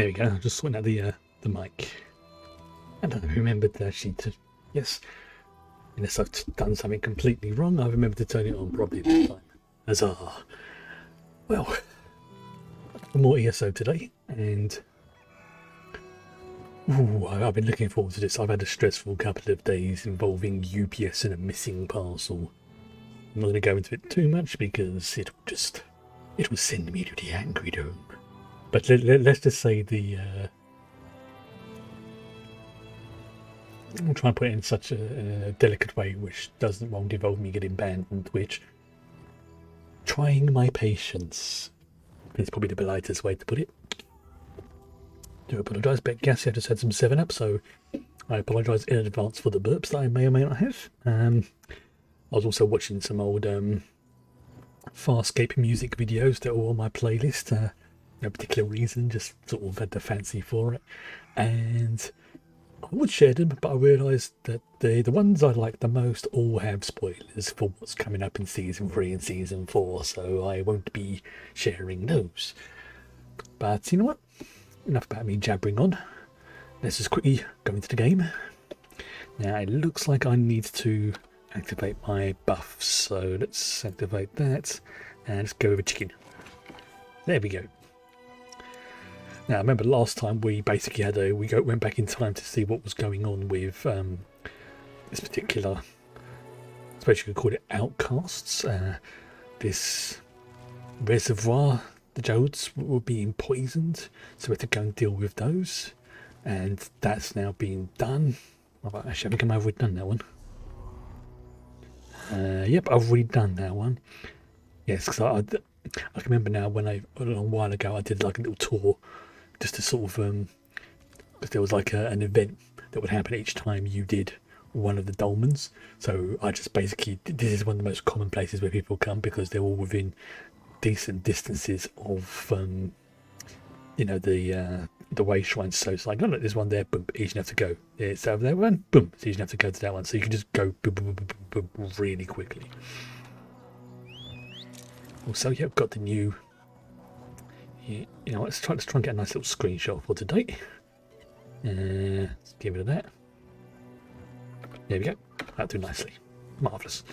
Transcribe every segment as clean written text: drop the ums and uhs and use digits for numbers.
There we go. I just sorting out the mic. And I remembered actually to, yes, unless I've done something completely wrong, I remember to turn it on properly this time. Huzzah! Well, more ESO today, and I've been looking forward to this. I've had a stressful couple of days involving UPS and a missing parcel. I'm not going to go into it too much because it will send me to the angry dome. But let's just say I'll try and put it in such a delicate way which won't involve me getting banned from Twitch. Trying my patience is probably the politest way to put it. I do apologise, but Gassy, I just had some 7-Up, so I apologise in advance for the burps that I may or may not have. I was also watching some old Farscape music videos that were on my playlist. No particular reason, just sort of had the fancy for it. And I would share them, but I realised that the ones I like the most all have spoilers for what's coming up in Season 3 and Season 4, so I won't be sharing those. But you know what? Enough about me jabbering on. Let's just quickly go into the game. Now, it looks like I need to activate my buffs, so let's activate that, and let's go over chicken. There we go. Now, I remember last time we basically had went back in time to see what was going on with this particular, I suppose you could call it outcasts. This reservoir, the Jodes were being poisoned, so we had to go and deal with those, and that's now being done. Actually, I think I've already done that one. Yep, I've already done that one. Yes, because I can remember now when a long while ago I did like a little tour just to sort of because there was like an event that would happen each time you did one of the dolmens. So I just basically, this is one of the most common places where people come because they're all within decent distances of you know, the way shrines. So it's like, oh look, there's one there, boom, easy enough to go. It's over there one, boom, it's easy enough to go to that one. So you can just go boom, boom, boom, boom, boom, really quickly. Also, yeah, I've got the new, you know, let's try and get a nice little screenshot for today. Let's give it that. There we go. That'll do nicely. Marvellous.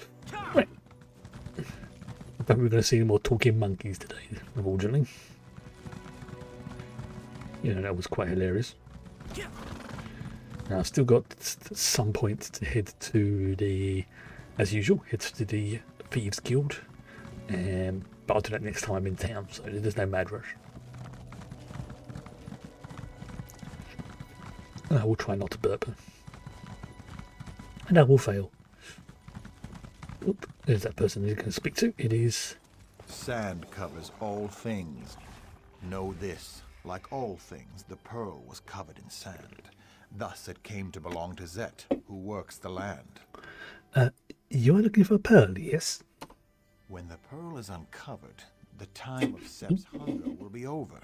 Right. I bet we're going to see more talking monkeys today, unfortunately. You know, that was quite hilarious. Now, I've still got some point to head to the, as usual, head to the Thieves Guild. But I'll do that next time I'm in town, so there's no mad rush. I will try not to burp. And I will fail. Oop, there's that person who's going to speak to. It is... Sand covers all things. Know this. Like all things, the pearl was covered in sand. Thus it came to belong to Zet, who works the land. You are looking for a pearl, yes? When the pearl is uncovered, the time of Sep's hunger will be over,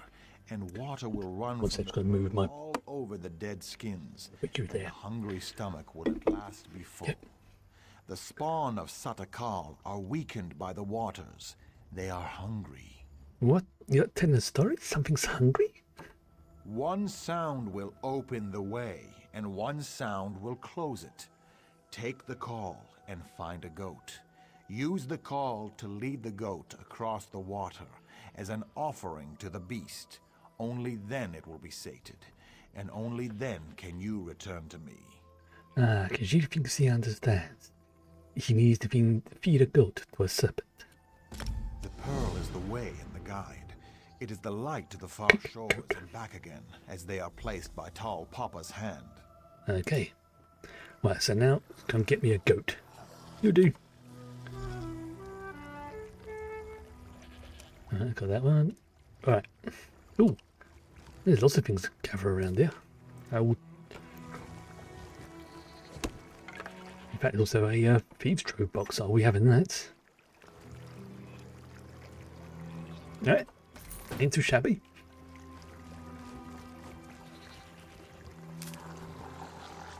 and water will run all over the dead skins. The hungry stomach will at last be full. Yep. The spawn of Satakal are weakened by the waters. They are hungry. What? You're telling a story? Something's hungry? One sound will open the way, and one sound will close it. Take the call and find a goat. Use the call to lead the goat across the water as an offering to the beast. Only then it will be sated, and only then can you return to me. Ah, because you think he understands. He needs to feed a goat to a serpent. The pearl is the way and the guide. It is the light to the far shores and back again, as they are placed by Tall Papa's hand. Okay. Right, so now come get me a goat. You do. Alright, got that one. Alright. Ooh. There's lots of things to gather around here. In fact, there's also a thieves' trove box. Are we having that? Alright. Ain't too shabby.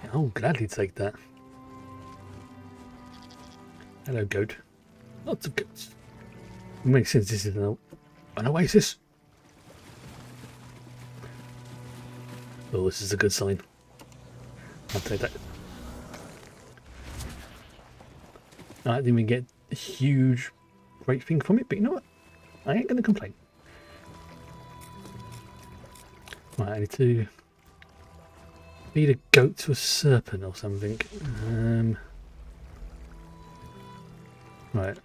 Yeah, I'll gladly take that. Hello, goat. Lots of goats. It makes sense this is an oasis. Oh, this is a good sign. I'll take that. I didn't even get a huge, great thing from it, but you know what? I ain't going to complain. Right, I need to feed a goat to a serpent or something. Right.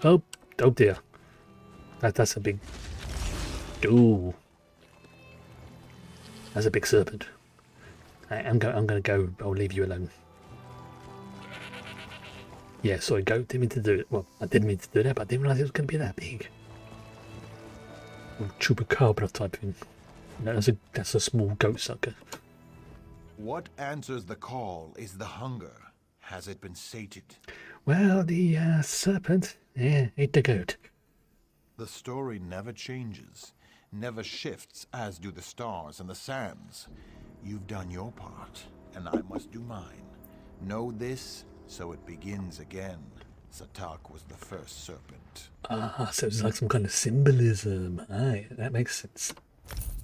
Oh dear. That's a big... Ooh. That's a big serpent. I'm going to go. I'll leave you alone. Yeah, sorry, goat. Didn't mean to do it. Well, I didn't mean to do that, but I didn't realise it was going to be that big. Chupacabra type thing. No, that's a small goat sucker. What answers the call is the hunger. Has it been sated? Well, the serpent, ate the goat. The story never changes, never shifts, as do the stars and the sands. You've done your part, and I must do mine. Know this, so it begins again. Satak was the first serpent. Ah, so it's like some kind of symbolism. Aye, that makes sense.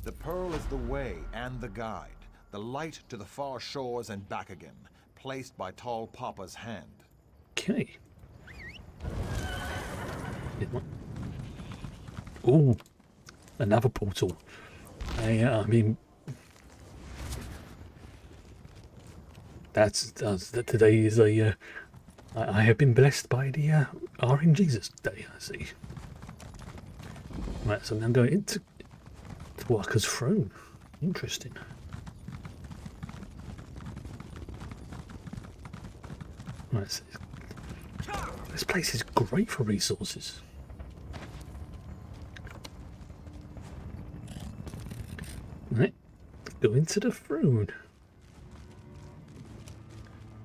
The pearl is the way and the guide, the light to the far shores and back again, placed by Tall Papa's hand. Okay. Oh, another portal. I mean, today is a. I have been blessed by the Orange Jesus Day. I see. Right, so I'm going into Walker's throne. Interesting. Right, so this place is great for resources. Right, go into the throne.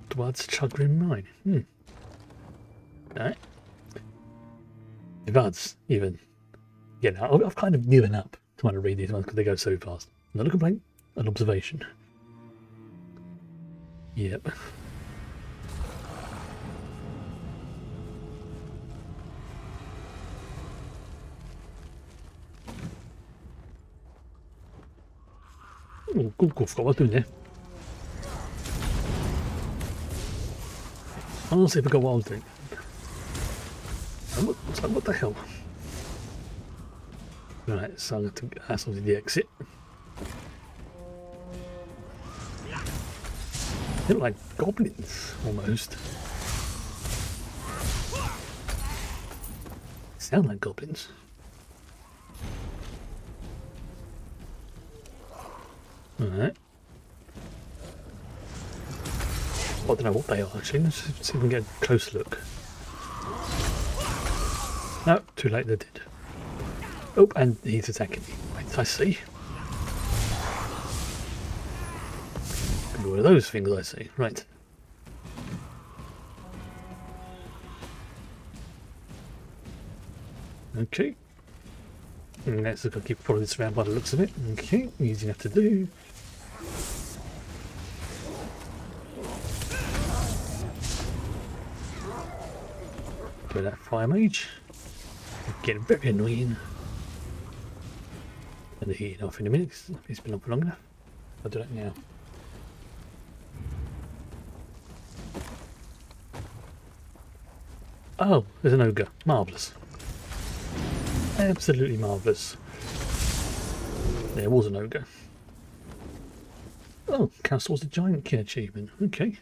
Towards Chagrin Mine. Right. Advance, even. Yeah, I've kind of given up trying to read these ones because they go so fast. Not a complaint, an observation. Yep. Oh, cool, forgot what I was doing there. Honestly, I forgot what I was doing. What the hell? Right, so I'm going to hassle to the exit. They look like goblins, almost. Sound like goblins. Alright. I don't know what they are actually. Let's see if we can get a close look. No, too late, they did. Oh, and he's attacking me. Right, I see. Could be one of those things I see. Right. Okay. Let's look, I'll keep following this around by the looks of it. Okay, easy enough to do. Go that fire mage. Getting very annoying. And the heating off in a minute. It's been on for long enough. I'll do that now. Oh, there's an ogre. Marvellous. Absolutely marvellous. There was an ogre. Oh, Castle's a giant key achievement. Okay.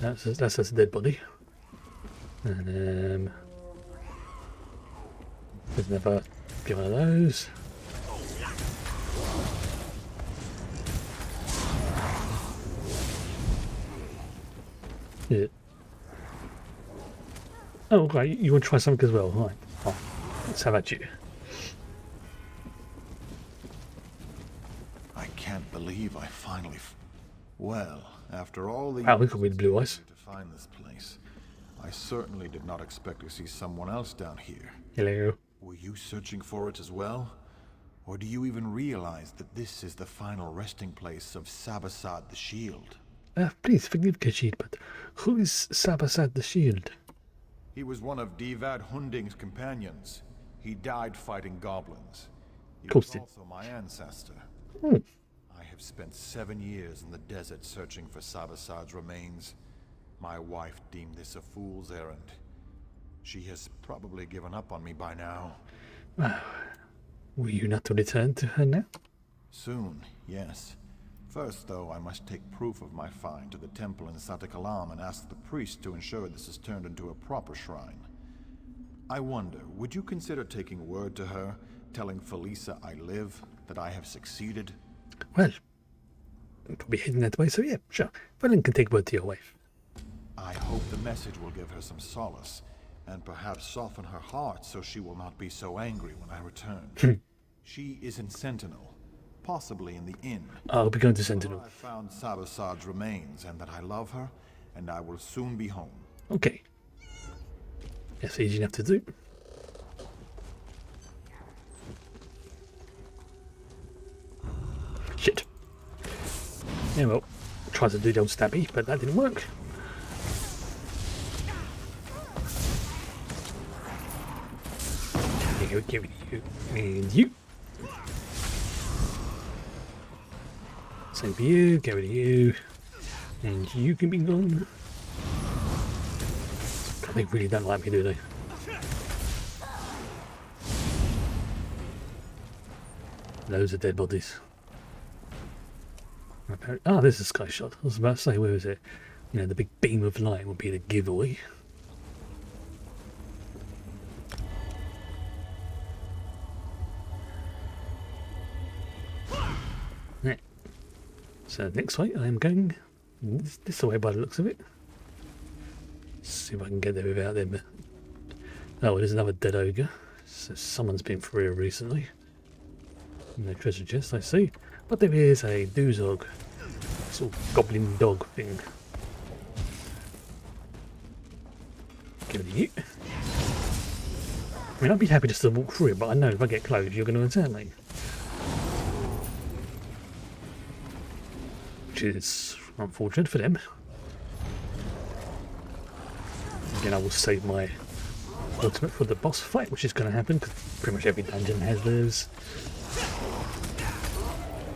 That's a dead body. And there's never get one of those. Yeah. Oh, right. You want to try something as well, right? Oh, let's have at you. I can't believe I finally. Well, after all the wow, we got with blue eyes to find this place, I certainly did not expect to see someone else down here. Hello. Were you searching for it as well? Or do you even realize that this is the final resting place of Sabasad the Shield? Please forgive Khajiit, but who is Sabasad the Shield? He was one of Divad Hunding's companions. He died fighting goblins. He Of course was did. also my ancestor. Hmm. I have spent 7 years in the desert searching for Sabasad's remains. My wife deemed this a fool's errand. She has probably given up on me by now. Were you not to return to her now? Soon, yes. First, though, I must take proof of my find to the temple in Satakalam and ask the priest to ensure this is turned into a proper shrine. I wonder, would you consider taking word to her, telling Felisa I live, that I have succeeded? Well, I'm probably heading that way, so yeah, sure. Velen can take word to your wife. I hope the message will give her some solace, and perhaps soften her heart so she will not be so angry when I return. She is in Sentinel, possibly in the inn. I'll be going to Sentinel. I found Sabasad's remains, and that I love her, and I will soon be home. Okay. That's easy enough to do. Shit. Yeah, well, tried to do the old stabby, but that didn't work. Give it you. And you. Same for you, get rid of you. And you can be gone. They really don't like me, do they? Loads of dead bodies. Ah, there's a sky shot. I was about to say, where is it? You know, the big beam of light would be the giveaway. Right. So next way I am going this way by the looks of it. See if I can get there without them. Oh, there's another dead ogre. So someone's been for here recently. No treasure chest, I see. But there is a Doozog. Sort of goblin dog thing. Give it a you. I mean, I'd be happy just to walk through it, but I know if I get close, you're going to attack me. Which is unfortunate for them. Again, I will save my ultimate for the boss fight, which is going to happen, because pretty much every dungeon has theirs.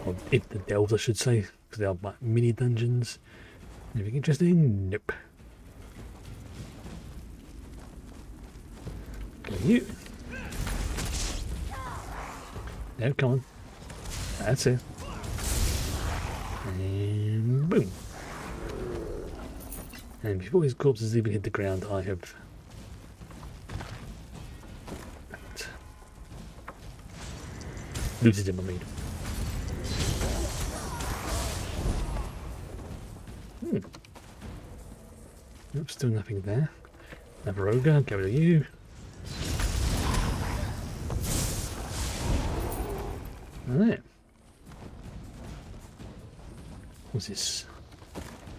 Or if the delves, I should say, because they are like mini dungeons. Anything interesting? Nope. Go you. No, come on. That's it. And boom. And before his corpse has even hit the ground, I have looted him, I mean. Nope, still nothing there. Another ogre, get rid of you. Alright. What's this?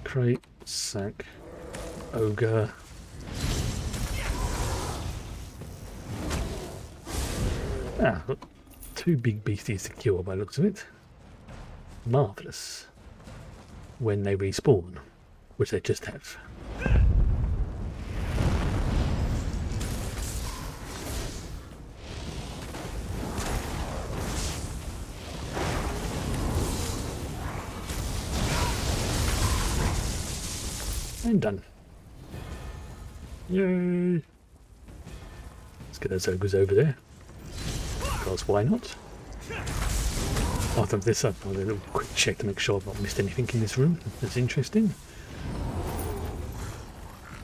Crate, sack, ogre. Ah, look, two big beasties to kill by the looks of it. Marvellous. When they respawn, which they just have. And done. Yay! Let's get those ogres over there. Because why not? After this, I'll do a little quick check to make sure I've not missed anything in this room that's interesting.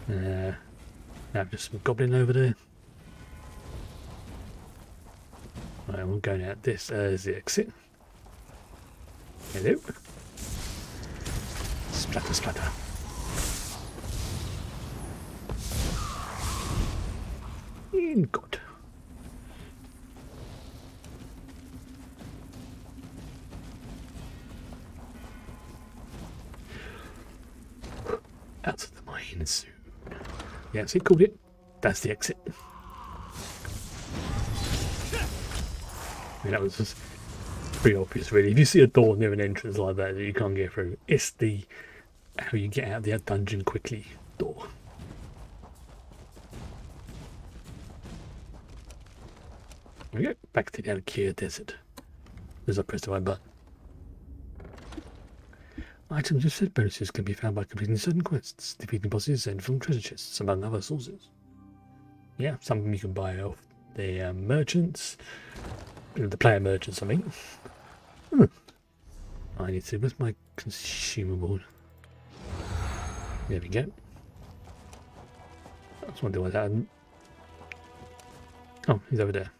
Now just some goblin over there. Right, I'm going out this as the exit. Hello. Splatter, splatter. And good. Out of the mine soon. Yeah, see, called it. That's the exit. I mean, that was just pretty obvious, really. If you see a door near an entrance like that you can't get through, it's the how you get out of the dungeon quickly door. There we go, back to the Al-Kir Desert. as I press the right button. Items with set bonuses can be found by completing certain quests, defeating bosses, and from treasure chests, among other sources. Yeah, some of them you can buy off the merchants, the player merchants, I mean. I need to. Where's my consumable? There we go. I just wonder what that. Oh, he's over there.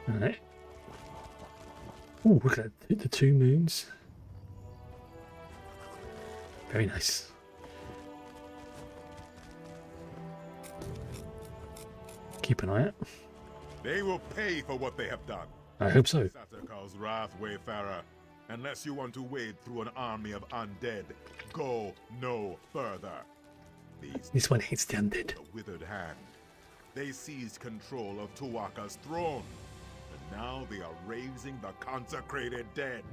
Alright. Oh, look at that. The 2 moons. Very nice. Keep an eye out. They will pay for what they have done. I hope so. Satarkal's wrath, Wayfarer. Unless you want to wade through an army of undead, go no further. This one hates the undead. The withered hand. They seized control of Tuwaka's throne, and now they are raising the consecrated dead.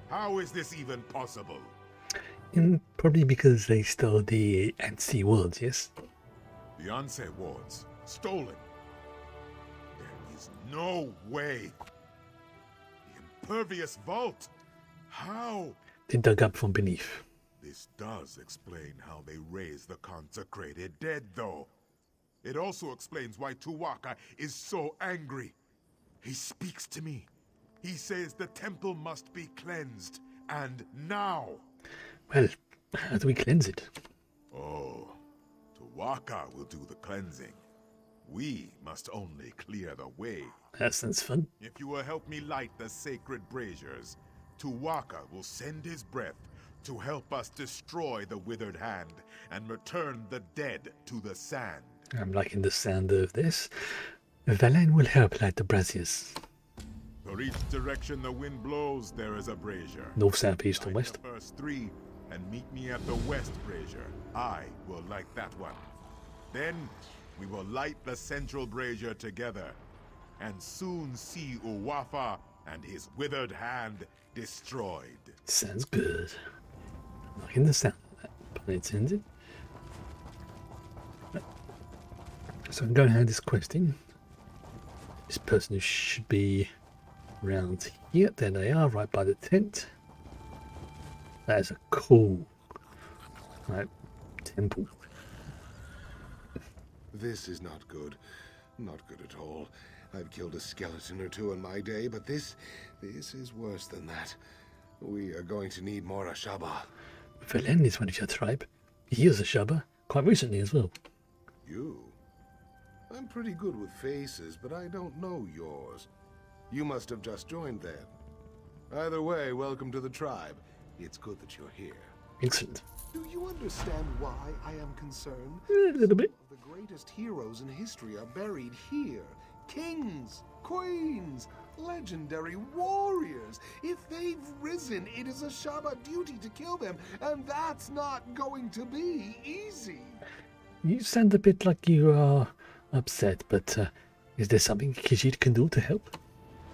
How is this even possible? Probably because they stole the Ansi wards, yes? The Anse wards stolen. There is no way. The impervious vault. How? They dug up from beneath. This does explain how they raise the consecrated dead, though. It also explains why Tuwaka is so angry. He speaks to me. He says the temple must be cleansed, and now. Well, how do we cleanse it? Oh, Tuwaka will do the cleansing. We must only clear the way. That sounds fun. If you will help me light the sacred braziers, Tuwaka will send his breath to help us destroy the withered hand and return the dead to the sand. I'm liking the sound of this. Valen will help light the braziers. For each direction the wind blows, there is a brazier. North, south, east, and west. Light the first 3 and meet me at the west brazier. I will light that one. Then we will light the central brazier together, and soon see Uwafa and his withered hand destroyed. Sounds good. I'm liking the sound of that, pun intended. So I'm going to hand this quest in. This person should be around here. There they are, right by the tent. That is a cool temple. This is not good. Not good at all. I've killed a skeleton or 2 in my day, but this is worse than that. We are going to need more Ashaba. Velen is one of your tribe. He is a Shaba, quite recently as well. You? I'm pretty good with faces, but I don't know yours. You must have just joined then. Either way, welcome to the tribe. It's good that you're here. Excellent. Do you understand why I am concerned? A little bit. Some of the greatest heroes in history are buried here. Kings, queens, legendary warriors. If they've risen, it is a Shaba duty to kill them, and that's not going to be easy. You sound a bit like you are upset, but is there something Khajiit can do to help?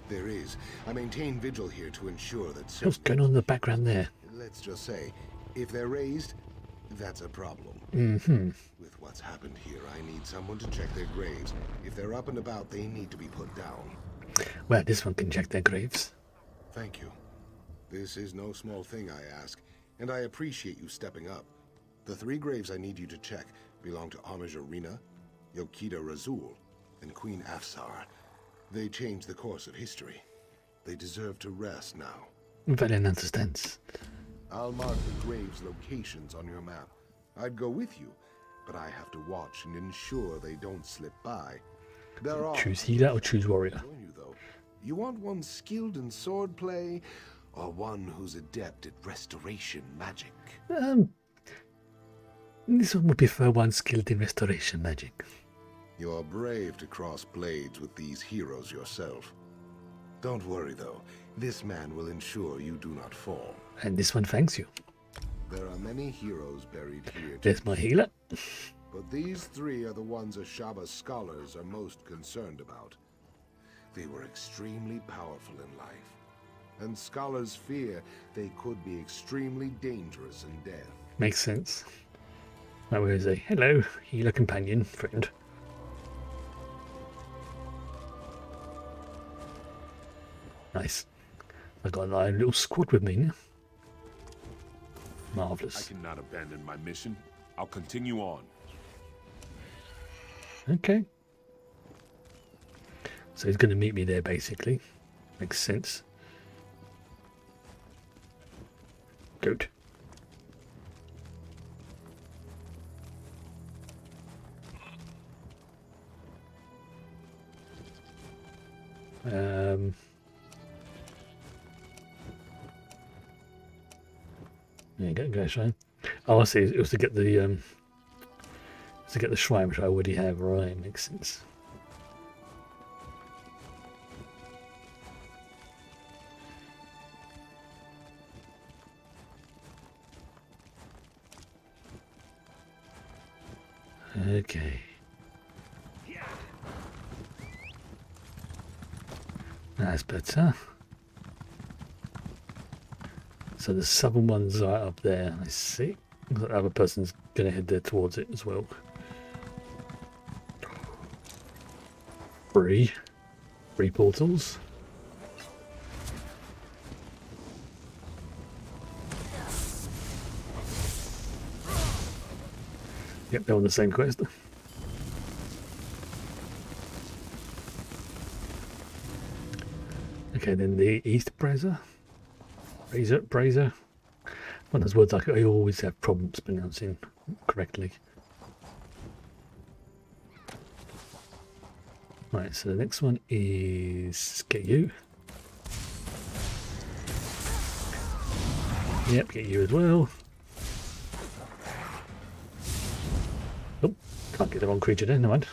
There is. I maintain vigil here to ensure that... What's going on in the background there? Let's just say, if they're raised, that's a problem. With what's happened here, I need someone to check their graves. If they're up and about, they need to be put down. Well, this one can check their graves. Thank you. This is no small thing, I ask, and I appreciate you stepping up. The 3 graves I need you to check belong to Homage Arena, Yokida Razul, and Queen Afsar. They changed the course of history. They deserve to rest now. Velen understands. I'll mark the graves' locations on your map. I'd go with you, but I have to watch and ensure they don't slip by. There are... Choose healer or choose warrior? Join you, though. You want one skilled in swordplay, or one who's adept at restoration magic? This one would prefer one skilled in restoration magic. You're brave to cross blades with these heroes yourself. Don't worry, though. This man will ensure you do not fall. And this one thanks you. There are many heroes buried here. There's my healer. But these 3 are the ones Ashaba scholars are most concerned about. They were extremely powerful in life, and scholars fear they could be extremely dangerous in death. Makes sense. That was a hello, healer companion, friend. Nice. I got a little squad with me now. I Marvelous. cannot abandon my mission. I'll continue on. Okay. So he's going to meet me there, basically. Makes sense. Good. Yeah, go shrine. Oh, I see. It was to get the shrine, which I already have. Right, makes sense. Okay. That's better. So the southern one's right up there, I see. The other person's going to head there towards it as well. Three portals. Yep, they're on the same quest. Okay, then the East Brazier. Brazier. One of those words I always have problems pronouncing correctly. Right, so the next one is get you. Yep, get you as well. Oh, can't get the wrong creature there, no mind.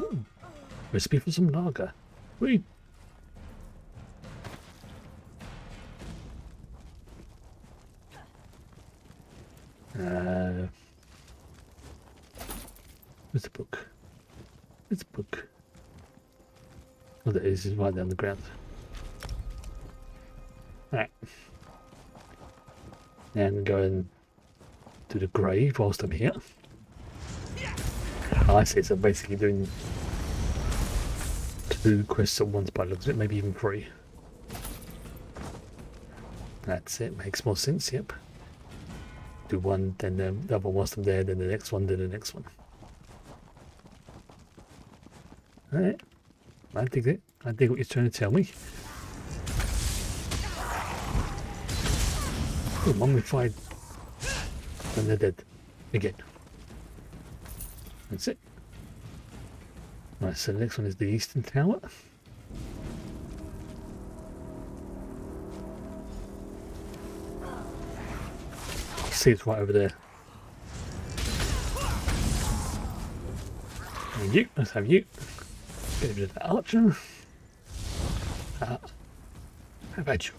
Ooh, recipe for some lager. Whee! Where's the book? It's a book. Oh, there it is. It's right down the ground. Right. And go and do the grave whilst I'm here. Oh, I see. So basically doing 2 quests at once by the looks of it, maybe even 3. That's it. Makes more sense. Yep. Do one, then the other one whilst I'm there, then the next one, then the next one. Alright, I dig it. I dig what you're trying to tell me. Oh, mummified. And they're dead. Again. That's it. Right, so the next one is the Eastern Tower. See, it's right over there. And you, let's have you. Get rid of that archer. How about you?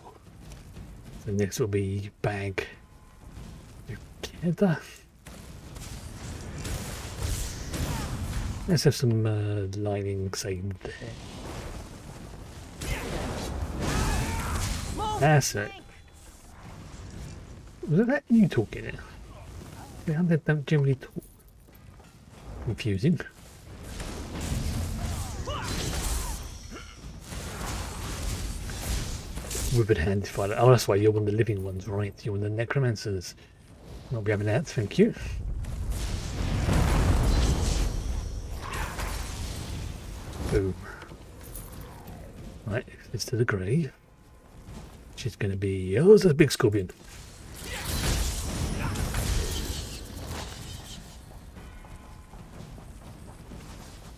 The next will be bag together. Let's have some lining saved there. That's it. Was that you talking there? Yeah, they don't generally talk. Confusing. Withered hand fighter. Oh, that's why you're one of the living ones, right? You're one of the necromancers. Not be having that, thank you. Boom. Right, it's to the grave. Which is going to be. Oh, there's a big scorpion.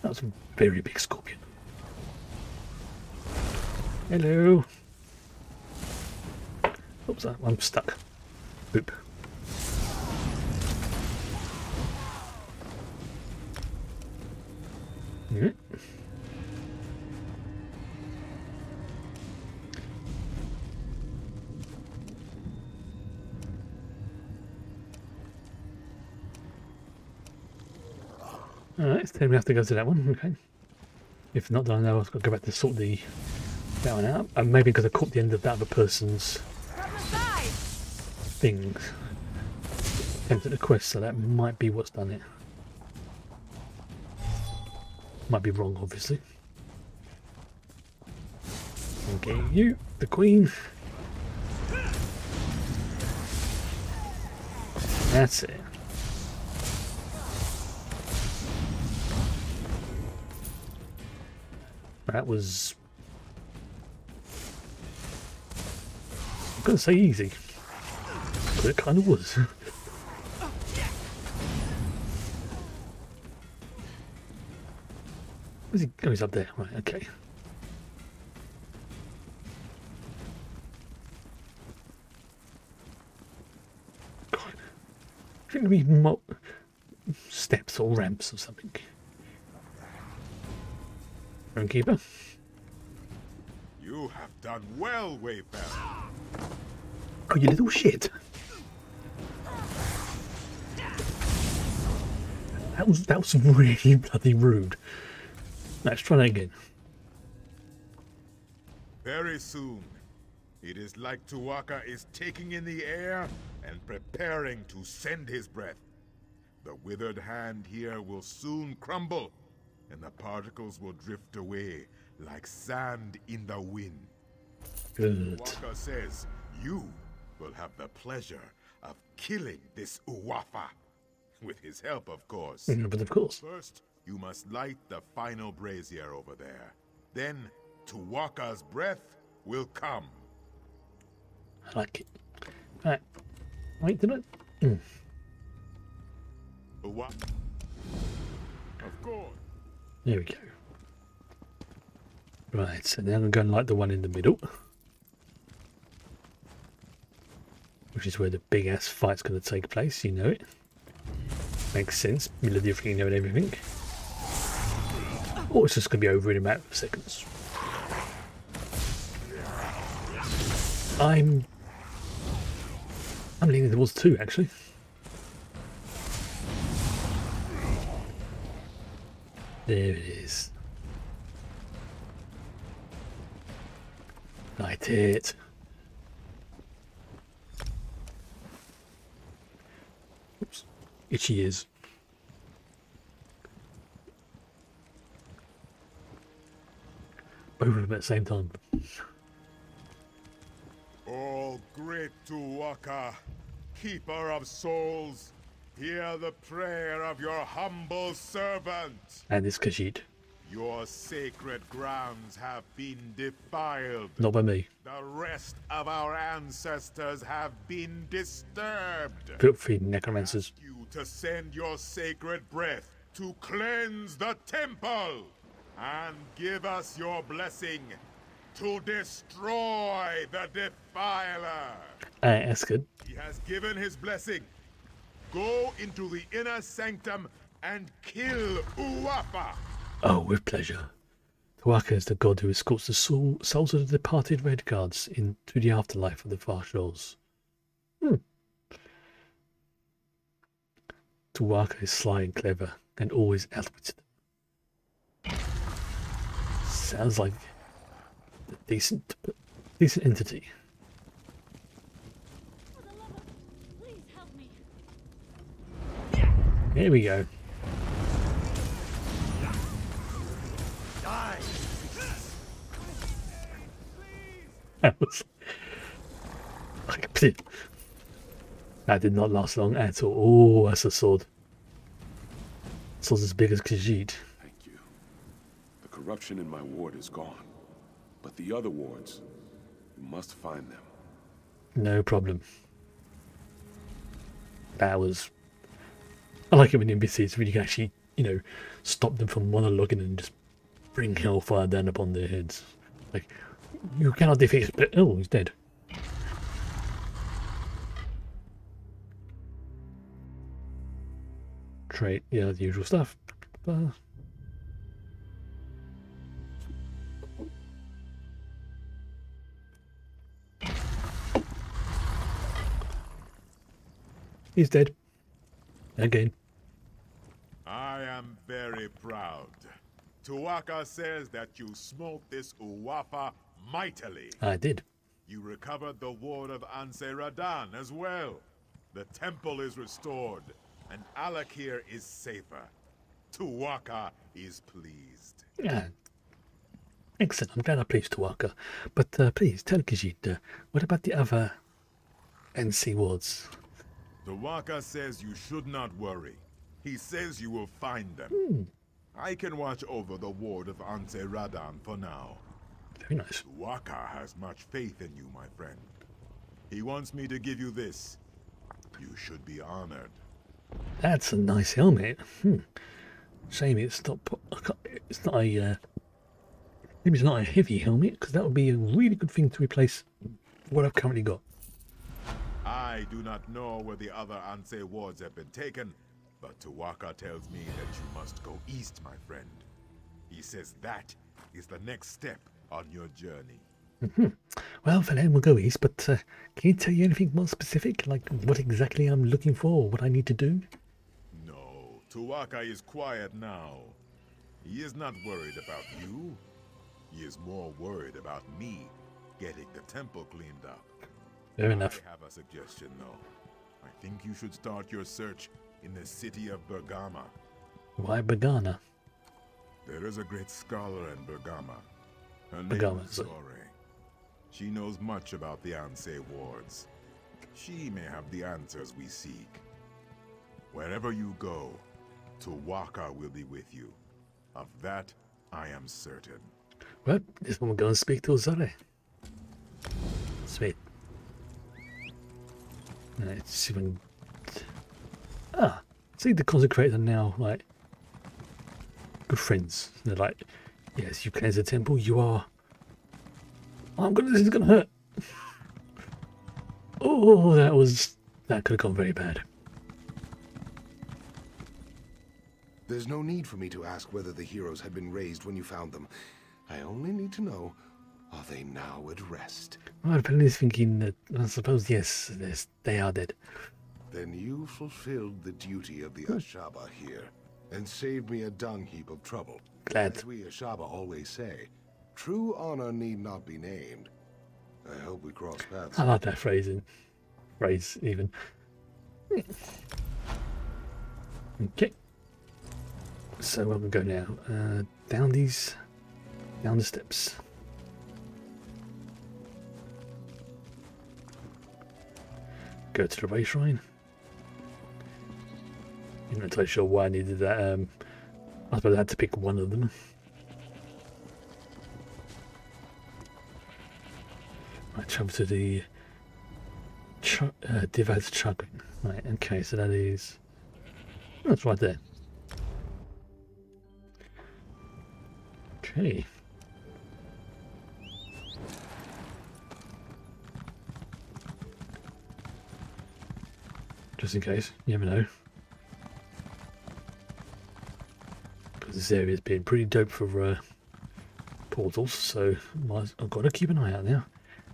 That was a very big scorpion. Hello. Oops, I'm stuck. Boop. Yeah. Alright, so we have to go to that one, okay. If not, then I know I've got to go back to sort that one out. And maybe because I caught the end of that other person's things. Attempted a quest, so that might be what's done it. Might be wrong, obviously. Okay, you, the queen. That's it. That was... I'm gonna say easy, but it kind of was. Where's he? Oh, he's up there. Right, okay. God. Shouldn't there be steps or ramps or something? Groundkeeper. You have done well, Wayfarer. Oh, you little shit. That was really bloody rude. Let's try that again. Very soon, it is like Tu'whacca is taking in the air and preparing to send his breath. The withered hand here will soon crumble, and the particles will drift away like sand in the wind. Good. Tu'whacca says you will have the pleasure of killing this Uwafa. With his help, of course. But of course. First, you must light the final brazier over there. Then, Tu'whacca's breath will come. I like it. Alright. Wait, did it? Mm. Of course. There we go. Right, so now I'm going to light the one in the middle. Which is where the big ass fight's going to take place, you know it. Makes sense, middle of the freaking know and everything. Oh, it's just going to be over in a matter of seconds. I'm leaning towards 2, actually. There it is. Light it. Oops. Itchy ears. Both of them at the same time. Oh, great Tu'whacca, keeper of souls, hear the prayer of your humble servant. And it's Khajiit. Your sacred grounds have been defiled. Not by me. The rest of our ancestors have been disturbed. Filthy necromancers. Ask you to send your sacred breath to cleanse the temple and give us your blessing to destroy the defiler. That's good. He has given his blessing. Go into the inner sanctum and kill Uwafa. Oh, with pleasure. Tu'whacca is the god who escorts the souls of the departed Red Guards into the afterlife of the Far Shores. Tu'whacca is sly and clever, and always outwits them. Sounds like a decent entity. For the love of... Please help me. There we go. That was like a pit. That did not last long at all. Oh, that's a sword. Sword's as big as Khajiit. Thank you. The corruption in my ward is gone. But the other wards, you must find them. No problem. That was... I like it when NPCs when you can actually, you know, stop them from monologuing and just bring hellfire down upon their heads. Like, you cannot defeat... Oh, he's dead. Trait, yeah, the usual stuff. He's dead. Again. I am very proud. Tu'whacca says that you smote this Uwafa mightily. I did. You recovered the ward of Anse Radan as well. The temple is restored, and Alakir is safer. Tu'whacca is pleased. Yeah. Excellent. I'm glad I pleased Tuwaka. But please tell Khajiit, what about the other NC wards? Tuwaka says you should not worry. He says you will find them. I can watch over the ward of Anse Radan for now. Very nice. Tuwaka has much faith in you, my friend. He wants me to give you this. You should be honored. That's a nice helmet. Shame it's not. It's not a. Maybe it's not a heavy helmet, because that would be a really good thing to replace what I've currently got. I do not know where the other Anse wards have been taken, but Tuwaka tells me that you must go east, my friend. He says that is the next step on your journey. Well, then we'll go east, but can you tell you anything more specific? Like what exactly I'm looking for, or what I need to do? No, Tuwaka is quiet now. He is not worried about you. He is more worried about me getting the temple cleaned up. Fair enough. I have a suggestion, though. I think you should start your search in the city of Bergama. Why Bergana? There is a great scholar in Bergama. Her name Bergama, is so- Zore. She knows much about the Anse wards. She may have the answers we seek. Wherever you go, Tuwaka will be with you. Of that, I am certain. Well, this one will go and speak to Zare. Sweet. Let's see if we can... see, the consecrated are now like good friends. They're like, yes, you cleanse the temple. You are. Oh, this is gonna hurt. Oh, that could have gone very bad. There's no need for me to ask whether the heroes had been raised when you found them. I only need to know, are they now at rest? Well, Penny's thinking that I suppose yes, they are dead. Then you fulfilled the duty of the Ashaba here, and saved me a dung heap of trouble. Glad. As we Ashaba always say, true honor need not be named. I hope we cross paths. I like that phrase even. Okay. So where we go now? Down the steps. Go to the Ray Shrine. I'm not entirely sure why I needed that. I suppose I had to pick one of them. Right, travel to the Divaz Chagrin. Right, okay, so that is... That's right there. Okay. Just in case, you never know. Because this area's been pretty dope for portals, so I've got to keep an eye out now.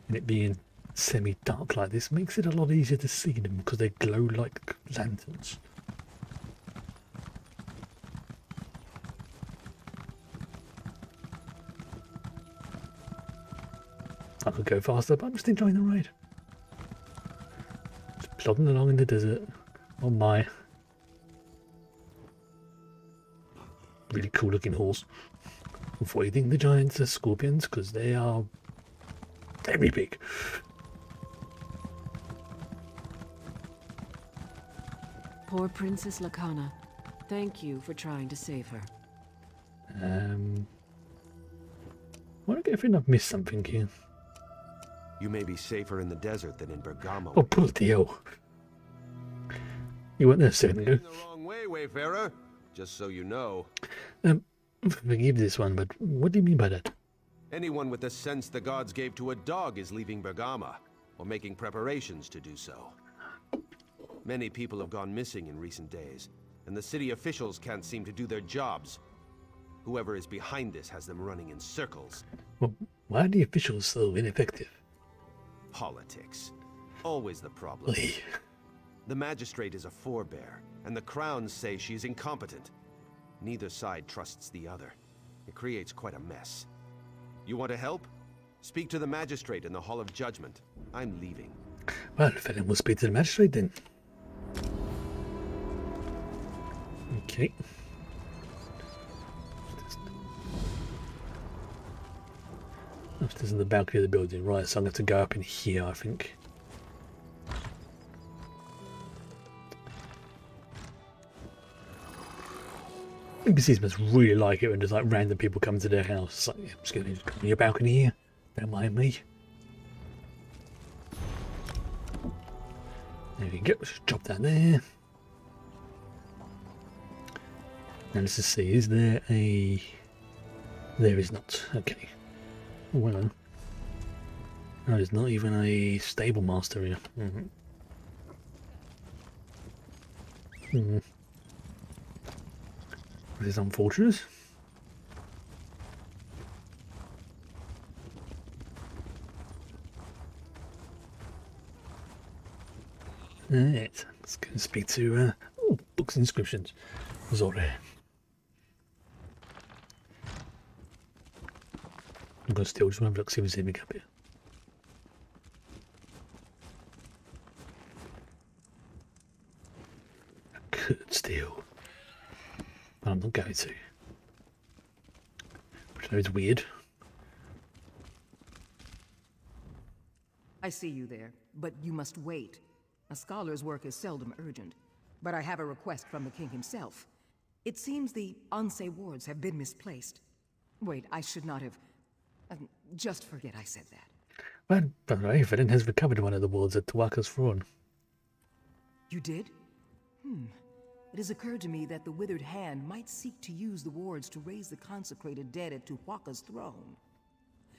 And it being semi-dark like this makes it a lot easier to see them because they glow like lanterns. I could go faster, but I'm just enjoying the ride. Just plodding along in the desert on my really cool looking horse. Avoiding the giants, the scorpions, because they are very big. Poor Princess Lakana. Thank you for trying to save her. I don't think I've missed something here. You may be safer in the desert than in Bergamo. Oh, bloody hell. You weren't there a second ago. Going the wrong way, Wayfarer. Just so you know. Forgive this one, but what do you mean by that? Anyone with the sense the gods gave to a dog is leaving Bergama, or making preparations to do so. Many people have gone missing in recent days, and the city officials can't seem to do their jobs. Whoever is behind this has them running in circles. Well, why are the officials so ineffective? Politics. Always the problem. Oi. The magistrate is a forebear, and the crowns say she's incompetent. Neither side trusts the other. It creates quite a mess. You want to help? Speak to the magistrate in the Hall of Judgment. I'm leaving. Well, then we'll speak to the magistrate then. This is the balcony of the building, right? So I'm going to go up in here, I think. NPCs must really like it when there's like random people come to their house. It's like, yeah, I'm just going to come on your balcony here. Don't mind me. There we go. Let's just drop that there. Now let's just see. Is there a? There is not. Okay. Well, no, there's not even a stable master here. This is unfortunate. Right, let's go and speak to books and inscriptions. Sorry. I'm going to still just have a look, see if there's anything up here. I could steal, but I'm not going to. Which I know is weird. I see you there, but you must wait. A scholar's work is seldom urgent, but I have a request from the king himself. It seems the Anse wards have been misplaced. Wait, I should not have... just forget I said that. Well, Raven has recovered one of the wards at Tuaka's throne. You did? It has occurred to me that the Withered Hand might seek to use the wards to raise the consecrated dead at Tuaka's throne.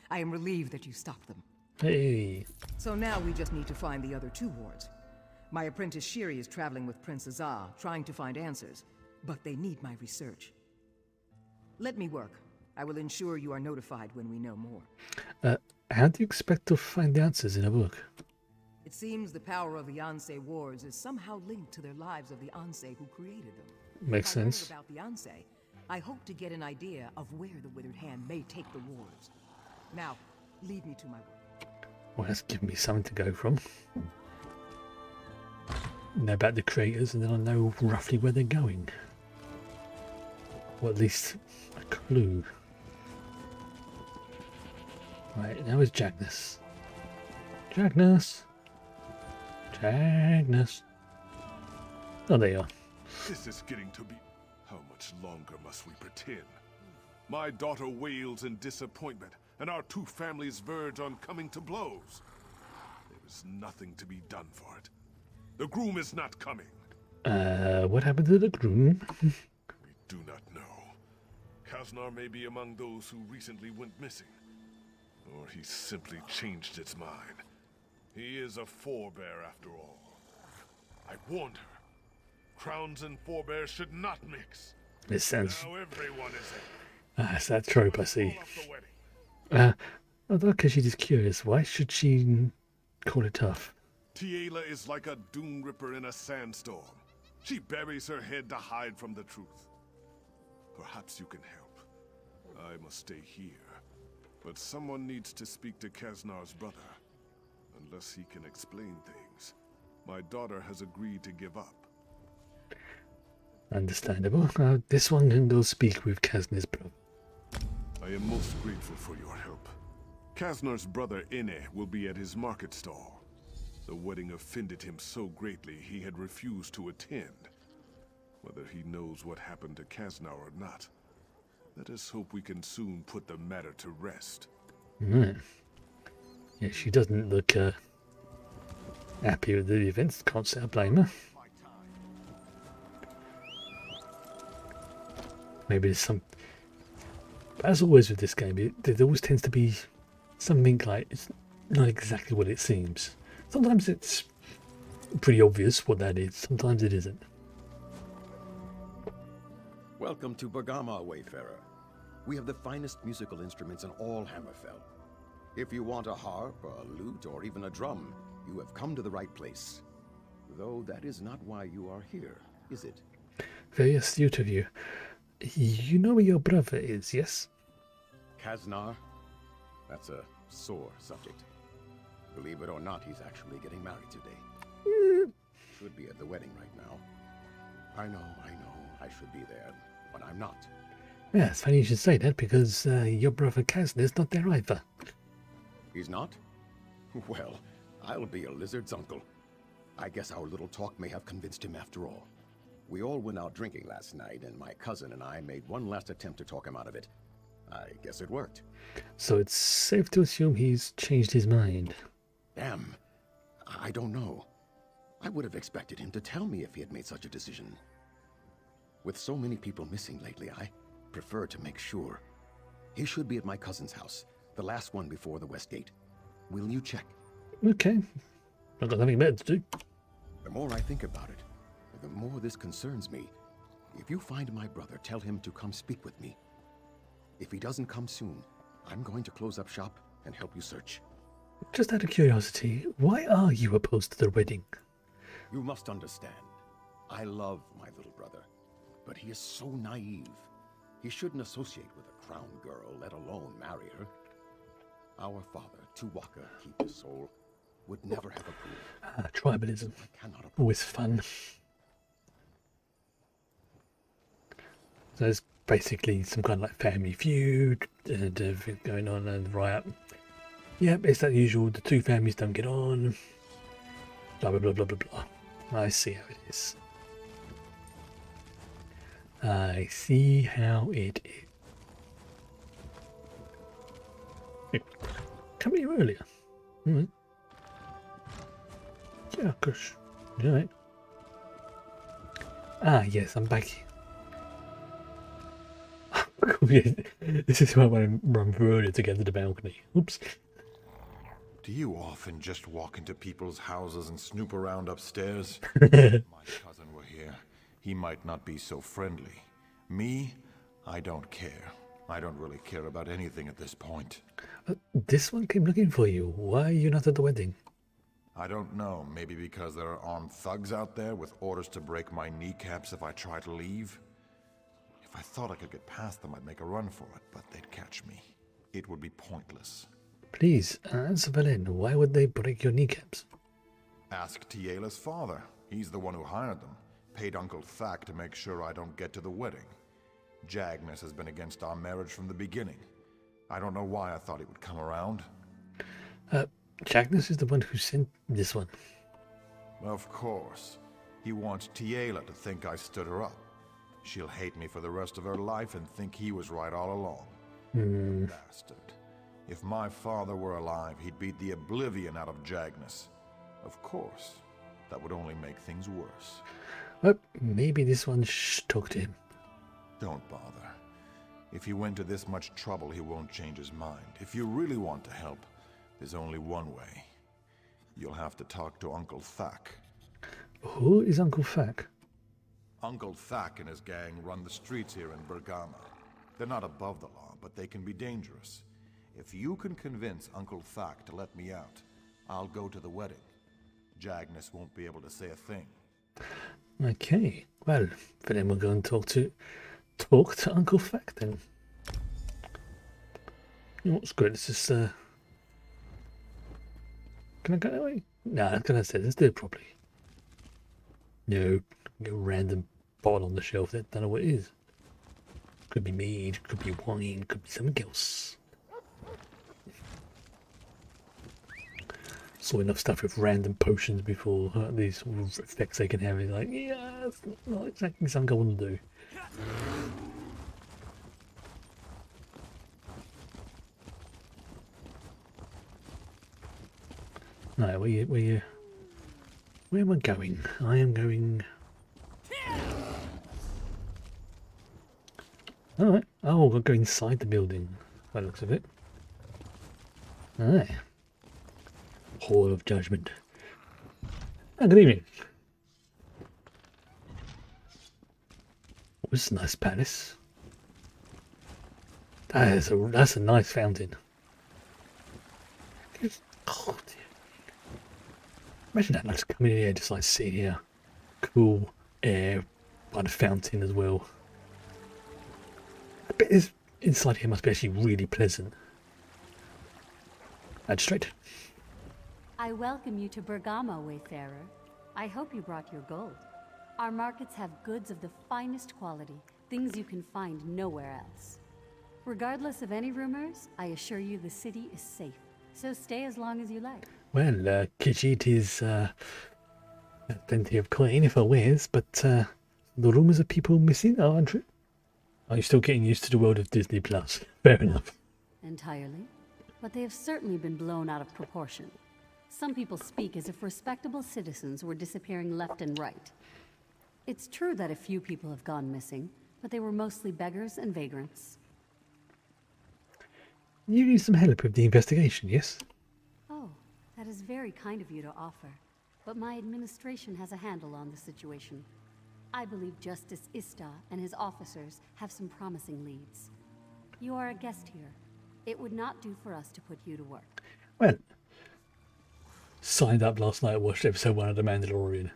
I am relieved that you stopped them. Hey. So now we just need to find the other two wards. My apprentice Shiri is traveling with Prince Azar, trying to find answers, but they need my research. Let me work. I will ensure you are notified when we know more. How do you expect to find the answers in a book? It seems the power of the Anse wards is somehow linked to the lives of the Anse who created them. Makes sense. About the Anse, I hope to get an idea of where the Withered Hand may take the wards. Now, lead me to my work. Well, that's given me something to go from. Know about the creators, and then I know roughly where they're going. Or at least a clue. Right, now is Jagnus. Jagnus! Jagnus! Oh, there you are. This is getting to be... How much longer must we pretend? My daughter wails in disappointment, and our two families verge on coming to blows. There is nothing to be done for it. The groom is not coming. What happened to the groom? We do not know. Kasnar may be among those who recently went missing. Or he simply changed his mind. He is a forebear after all. I warned her. Crowns and forebears should not mix. This sounds... Now everyone is it's that trope, I see. Because she's just curious. Why should she call it tough? Tiela is like a Doom Ripper in a sandstorm. She buries her head to hide from the truth. Perhaps you can help. I must stay here. But someone needs to speak to Kasnar's brother. Unless he can explain things. My daughter has agreed to give up. Understandable. This one can go speak with Kasnar's brother. I am most grateful for your help. Kasnar's brother Ine will be at his market stall. The wedding offended him so greatly he had refused to attend. Whether he knows what happened to Kasnar or not, let us hope we can soon put the matter to rest. Yeah, she doesn't look happy with the events. Can't say I blame her. Maybe there's some... But as always with this game, there always tends to be something like it's not exactly what it seems. Sometimes it's pretty obvious what that is. Sometimes it isn't. Welcome to Bergama, Wayfarer. We have the finest musical instruments in all Hammerfell. If you want a harp, a lute, or even a drum, you have come to the right place. Though that is not why you are here, is it? Very astute of you. You know where your brother is, yes? Kasnar? That's a sore subject. Believe it or not, he's actually getting married today. Should be at the wedding right now. I know, I should be there, but I'm not. Yeah, it's funny you should say that, because your brother Kasnar's not there either. He's not? Well, I'll be a lizard's uncle. I guess our little talk may have convinced him after all. We all went out drinking last night, and my cousin and I made one last attempt to talk him out of it. I guess it worked. So it's safe to assume he's changed his mind. Damn. I don't know. I would have expected him to tell me if he had made such a decision. With so many people missing lately, I prefer to make sure. He should be at my cousin's house, the last one before the West Gate. Will you check? Okay. I've got nothing better to do. The more I think about it, the more this concerns me. If you find my brother, tell him to come speak with me. If he doesn't come soon, I'm going to close up shop and help you search. Just out of curiosity, why are you opposed to the wedding? You must understand. I love my little brother, but he is so naive. He shouldn't associate with a crown girl, let alone marry her. Our father, Tuwaka, keep his soul, would never have approved. Tribalism. Always fun. So there's basically some kind of like family feud and everything going on and riot. Yep, it's that usual, the two families don't get on. Blah blah blah blah blah blah. I see how it is. I see how it is. Hey, come here earlier. Alright. Yeah, gosh. Alright. Ah, yes, I'm back here. This is why I want to run through earlier to get to the balcony. Oops. Do you often just walk into people's houses and snoop around upstairs? If my cousin were here, he might not be so friendly. Me, I don't care. I don't really care about anything at this point. This one came looking for you. Why are you not at the wedding? I don't know. Maybe because there are armed thugs out there with orders to break my kneecaps if I try to leave? If I thought I could get past them, I'd make a run for it, but they'd catch me. It would be pointless. Please, answer Velen. Why would they break your kneecaps? Ask Tiela's father. He's the one who hired them. Paid Uncle Thack to make sure I don't get to the wedding. Jagnus has been against our marriage from the beginning. I don't know why I thought he would come around. Jagnus is the one who sent this one. Of course. He wants Tiela to think I stood her up. She'll hate me for the rest of her life and think he was right all along. Bastard. If my father were alive, he'd beat the oblivion out of Jagnus. Of course. That would only make things worse. Well, maybe this one should talk to him. Don't bother. If he went to this much trouble, he won't change his mind. If you really want to help, there's only one way. You'll have to talk to Uncle Thack. Who is Uncle Thack? Uncle Thack and his gang run the streets here in Bergama. They're not above the law, but they can be dangerous. If you can convince Uncle Thack to let me out, I'll go to the wedding. Jagnus won't be able to say a thing. Okay, well, then we'll go and talk to Uncle Thack then. You know what's good? It's just can I go that way? Nah, can I say let's do it properly. No, get a random bottle on the shelf that don't know what it is. Could be mead, could be wine, could be something else. Saw enough stuff with random potions before these sort of effects they can have. It's like, yeah, it's not exactly something I want to do. No, where am I going? I am going. Alright. Oh, we'll go inside the building by the looks of it. Alright. Hall of Judgment. Oh, good evening. Oh, this is a nice palace. That's a nice fountain. Oh, dear. Imagine that, just coming in here, just like sitting here. Cool air by the fountain as well. I bet this inside here must be actually really pleasant. Magistrate. I welcome you to Bergamo, Wayfarer. I hope you brought your gold. Our markets have goods of the finest quality, things you can find nowhere else. Regardless of any rumors, I assure you the city is safe. So stay as long as you like. Well, Khajiit is plenty of coin if I wears, but the rumours of people missing are untrue. Are you still getting used to the world of Disney Plus? Fair enough. Entirely. But they have certainly been blown out of proportion. Some people speak as if respectable citizens were disappearing left and right. It's true that a few people have gone missing, but they were mostly beggars and vagrants. You need some help with the investigation, yes? Oh, that is very kind of you to offer. But my administration has a handle on the situation. I believe Justice Ista and his officers have some promising leads. You are a guest here. It would not do for us to put you to work. Well, signed up last night, watched episode 1 of The Mandalorian.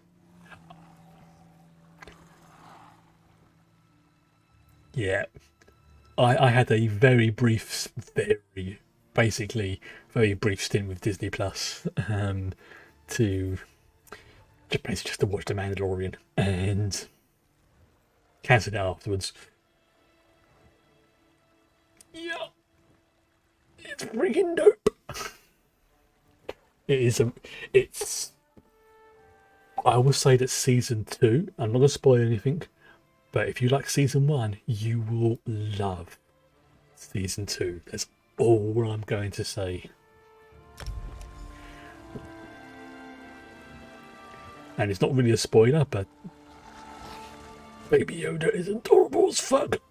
Yeah. I had a very brief, very brief stint with Disney Plus to basically just to watch The Mandalorian and cancelled it afterwards. Yeah, it's freaking dope. It's. I will say that season 2. I'm not gonna spoil anything. But if you like season 1, you will love season 2. That's all I'm going to say. And it's not really a spoiler, but Baby Yoda is adorable as fuck.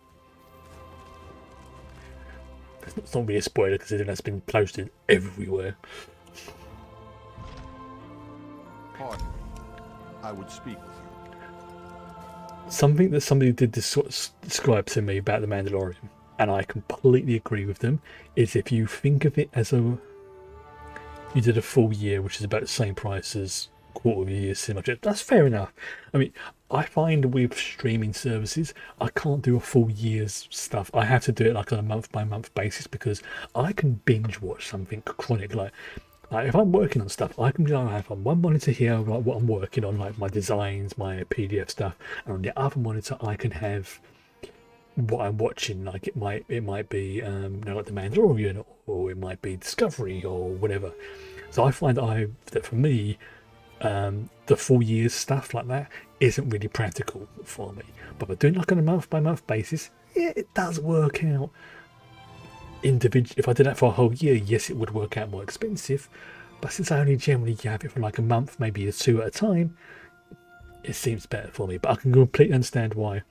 It's not really a spoiler because it has been posted everywhere. Pardon me. I would speak with you. Something that somebody did describe to me about The Mandalorian, and I completely agree with them, is if you think of it as you did a full year, which is about the same price as quarter of a year cinema. That's fair enough. I mean, I find with streaming services, I can't do a full year's stuff. I have to do it like on a month by month basis because I can binge watch something chronic. Like if I'm working on stuff, I can have on one monitor here, like what I'm working on, like my designs, my PDF stuff, and on the other monitor I can have what I'm watching. Like it might be like The Mandalorian, or it might be Discovery or whatever. So I find that for me, the full year's stuff like that isn't really practical for me. But by doing like on a month by month basis, yeah, it does work out. Individual. If I did that for a whole year, yes, it would work out more expensive. But since I only generally have it for like a month, maybe 2 at a time, it seems better for me. But I can completely understand why.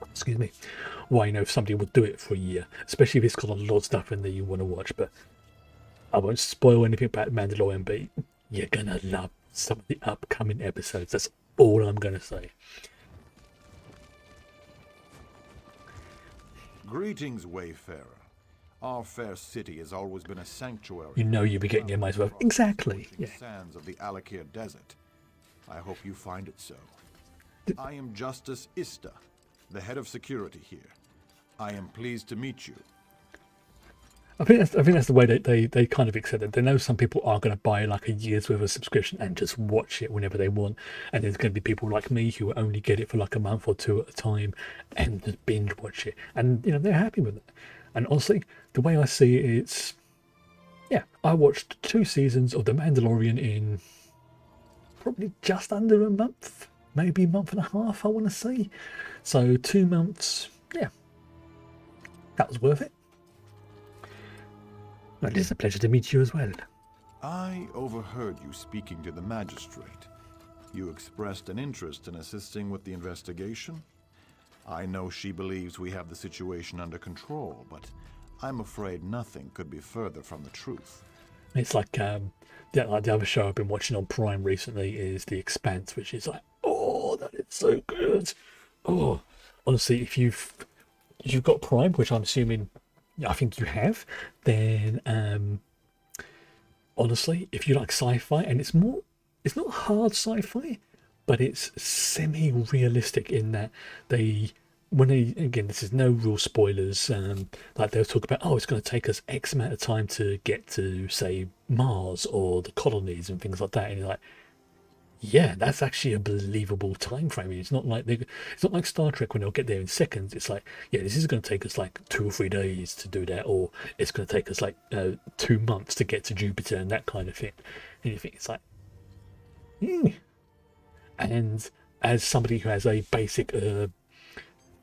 Excuse me. Why if somebody would do it for a year, especially if it's got a lot of stuff in there you want to watch. But I won't spoil anything about Mandalorian. But you're gonna love some of the upcoming episodes. That's all I'm gonna say. Greetings, Wayfarer. Our fair city has always been a sanctuary. You know you'll be getting your money's worth. Exactly. Yeah. Sands of the Alakir Desert. I hope you find it so. I am Justice Ista, the head of security here. I am pleased to meet you. I think that's the way they kind of accept it. They know some people are going to buy like a year's worth of subscription and just watch it whenever they want, and there's going to be people like me who only get it for like a month or 2 at a time and just binge watch it, and they're happy with it. And honestly, the way I see it, it's I watched 2 seasons of The Mandalorian in probably just under a month, maybe a month and a half, I want to say. So 2 months, that was worth it. Well, it is a pleasure to meet you as well. I overheard you speaking to the magistrate. You expressed an interest in assisting with the investigation. I know she believes we have the situation under control, but I'm afraid nothing could be further from the truth. It's like the other show I've been watching on Prime recently is The Expanse, which is like, oh, that is so good. Oh, honestly, if you've got Prime, which I'm assuming, I think you have, then honestly, if you like sci-fi, and it's not hard sci-fi, but it's semi-realistic in that again, this is no real spoilers, like they'll talk about, it's going to take us X amount of time to get to, say, Mars or the colonies and things like that, and you're like, yeah, that's actually a believable time frame. It's not like it's not like Star Trek when they'll get there in seconds. It's like, yeah, this is going to take us like 2 or 3 days to do that, or it's going to take us like 2 months to get to Jupiter and that kind of thing. And you think it's like, and as somebody who has a basic,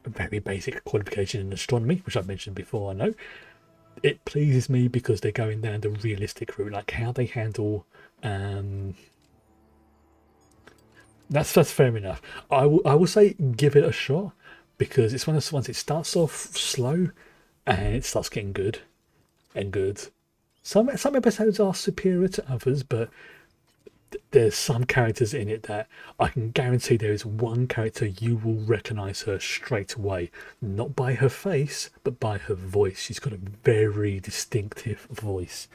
very basic qualification in astronomy, which I've mentioned before, I know it pleases me because they're going down the realistic route, like how they handle. That's fair enough. I will say give it a shot, because it's one of those ones. It starts off slow, and it starts getting good and good. Some episodes are superior to others, but there's some characters in it that I can guarantee there is one character you will recognise her straight away, not by her face but by her voice. She's got a very distinctive voice.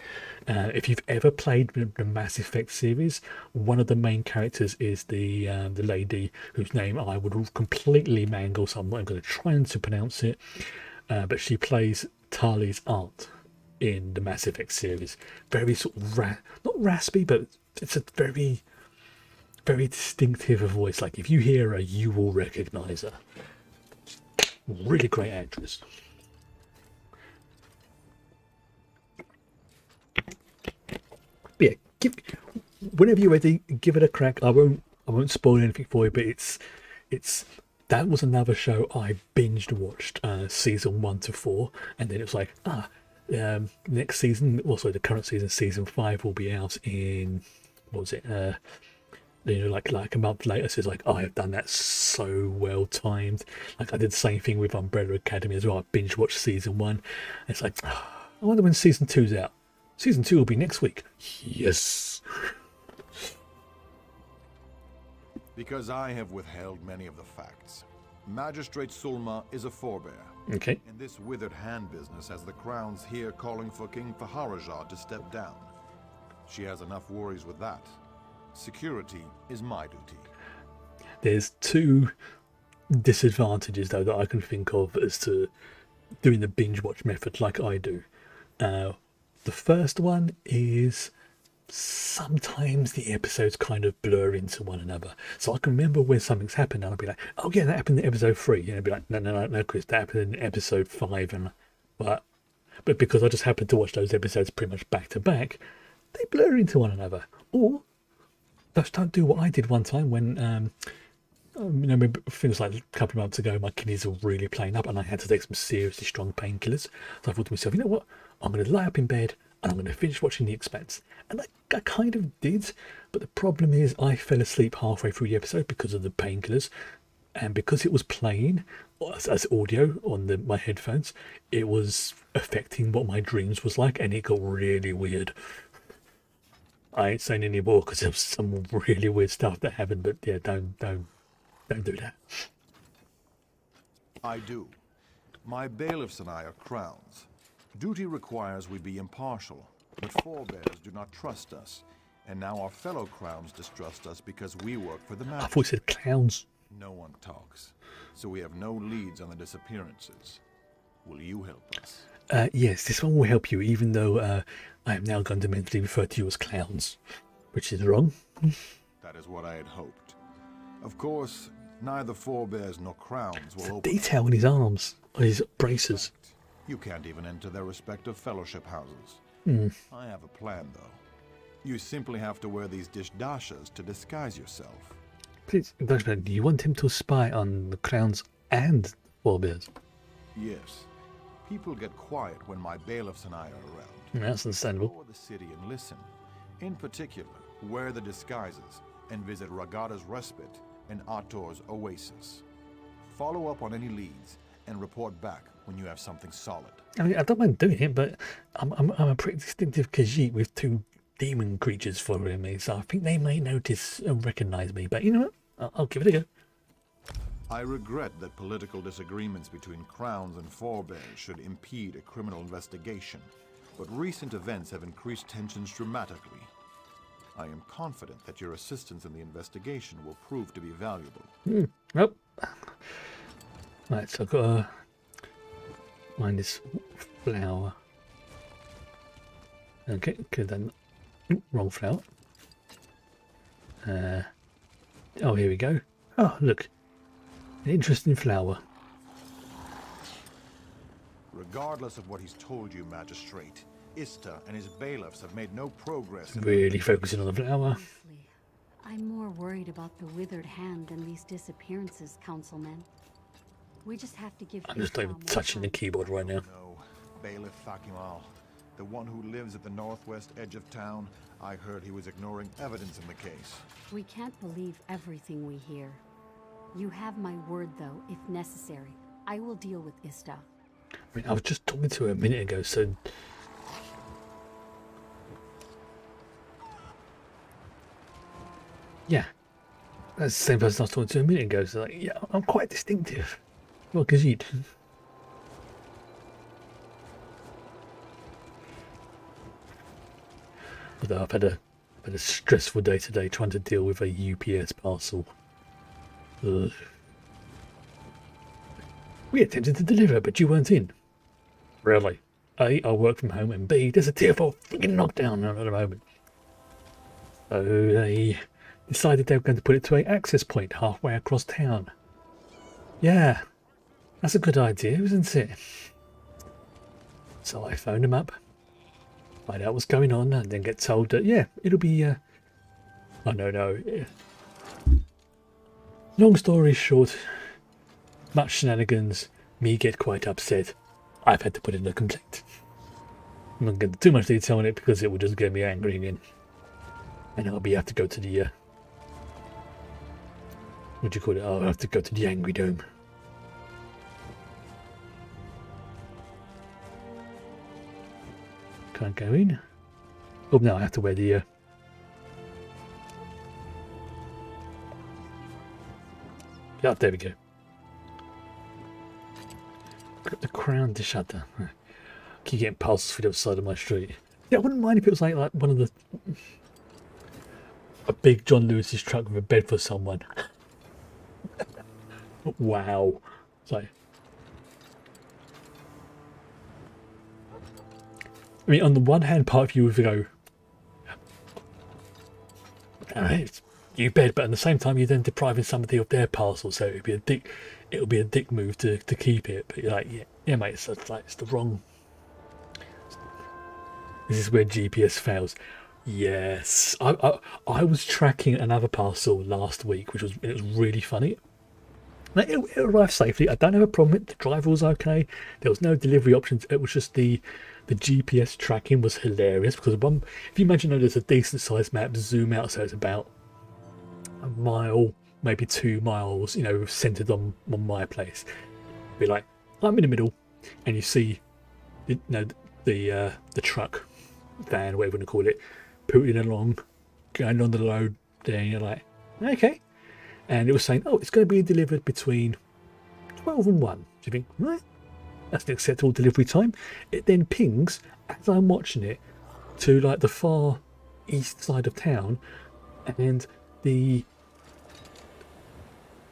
If you've ever played the Mass Effect series, one of the main characters is the lady whose name I would completely mangle, so I'm not going to try to pronounce it, but she plays Tali's aunt in the Mass Effect series. Very sort of not raspy, but it's a very, very distinctive voice. Like if you hear her, you will recognise her. Really great actress. But yeah, whenever you're ready, give it a crack. I won't spoil anything for you, but it's that was another show I binged watched season 1 to 4, and then it was like next season, also the current season 5 will be out in, what was it, like a month later. So it's like, I have done that so well timed. Like I did the same thing with Umbrella Academy as well. I binge watched season 1. It's like, I wonder when season 2's out. Season 2 will be next week. Yes. Because I have withheld many of the facts. Magistrate Sulma is a forebear. Okay. In this withered hand business has the crowns here calling for King Faharaja to step down. She has enough worries with that. Security is my duty. There's 2 disadvantages though that I can think of as to doing the binge watch method like I do. The first one is sometimes the episodes kind of blur into one another. So I can remember when something's happened and I'll be like, oh yeah, that happened in episode 3. And I'll be like, no, Chris, that happened in episode 5. And but because I just happened to watch those episodes pretty much back to back, they blur into one another. Or just don't do what I did one time when things like a couple of months ago, my kidneys were really playing up and I had to take some seriously strong painkillers. So I thought to myself, you know what, I'm going to lie up in bed and I'm going to finish watching The Expanse. And I kind of did, but the problem is I fell asleep halfway through the episode because of the painkillers, and because it was playing as audio on my headphones, it was affecting what my dreams was like, and it got really weird. I ain't saying any more because there was some really weird stuff that happened, but yeah, don't do that. I do. My bailiffs and I are crowns. Duty requires we be impartial, but forebears do not trust us, and now our fellow crowns distrust us because we work for the I magistrate. thought you said clowns. No one talks, so we have no leads on the disappearances. Will you help us? Yes, this one will help you, even though I am now going to mentally refer to you as clowns, which is wrong. That is what I had hoped. Of course, neither forebears nor crowns will open. Detail in his arms, or his braces. You can't even enter their respective fellowship houses. I have a plan, though. You simply have to wear these dishdashas to disguise yourself. Please, do you want him to spy on the crowns and forebears? Yes. People get quiet when my bailiffs and I are around. That's understandable. Explore the city and listen. In particular, wear the disguises and visit Ragada's Respite and Ator's Oasis. Follow up on any leads and report back when you have something solid. I mean, I don't mind doing it, but I'm a pretty distinctive Khajiit with 2 demon creatures following me, so I think they may notice and recognise me. But you know what? I'll give it a go. I regret that political disagreements between crowns and forebears should impede a criminal investigation, but recent events have increased tensions dramatically. I am confident that your assistance in the investigation will prove to be valuable. Nope. Right, so I've got to find this flower. Okay, then wrong flower. Oh, here we go. Oh, look. An interesting flower. Regardless of what he's told you, Magistrate, Ista and his bailiffs have made no progress. Really focusing on the flower. Honestly, I'm more worried about the withered hand than these disappearances, Councilman. We just have to give. I'm just not even touching the keyboard right now. No, Bailiff Fakimal, the one who lives at the northwest edge of town. I heard he was ignoring evidence in the case. We can't believe everything we hear. You have my word, though, if necessary. I will deal with Ista. I mean, I was just talking to her a minute ago, so... Yeah. That's the same person I was talking to a minute ago, so like, yeah, I'm quite distinctive. Well, because you'd... Although I've had a stressful day today trying to deal with a UPS parcel. Ugh. We attempted to deliver, but you weren't in. Really? A, I work from home, and B, there's a tier 4 freaking knockdown at the moment. So they decided they were going to put it to an access point halfway across town. Yeah, that's a good idea, isn't it? So I phoned them up, find out what's going on, and then get told that, yeah, it'll be, oh, no. Long story short, much shenanigans, me get quite upset. I've had to put in a complaint. I'm not going to too much detail on it because it will just get me angry again. And I'll have to go to the, what do you call it? I'll have to go to the Angry Dome. Can't go in. Oh, no, I have to wear the, yeah, there we go. The Crown de Shutter. I keep getting parcels for the other side of my street. Yeah, I wouldn't mind if it was like one of the... a big John Lewis's truck with a bed for someone. Wow. It's like... I mean, on the one hand, part of you would go... Alright, you bed, but at the same time you're then depriving somebody of their parcel, so it'd be a dick move to keep it. But you're like, yeah mate, it's the wrong. This is where GPS fails. Yes, I was tracking another parcel last week, it was really funny. It arrived safely. I don't have a problem. The driver was okay. There was no delivery options. It was just the GPS tracking was hilarious because if you imagine there's a decent sized map, zoom out so it's about a mile, maybe 2 miles, you know, centered on my place. Be like, I'm in the middle, and you see, you know, the truck, van, whatever you want to call it, putting along, going on the load. Then you're like, okay. And it was saying, oh, it's going to be delivered between 12 and 1. So you think, right, that's an acceptable delivery time. It then pings, as I'm watching it, to like the far east side of town, and the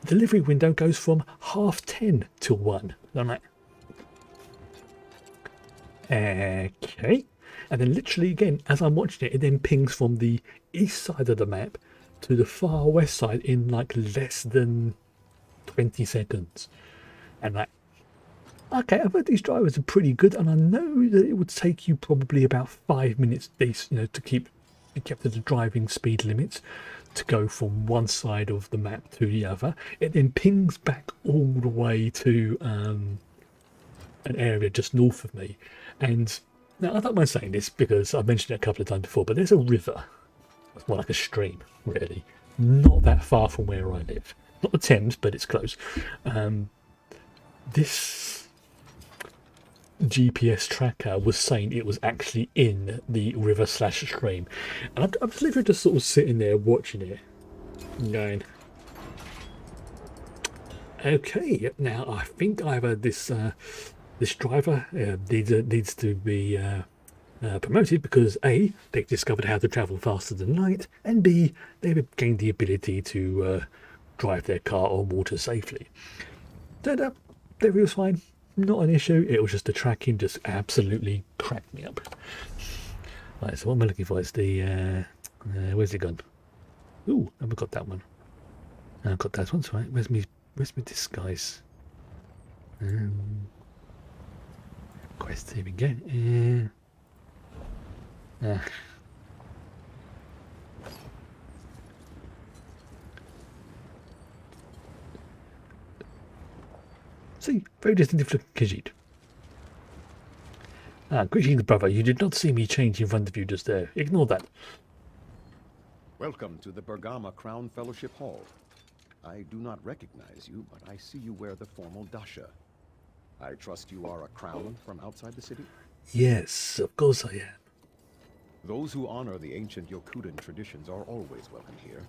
delivery window goes from 10:30 to 1. And I'm like, okay. And then literally again, as I'm watching it, it then pings from the east side of the map to the far west side in like less than 20 seconds. And like, okay, I've heard these drivers are pretty good, and I know that it would take you probably about 5 minutes, you know, to keep to the driving speed limits to go from one side of the map to the other. It then pings back all the way to an area just north of me. And now I don't mind saying this because I've mentioned it a couple of times before, but there's a river. It's more like a stream, really. Not that far from where I live. Not the Thames, but it's close. This GPS tracker was saying it was actually in the river/stream. And I'm literally just sort of sitting there watching it. Going, okay, now I think either this driver needs to be promoted because A, they've discovered how to travel faster than light, and B, they've gained the ability to drive their car on water safely. Turned up, everything was fine, not an issue. It was just the tracking just absolutely cracked me up. Right, so what am I looking for? It's the where's it gone? Ooh, I haven't got that one. I've got those ones right. Where's my disguise? Quest, here we go. See, very distinctive for Khajiit. Greetings, brother. You did not see me change in front of you just there. Ignore that. Welcome to the Bergama Crown Fellowship Hall. I do not recognize you, but I see you wear the formal dasha. I trust you are a crown from outside the city? Yes, of course I am. Those who honor the ancient Yokudan traditions are always welcome here.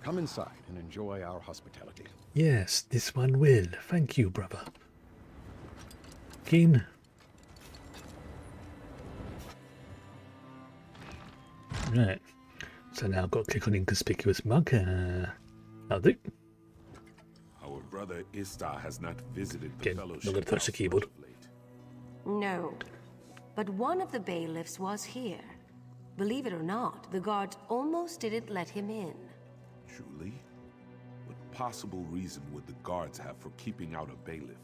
Come inside and enjoy our hospitality. Yes, this one will. Thank you, brother. Keen. Right. So now I've got to click on Inconspicuous Mug. I'll do. Our brother Istar has not visited the Again, fellowship. not going to touch the keyboard. No. But one of the bailiffs was here. Believe it or not, the guards almost didn't let him in. Truly? What possible reason would the guards have for keeping out a bailiff?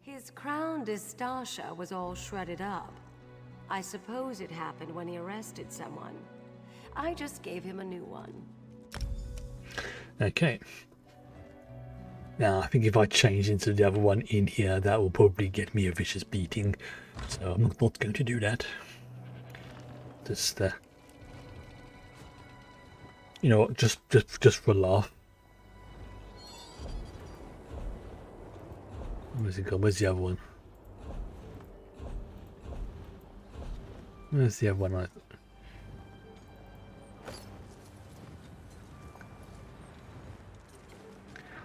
His crown Distasha was all shredded up. I suppose it happened when he arrested someone. I just gave him a new one. Okay. Now, I think if I change into the other one in here, that will probably get me a vicious beating. So I'm not going to do that. Just, you know what, just for a laugh. Where's it gone? Where's the other one? Where's the other one?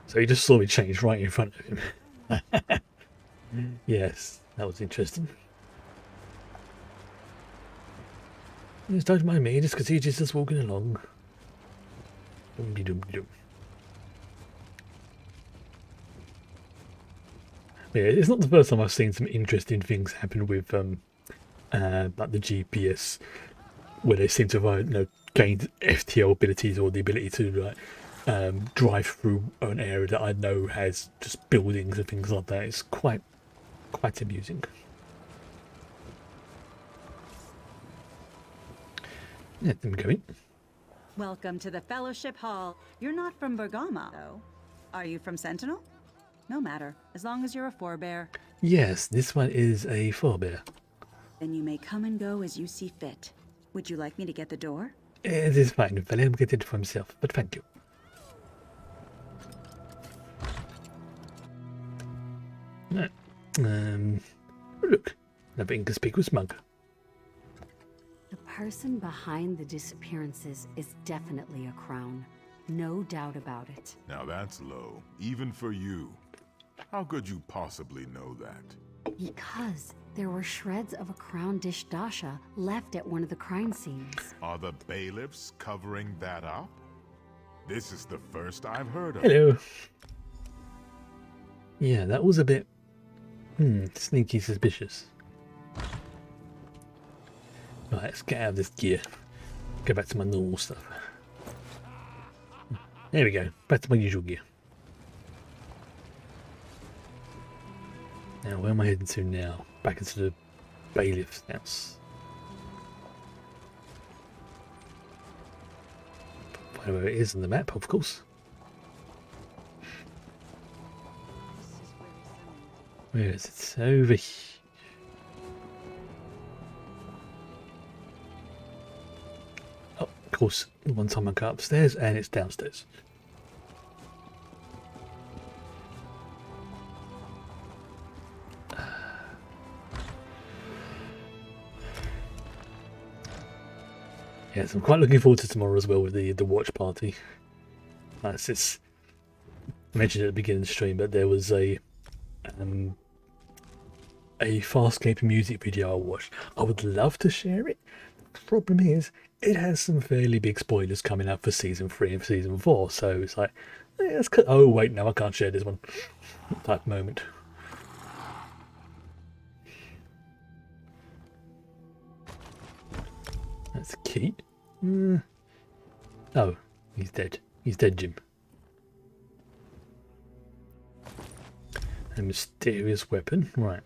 So he just saw me change right in front of him. Yes, that was interesting. Just don't mind me, just because he's just walking along. Yeah, it's not the first time I've seen some interesting things happen with like the GPS, where they seem to have gained FTL abilities or the ability to drive through an area that I know has just buildings and things like that. It's quite amusing. Let them go in. Welcome to the Fellowship Hall. You're not from Bergama, though. Are you from Sentinel? No matter, as long as you're a forebear. Yes, this one is a forebear. Then you may come and go as you see fit. Would you like me to get the door? It is fine, if I'll get it for himself, but thank you. Right. Look, another inconspicuous mug. The person behind the disappearances is definitely a crown. No doubt about it. Now that's low, even for you. How could you possibly know that? Because there were shreds of a crown Distasha left at one of the crime scenes. Are the bailiffs covering that up? This is the first I've heard of. Hello. Yeah, that was a bit sneaky suspicious. Right, let's get out of this gear. Go back to my normal stuff. There we go. Back to my usual gear. Now, where am I heading to now? Back into the bailiff's house. Find where it is on the map, of course. Where is it? It's over here. Oh, of course, one time I go upstairs and it's downstairs. Yes, I'm quite looking forward to tomorrow as well with the watch party. It's I mentioned at the beginning of the stream, but there was a Farscape music video I watched. I would love to share it. The problem is, it has some fairly big spoilers coming up for season 3 and for season 4. So it's like, oh wait, no, I can't share this one. Type moment. That's a key. Oh, he's dead. He's dead, Jim. A mysterious weapon, right.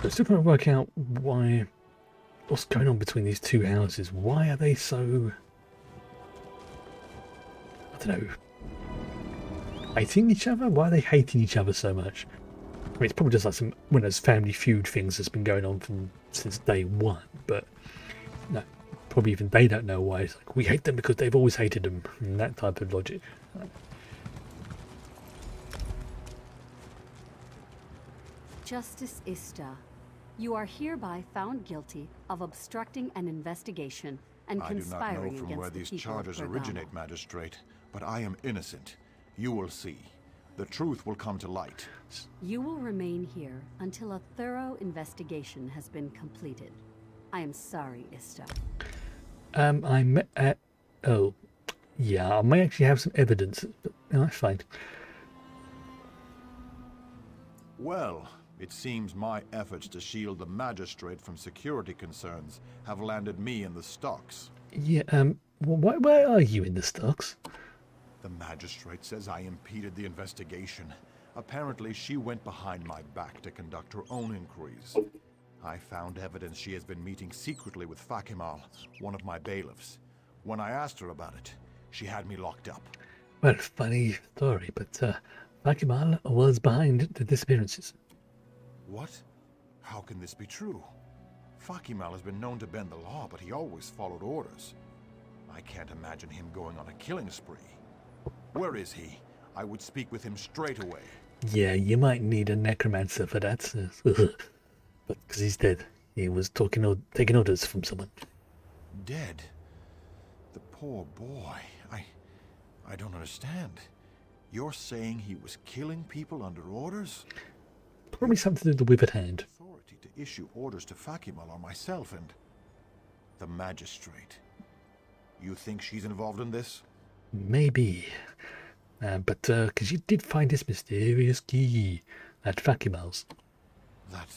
I'm still trying to work out what's going on between these two houses. Why are they so, I don't know, hating each other? Why are they hating each other so much? I mean, it's probably just like some one of those family feud things that's been going on since day one, but no, probably even they don't know why. It's like, we hate them because they've always hated them, and that type of logic. Justice Ista, you are hereby found guilty of obstructing an investigation and conspiring against the people of Bergamo. I do not know from where these charges originate, Magistrate, but I am innocent. You will see. The truth will come to light. You will remain here until a thorough investigation has been completed. I am sorry, Ista. Oh, yeah, I may actually have some evidence, but no, that's fine. Well, it seems my efforts to shield the Magistrate from security concerns have landed me in the stocks. Yeah, where are you in the stocks? The Magistrate says I impeded the investigation. Apparently, she went behind my back to conduct her own inquiries. I found evidence she has been meeting secretly with Fakimal, one of my bailiffs. When I asked her about it, she had me locked up. Well, funny story, but Fakimal was behind the disappearances. What? How can this be true? Fakimal has been known to bend the law, but he always followed orders. I can't imagine him going on a killing spree. Where is he? I would speak with him straight away. Yeah, you might need a necromancer for that. But because he's dead. He was taking orders from someone. Dead? The poor boy. I don't understand. You're saying he was killing people under orders? Probably something to do with the withered hand. Authority to issue orders to Fakimal or myself and the Magistrate. You think she's involved in this? Maybe. But because you did find this mysterious key at Fakimal's. That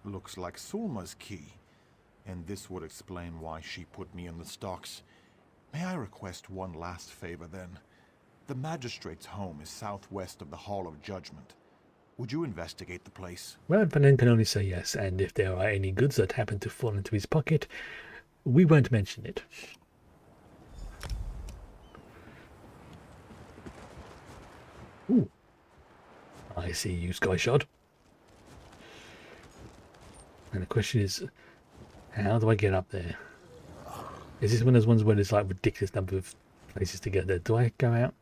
looks like Sulma's key. And this would explain why she put me in the stocks. May I request one last favor then? The Magistrate's home is southwest of the Hall of Judgment. Would you investigate the place? Well, Vanen can only say yes, and if there are any goods that happen to fall into his pocket, we won't mention it. Ooh. I see you, Skyshot. And the question is, how do I get up there? Is this one of those ones where there's like ridiculous number of places to get there? Do I go out?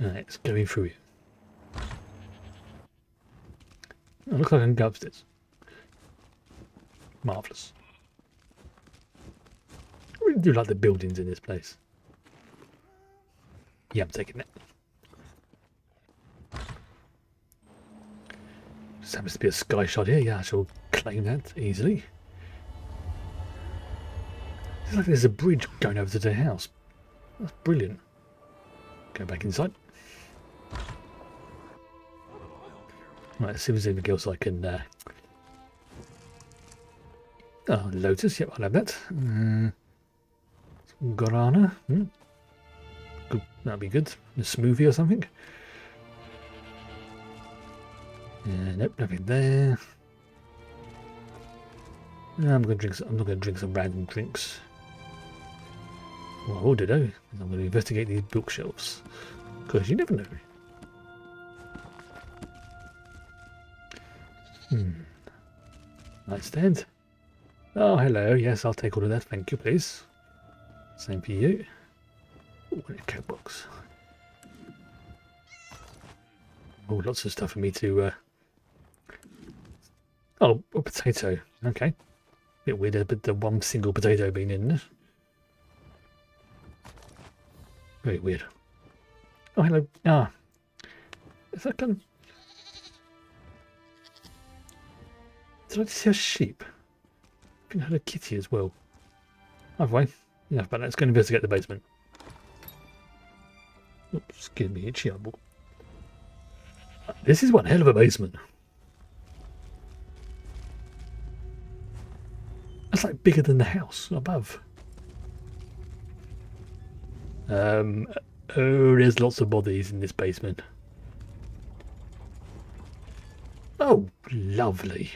Alright, let's go in through here. Oh, looks like I can go upstairs. Marvellous. I really do like the buildings in this place. Yeah, I'm taking it. Just happens to be a sky shot here. Yeah, I shall claim that easily. It's like there's a bridge going over to the house. That's brilliant. Go back inside. Right, let's see if there's anything else I can... Oh, Lotus. Yep, I'll have that. Gorana. Good. That'll be good. A smoothie or something. Nope, nothing there. I'm going to drink. I'm not going to drink some random drinks. Well, I will do though. I'm going to investigate these bookshelves because you never know. Nightstand. Oh, hello. Yes, I'll take all of that. Thank you, please. Same for you. Oh, and a cat box. Oh, lots of stuff for me to... Oh, a potato. Okay. Bit weird, but the one single potato being in there. Very weird. Oh, hello. Ah. Is that kind of... Did I just see a sheep? I think I had a kitty as well. Either way, enough about that. Let's go investigate the basement. Oops, excuse me, itchy eyeball. This is one hell of a basement. It's like bigger than the house above. Oh, there's lots of bodies in this basement. Oh, lovely.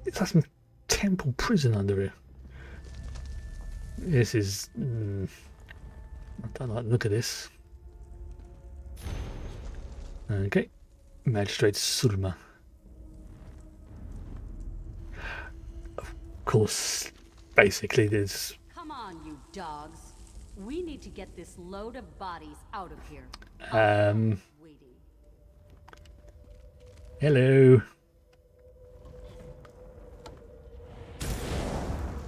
It's like some temple prison under here. This is... I don't like the look of this. Okay. Magistrate Surma. Of course, basically there's... Come on, you dogs. We need to get this load of bodies out of here. Hello.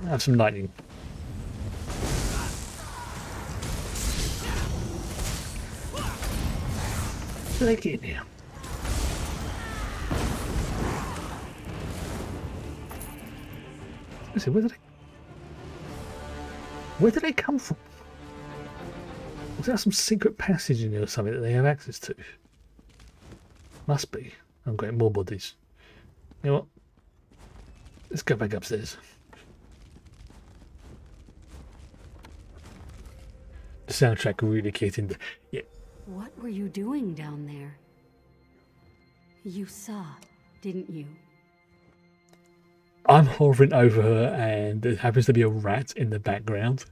Have some lightning. So they get in here. Listen, where did they come from? Is there some secret passage in there or something that they have access to? Must be. I'm getting more bodies. You know what? Let's go back upstairs. The soundtrack really kicked in. Yeah. What were you doing down there? You saw, didn't you? I'm hovering over her and there happens to be a rat in the background.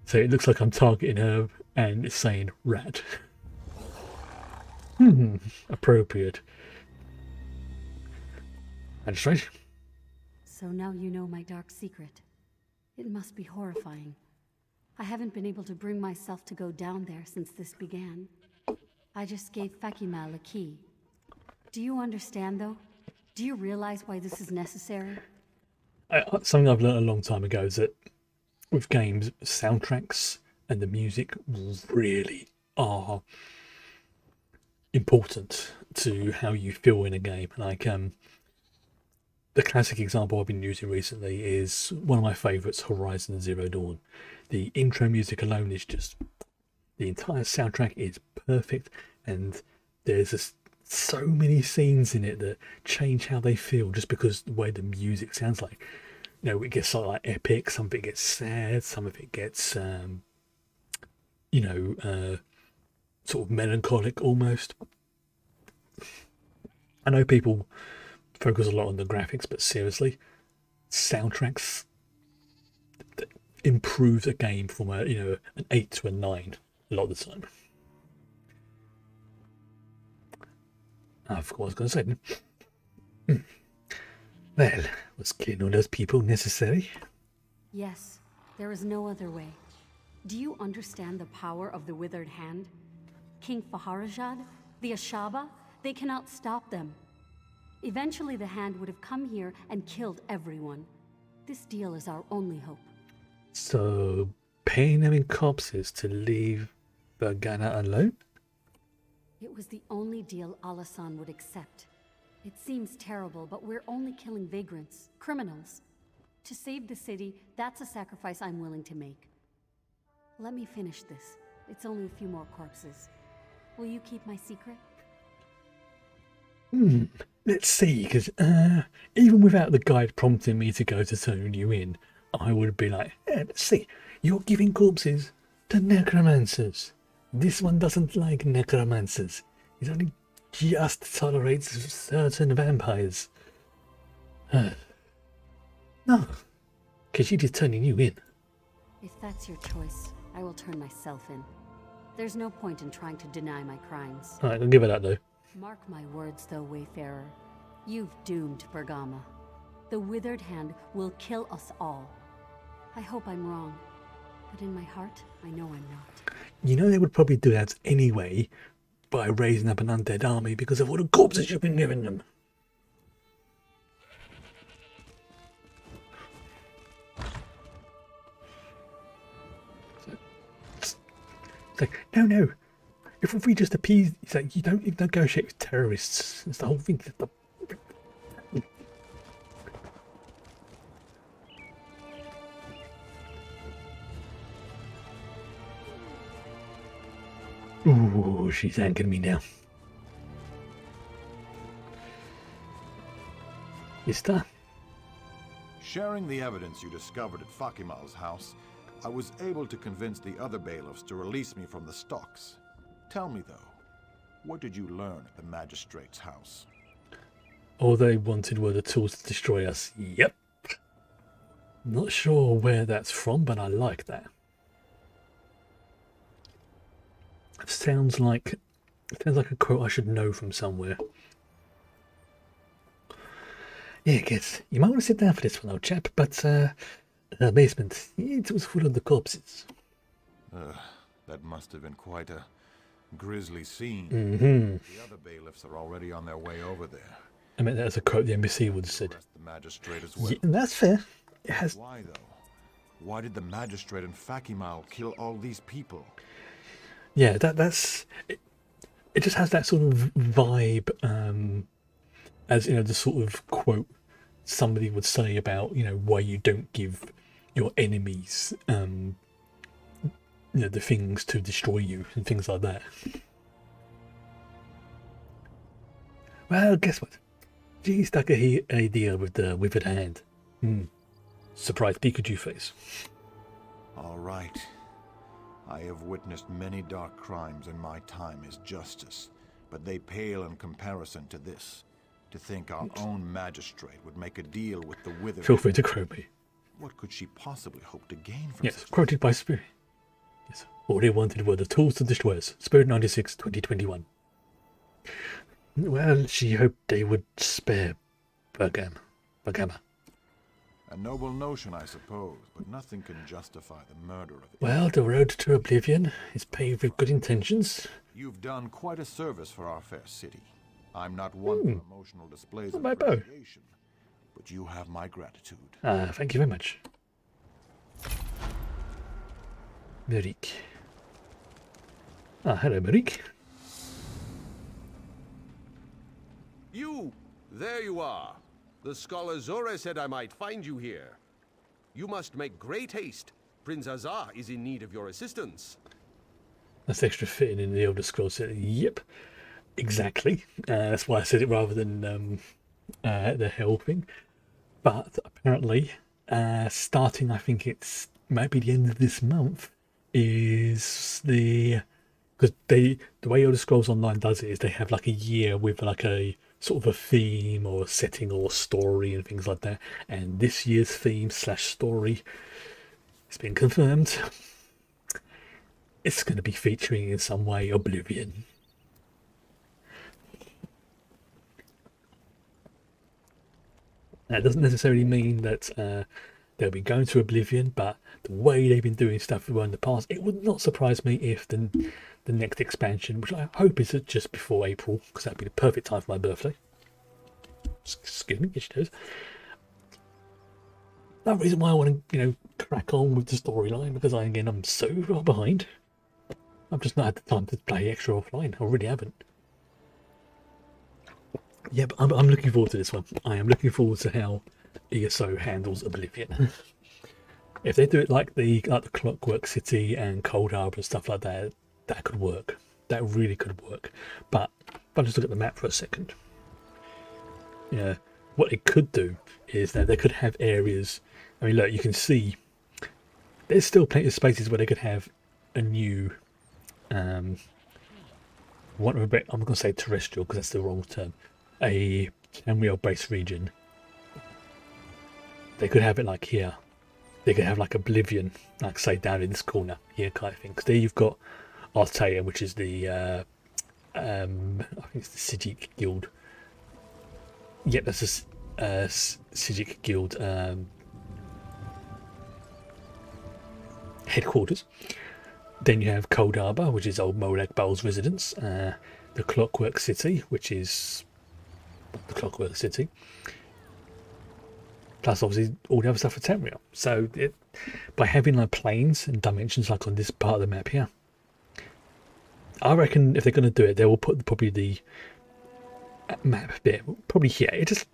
So it looks like I'm targeting her and it's saying rat. Appropriate. That's right. So now you know my dark secret. It must be horrifying. I haven't been able to bring myself to go down there since this began. I just gave Fakimal a key. Do you understand, though? Do you realize why this is necessary? Something I've learned a long time ago is that with games, soundtracks and the music really are important to how you feel in a game. Like, the classic example I've been using recently is one of my favourites, Horizon Zero Dawn. The intro music alone is just... the entire soundtrack is perfect, and there's just so many scenes in it that change how they feel just because the way the music sounds like. You know, it gets sort of like epic, some of it gets sad, some of it gets, sort of melancholic almost. I know people focus a lot on the graphics, but seriously, soundtracks improves a game from an 8 to a 9 a lot of the time. I forgot what I was going to say. Well, was killing all those people necessary? Yes, there is no other way. Do you understand the power of the Withered Hand? King Faharajad, the Ashaba, they cannot stop them. Eventually the Hand would have come here and killed everyone. This deal is our only hope. So, paying them in corpses to leave Bergana alone? It was the only deal Alasan would accept. It seems terrible, but we're only killing vagrants, criminals. To save the city, that's a sacrifice I'm willing to make. Let me finish this. It's only a few more corpses. Will you keep my secret? Let's see, because even without the guide prompting me to go to turn you in, I would be like, let's see, you're giving corpses to necromancers. This one doesn't like necromancers. He's only just tolerates certain vampires. No, because she's just turning you in. If that's your choice, I will turn myself in. There's no point in trying to deny my crimes. Alright, I'll give her that though. Mark my words though, Wayfarer. You've doomed Bergama. The Withered Hand will kill us all. I hope I'm wrong, but in my heart, I know I'm not. You know they would probably do that anyway by raising up an undead army because of all the corpses you've been giving them. It's like, no. If we just appease, it's like you don't negotiate with terrorists. It's the whole thing. Ooh, she's angered me now. Istar? Sharing the evidence you discovered at Fakimal's house, I was able to convince the other bailiffs to release me from the stocks. Tell me, though, what did you learn at the magistrate's house? All they wanted were the tools to destroy us. Yep. Not sure where that's from, but I like that. Sounds like a quote I should know from somewhere. Yeah, kids, you might want to sit down for this one, old chap, but the basement, it was full of the corpses. That must have been quite a grisly scene. The other bailiffs are already on their way over there. I mean, that's a quote the embassy would have said. The magistrate as well. Yeah, that's fair. It has... Why, though? Why did the magistrate and Fakimal kill all these people? Yeah, that's... It just has that sort of vibe, as, you know, the sort of quote somebody would say about, you know, why you don't give your enemies, you know, the things to destroy you and things like that. Well, guess what? She stuck a deal with the withered hand. Surprised Pikachu face. All right. I have witnessed many dark crimes in my time as justice, but they pale in comparison to this. To think our own magistrate would make a deal with the withered... Feel free to quote me. What could she possibly hope to gain from Yes, quoted by Spirit. Yes, all they wanted were the tools to destroy us. Spirit 96, 2021. Well, she hoped they would spare Bergama. A noble notion, I suppose, but nothing can justify the murder of... Well, the road to oblivion is paved with good intentions. You've done quite a service for our fair city. I'm not one for emotional displays of my bow. appreciation, but you have my gratitude. Thank you very much. Merik. Hello, Merik. You! There you are. The scholar Zore said I might find you here. You must make great haste. Prince Azar is in need of your assistance. That's extra fitting in the Elder Scrolls. Yep, exactly. That's why I said it rather than the helping. But apparently, starting, I think it's might be the end of this month, is because the way Elder Scrolls Online does it is they have like a year with like a sort of a theme or a setting or a story and things like that. And this year's theme / story has been confirmed. It's going to be featuring in some way Oblivion. That doesn't necessarily mean that they'll be going to Oblivion, but the way they've been doing stuff in the past, it would not surprise me if the next expansion, which I hope is just before April, because that'd be the perfect time for my birthday. Excuse me, get your toes. No reason why I want to, you know, crack on with the storyline, because I'm so far behind. I've just not had the time to play extra offline. I really haven't. Yeah, but I'm looking forward to this one. I am looking forward to how ESO handles Oblivion. If they do it like the Clockwork City and Cold Harbor and stuff like that, that could work. That really could work. But if I just look at the map for a second, yeah, what they could do is that they could have areas. I mean, look, you can see there's still plenty of spaces where they could have a new. I'm going to say terrestrial because that's the wrong term. A Tamriel-based region. They could have it like here. They could have like Oblivion, like say down in this corner here, kind of thing. Because there you've got Artea, which is the I think it's the Psijic Guild. Yep, that's a Psijic Guild headquarters. Then you have Cold Harbor, which is old Molag Bal's residence. The Clockwork City, which is the Clockwork City. Plus, obviously, all the other stuff for Tamriel. So, by having like planes and dimensions like on this part of the map here, I reckon if they're going to do it, they will put probably the map bit probably here. You just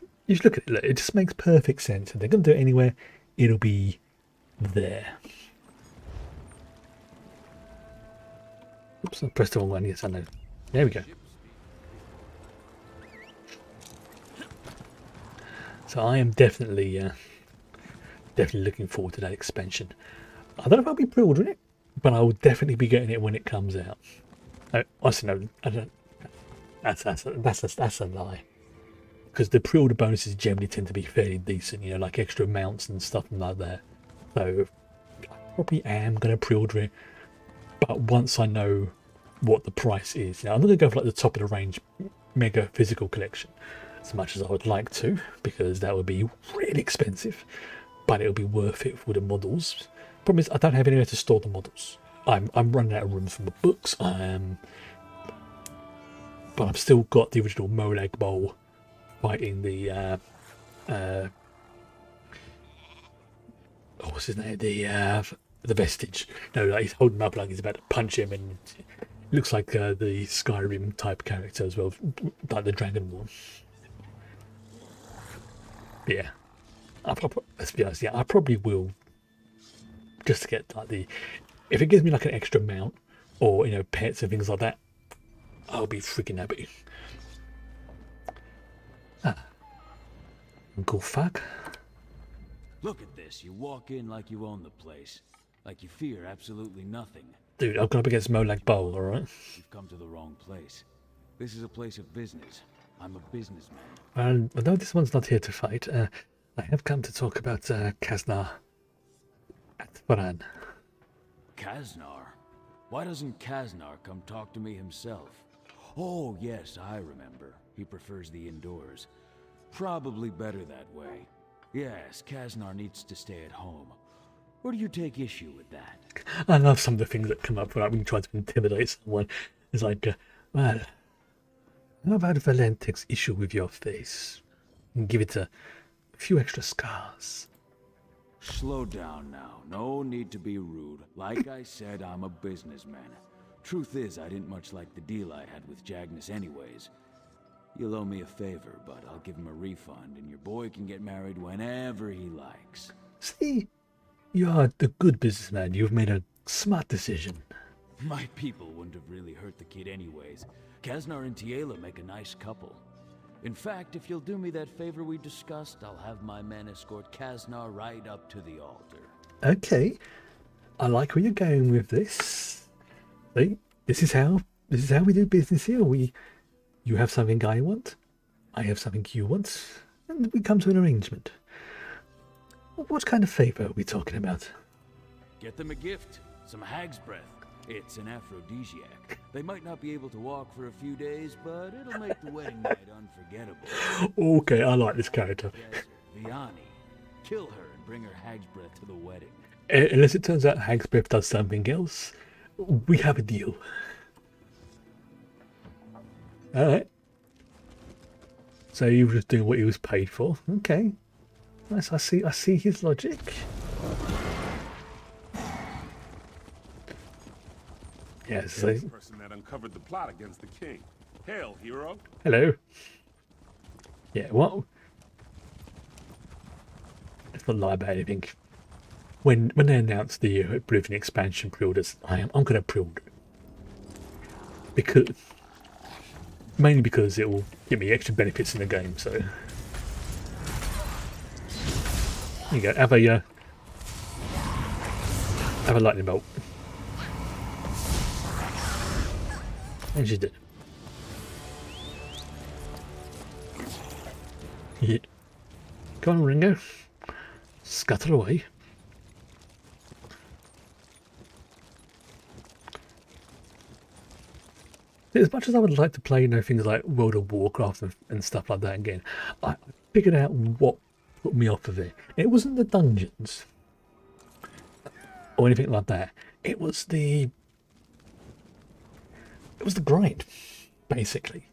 look at it. Look, it just makes perfect sense. If they're going to do it anywhere, it'll be there. Oops, I pressed the wrong one. Yes, I know. There we go. So I am definitely looking forward to that expansion. I don't know if I'll be pre-ordering it, but I will definitely be getting it when it comes out. Honestly, no, I don't. That's a lie. Because the pre-order bonuses generally tend to be fairly decent, you know, like extra mounts and stuff like that. So I probably am going to pre-order it, but once I know what the price is, you know, I'm not going to go for like the top of the range mega physical collection as much as I would like to, because that would be really expensive, but it'll be worth it for the models. Problem is, I don't have anywhere to store the models. I'm running out of room for my books, but I've still got the original Molag Bal fighting the what's his name? The Vestige. No, like he's holding him up like he's about to punch him, and it looks like the Skyrim type character as well, like the Dragonborn. Yeah, let's be honest. Yeah, I probably will just to get like if it gives me like an extra mount or, you know, pets and things like that, I'll be freaking happy. Uncle Fuck. Look at this. You walk in like you own the place. Like you fear absolutely nothing. Dude, I've gone up against Molag Bal, alright? You've come to the wrong place. This is a place of business. I'm a businessman. Although this one's not here to fight, I have come to talk about Kaznar Atvaran. Kaznar? Why doesn't Kaznar come talk to me himself? Oh, yes, I remember. He prefers the indoors. Probably better that way. Yes, Kaznar needs to stay at home. Or do you take issue with that? I love some of the things that come up when you try to intimidate someone. It's like, well, how about Valen takes issue with your face and give it a few extra scars? Slow down now. No need to be rude. Like I said, I'm a businessman. Truth is, I didn't much like the deal I had with Jagnus anyways. You'll owe me a favor, but I'll give him a refund, and your boy can get married whenever he likes. See? You are the good businessman. You've made a smart decision. My people wouldn't have really hurt the kid anyways. Kaznar and Tiela make a nice couple. In fact, if you'll do me that favor we discussed, I'll have my men escort Kaznar right up to the altar. Okay. I like where you're going with this. See? This is how we do business here. You have something I want, I have something you want, and we come to an arrangement. What kind of favor are we talking about? Get them a gift, some hag's breath. It's an aphrodisiac. They might not be able to walk for a few days, but it'll make the wedding night unforgettable. Okay, I like this character. Viani. Kill her and bring her hag's breath to the wedding. Unless it turns out hag's breath does something else, we have a deal. Alright. So he was just doing what he was paid for. Okay. Nice, I see his logic. Yes. The person that uncovered the plot against the king. Hail, hero. Hello. Yeah, what? Let's not lie about anything. When they announced the Oblivion expansion pre-orders, I'm gonna pre-order it. Mainly because it will give me extra benefits in the game, so. There you go, have a lightning bolt. And she did. Yeah. Come on, Ringo. Scuttle away. As much as I would like to play, you know, things like World of Warcraft and stuff like that again, I figured out what put me off of it. It wasn't the dungeons or anything like that. It was the grind, basically.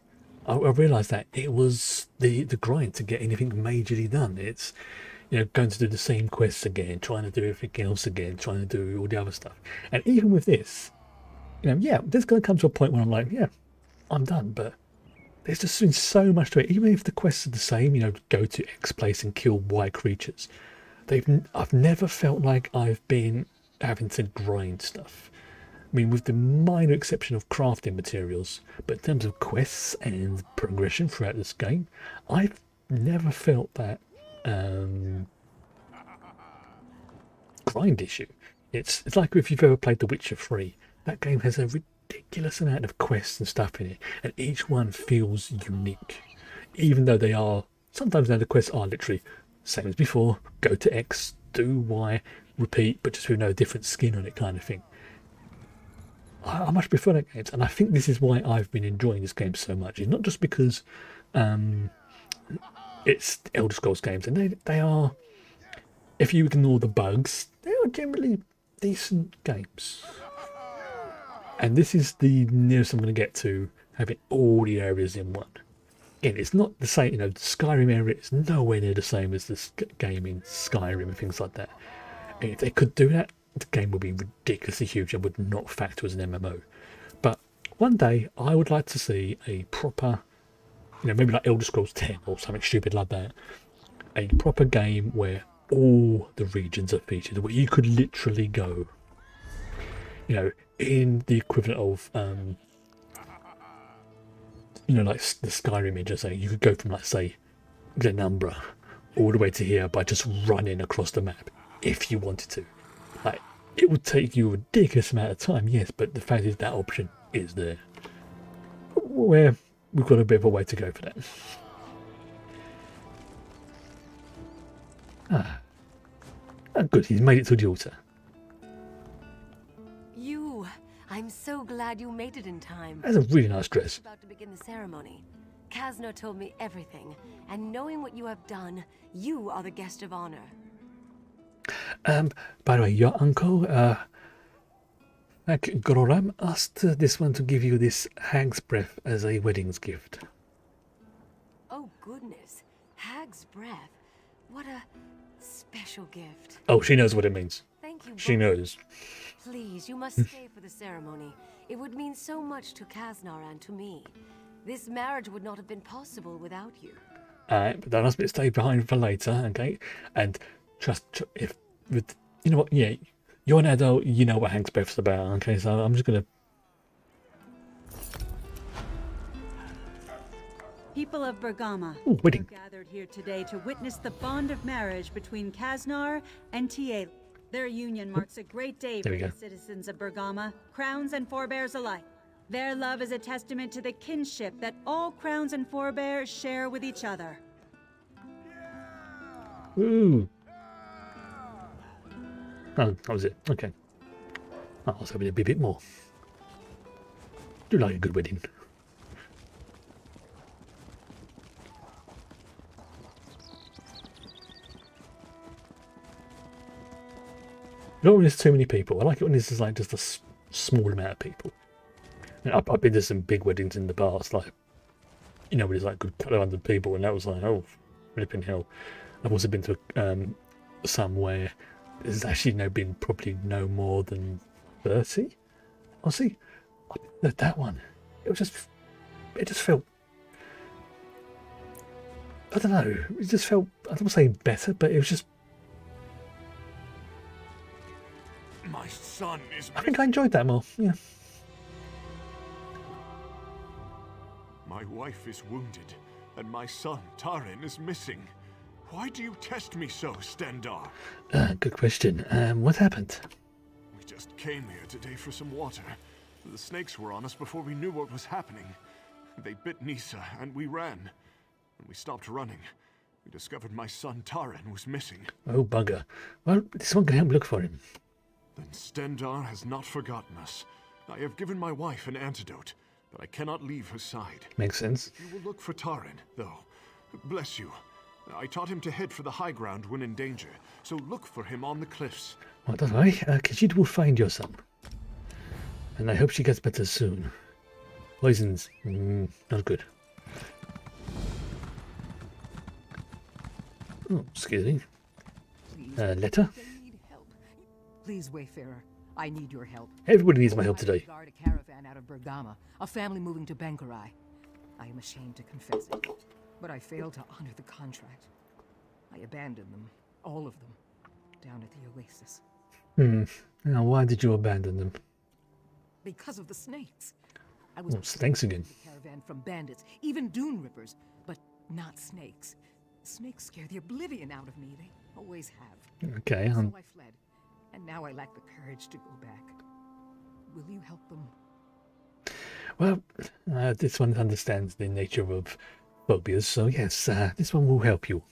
I realised that it was the grind to get anything majorly done. It's, you know, going to do the same quests again, trying to do everything else again, trying to do all the other stuff. And even with this, you know, yeah, there's going to come to a point where I'm like, yeah, I'm done. But there's just been so much to it. Even if the quests are the same, you know, go to X place and kill Y creatures. I've never felt like I've been having to grind stuff. I mean, with the minor exception of crafting materials, but in terms of quests and progression throughout this game, I've never felt that grind issue. It's like if you've ever played The Witcher 3. That game has a ridiculous amount of quests and stuff in it, and each one feels unique, even though they are sometimes the quests are literally same as before. Go to X, do Y, repeat, but just with no different skin on it, kind of thing. I much prefer that game, and I think this is why I've been enjoying this game so much. It's not just because it's Elder Scrolls games, and they are, if you ignore the bugs, they are generally decent games. And this is the nearest I'm going to get to having all the areas in one. Again, it's not the same, the Skyrim area is nowhere near the same as this game in Skyrim and things like that. And if they could do that, the game would be ridiculously huge and would not factor as an MMO. But one day, I would like to see a proper, maybe like Elder Scrolls 10 or something stupid like that. A proper game where all the regions are featured, where you could literally go, in the equivalent of, like the Skyrim region, say you could go from, like, say, Glenumbra all the way to here by just running across the map if you wanted to. Like, it would take you a ridiculous amount of time, yes, but the fact is that option is there. Where we've got a bit of a way to go for that. Good, he's made it to the altar. I'm so glad you made it in time. That's a really nice dress. About to begin the ceremony. Kasnor told me everything, and knowing what you have done, you are the guest of honor. By the way, your uncle, Groram, asked this one to give you this hag's breath as a wedding's gift. Oh goodness, hag's breath. What a special gift. Oh, she knows what it means. Thank you. She knows. Please, you must stay for the ceremony. It would mean so much to Kasnor and to me. This marriage would not have been possible without you. But that must be stay behind for later, okay? And you know what? Yeah, you're an adult. You know what hag's breath's about, okay? So I'm just gonna. People of Bergama, wedding. We're gathered here today to witness the bond of marriage between Kasnor and Tiel. Their union marks a great day for the citizens of Bergama, crowns and forebears alike. Their love is a testament to the kinship that all crowns and forebears share with each other. Ooh. Oh, that was it. Okay. I was hoping it'd be a bit more. Do like a good wedding. Not when there's too many people. I like it when there's like just a small amount of people. And I've been to some big weddings in the past, like, when there's like a good couple of hundred people, and that was like, oh, flipping hell. I've also been to some where there's actually been probably no more than 30. Oh, see, that one. It just felt. I don't know. It just felt. I don't want to say better, but it was just. My son is. I think I enjoyed that more. Yeah. My wife is wounded, and my son, Tarin, is missing. Why do you test me so, Stendarr? Good question. What happened? We just came here today for some water. The snakes were on us before we knew what was happening. They bit Nissa, and we ran. When we stopped running, we discovered my son, Tarin, was missing. Oh, bugger. Well, this one can help look for him. Then Stendarr has not forgotten us. I have given my wife an antidote, but I cannot leave her side. Makes sense. You will look for Tarin, though. Bless you. I taught him to head for the high ground when in danger, so look for him on the cliffs. Well, don't worry. Khajiit will find your son. And I hope she gets better soon. Poisons. Not good. Oh, excuse me. Letter? Please, Wayfarer. I need your help. Everybody needs my help today. Guard a caravan out of Bergama, a family moving to Benkurai. I am ashamed to confess it, but I failed to honor the contract. I abandoned them, all of them, down at the oasis. Now, why did you abandon them? Because of the snakes. I was snakes again. Caravan from bandits, even dune rippers, but not snakes. Snakes scare the oblivion out of me. They always have. Okay, So I fled, and now I lack the courage to go back. Will you help them? Well, this one understands the nature of phobias, so yes, this one will help you.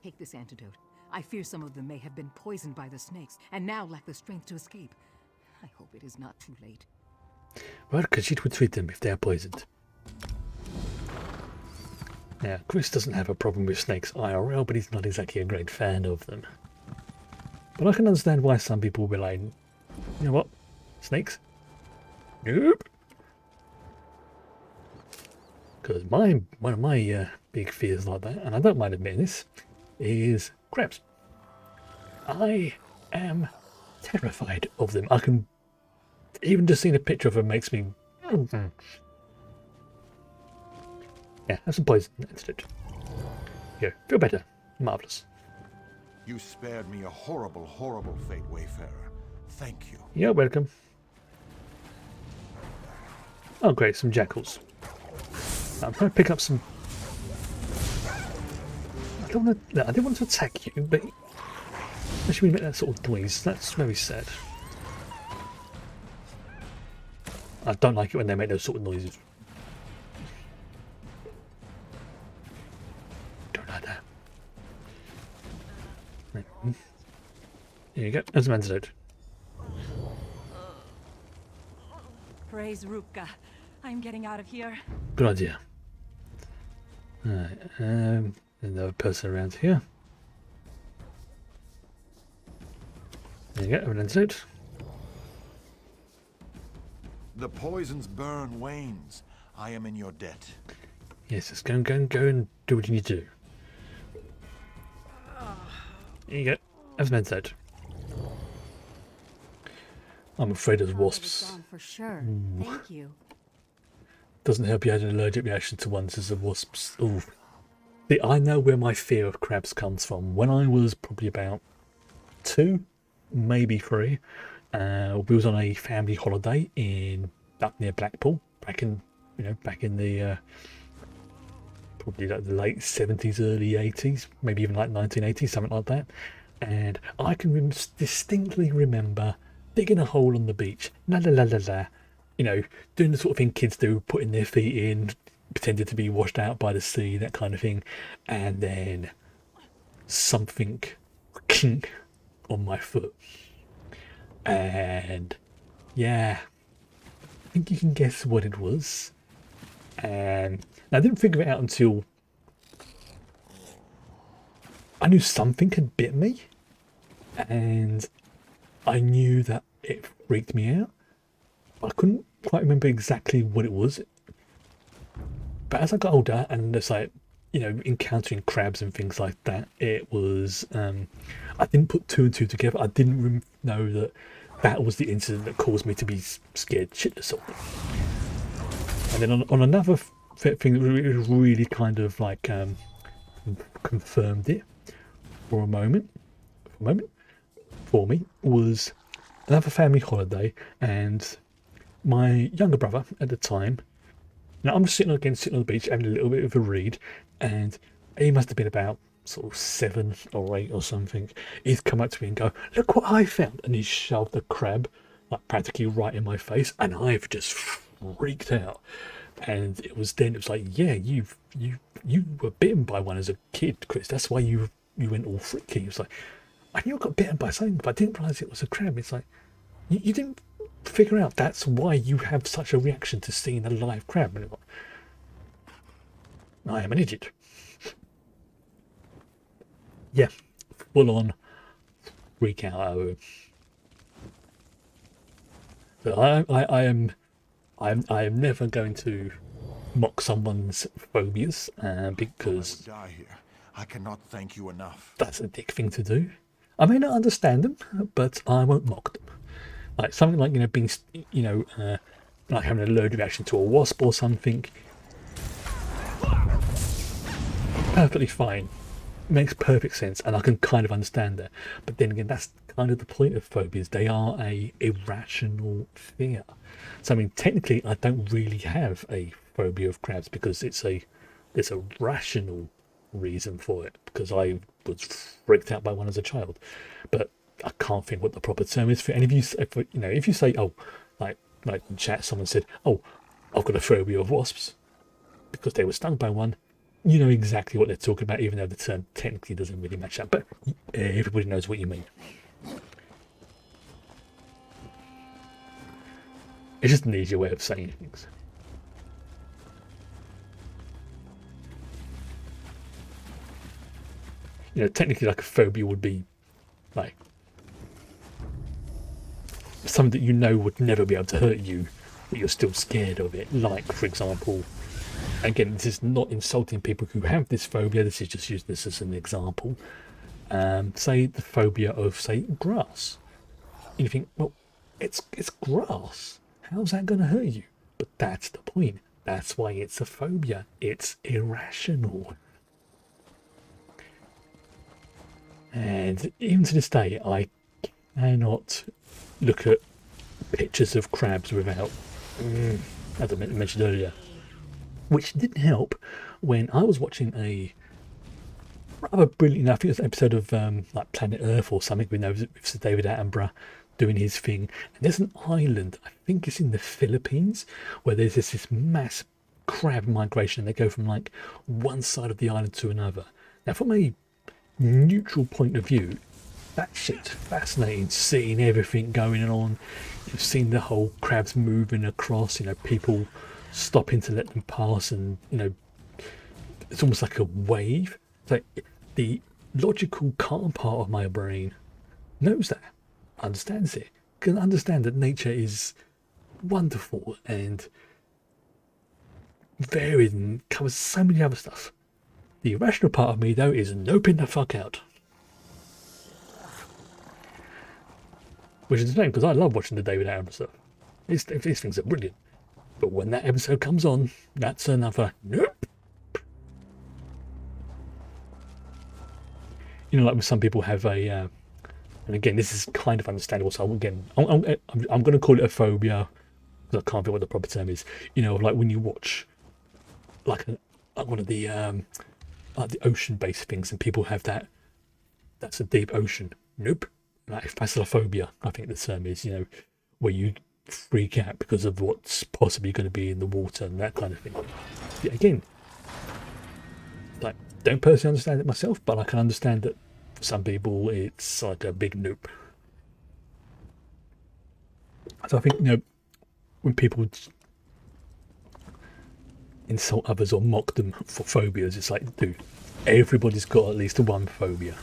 Take this antidote. I fear some of them may have been poisoned by the snakes, and now lack the strength to escape. I hope it is not too late. Well, Khajiit would treat them if they are poisoned. Now, Chris doesn't have a problem with snakes IRL, but he's not exactly a great fan of them. But I can understand why some people will be like, you know what? Snakes? Nope. Because one of my big fears like that, and I don't mind admitting this, is crabs. I am terrified of them. I can even just seeing a picture of them makes me. Yeah, have some poison instead. Here, feel better. Marvelous. You spared me a horrible, horrible fate, Wayfarer. Thank you. You're welcome. Oh, great, some jackals. I'm trying to pick up some. I didn't want to attack you, but especially when you make that sort of noise. That's very sad. I don't like it when they make those sort of noises. Don't like that. Right. Here you go. There's an antidote. Praise Rupka. I'm getting out of here. Good idea. Alright, another person around here. There you go, an antidote. The poison's burn wanes. I am in your debt. Yes, just go and do what you need to do. There you go. Have an antidote. I'm afraid of wasps. Gone for sure. Thank you. Doesn't help you had an allergic reaction to ones as the wasps. Ooh. See, I know where my fear of crabs comes from. When I was probably about 2, maybe 3, we was on a family holiday up near Blackpool, back in the probably like the late 70s, early 80s, maybe even like 1980s, something like that. And I can distinctly remember digging a hole on the beach, la la la la la, you know, doing the sort of thing kids do, putting their feet in, pretending to be washed out by the sea, that kind of thing, and then something kink on my foot. And yeah, I think you can guess what it was. And I didn't figure it out until I knew something had bit me, and I knew that it freaked me out. I couldn't quite remember exactly what it was. But as I got older and it's like, you know, encountering crabs and things like that, it was, I didn't put 2 and 2 together. I didn't know that was the incident that caused me to be scared shitless of them. And then on another thing that really kind of like confirmed it for a moment for me was another family holiday, and my younger brother at the time, now I'm sitting on the beach having a little bit of a read, and he must have been about sort of 7 or 8 or something. He's come up to me and go, "Look what I found," and he shoved the crab like practically right in my face, and I've just freaked out. And it was like, yeah, you were bitten by one as a kid, Chris. That's why you went all freaky. It was like, I knew I got bitten by something, but I didn't realise it was a crab. It's like, you didn't figure out that's why you have such a reaction to seeing a live crab. And like, I am an idiot. Yeah, full on freak out over it. So I am never going to mock someone's phobias because I will die here. I cannot thank you enough. That's a dick thing to do. I may not understand them, but I won't mock them. Like something like, you know, being, you know, like having an allergic reaction to a wasp or something. Perfectly fine. Makes perfect sense, and I can kind of understand that. But then again, that's kind of the point of phobias. They are a irrational fear. So I mean, technically, I don't really have a phobia of crabs because it's a rational reason for it, because I was freaked out by one as a child, but I can't think what the proper term is for it. And if you say, oh, like in chat someone said, oh, I've got a phobia of wasps because they were stung by one, you know exactly what they're talking about, even though the term technically doesn't really match up, but everybody knows what you mean. It's just an easier way of saying things. You know, technically, like a phobia would be like something that you know would never be able to hurt you, but you're still scared of it. Like, for example, again, this is not insulting people who have this phobia. This is just using this as an example. Say the phobia of, say, grass. You think, well, it's grass. How's that going to hurt you? But that's the point. That's why it's a phobia. It's irrational. And even to this day, I cannot look at pictures of crabs without, as I mentioned earlier, which didn't help when I was watching a rather brilliant, I think it was an episode of like Planet Earth or something, with Sir David Attenborough doing his thing. And there's an island, I think it's in the Philippines, where there's this mass crab migration, and they go from like one side of the island to another. Now, from a neutral point of view, that shit's fascinating, seeing everything going on. You've seen the whole crabs moving across, you know, people stopping to let them pass, and you know, it's almost like a wave. It's like the logical calm part of my brain knows that, understands it, can understand that nature is wonderful and varied and covers so many other stuff. The irrational part of me, though, is noping the fuck out. Which is the same, because I love watching the David Attenborough stuff. These things are brilliant. But when that episode comes on, that's another nope. You know, like when some people have a, and again, this is kind of understandable. So again, I'm going to call it a phobia, because I can't think what the proper term is. You know, like when you watch, like one of the ocean-based things, and people have that. That's a deep ocean. Nope. Like phasmophobia, I think the term is. You know, where you freak out because of what's possibly going to be in the water and that kind of thing. Yeah, again, like, don't personally understand it myself, but I can understand that for some people it's like a big nope. So I think, you know, when people insult others or mock them for phobias, it's like, dude, everybody's got at least one phobia.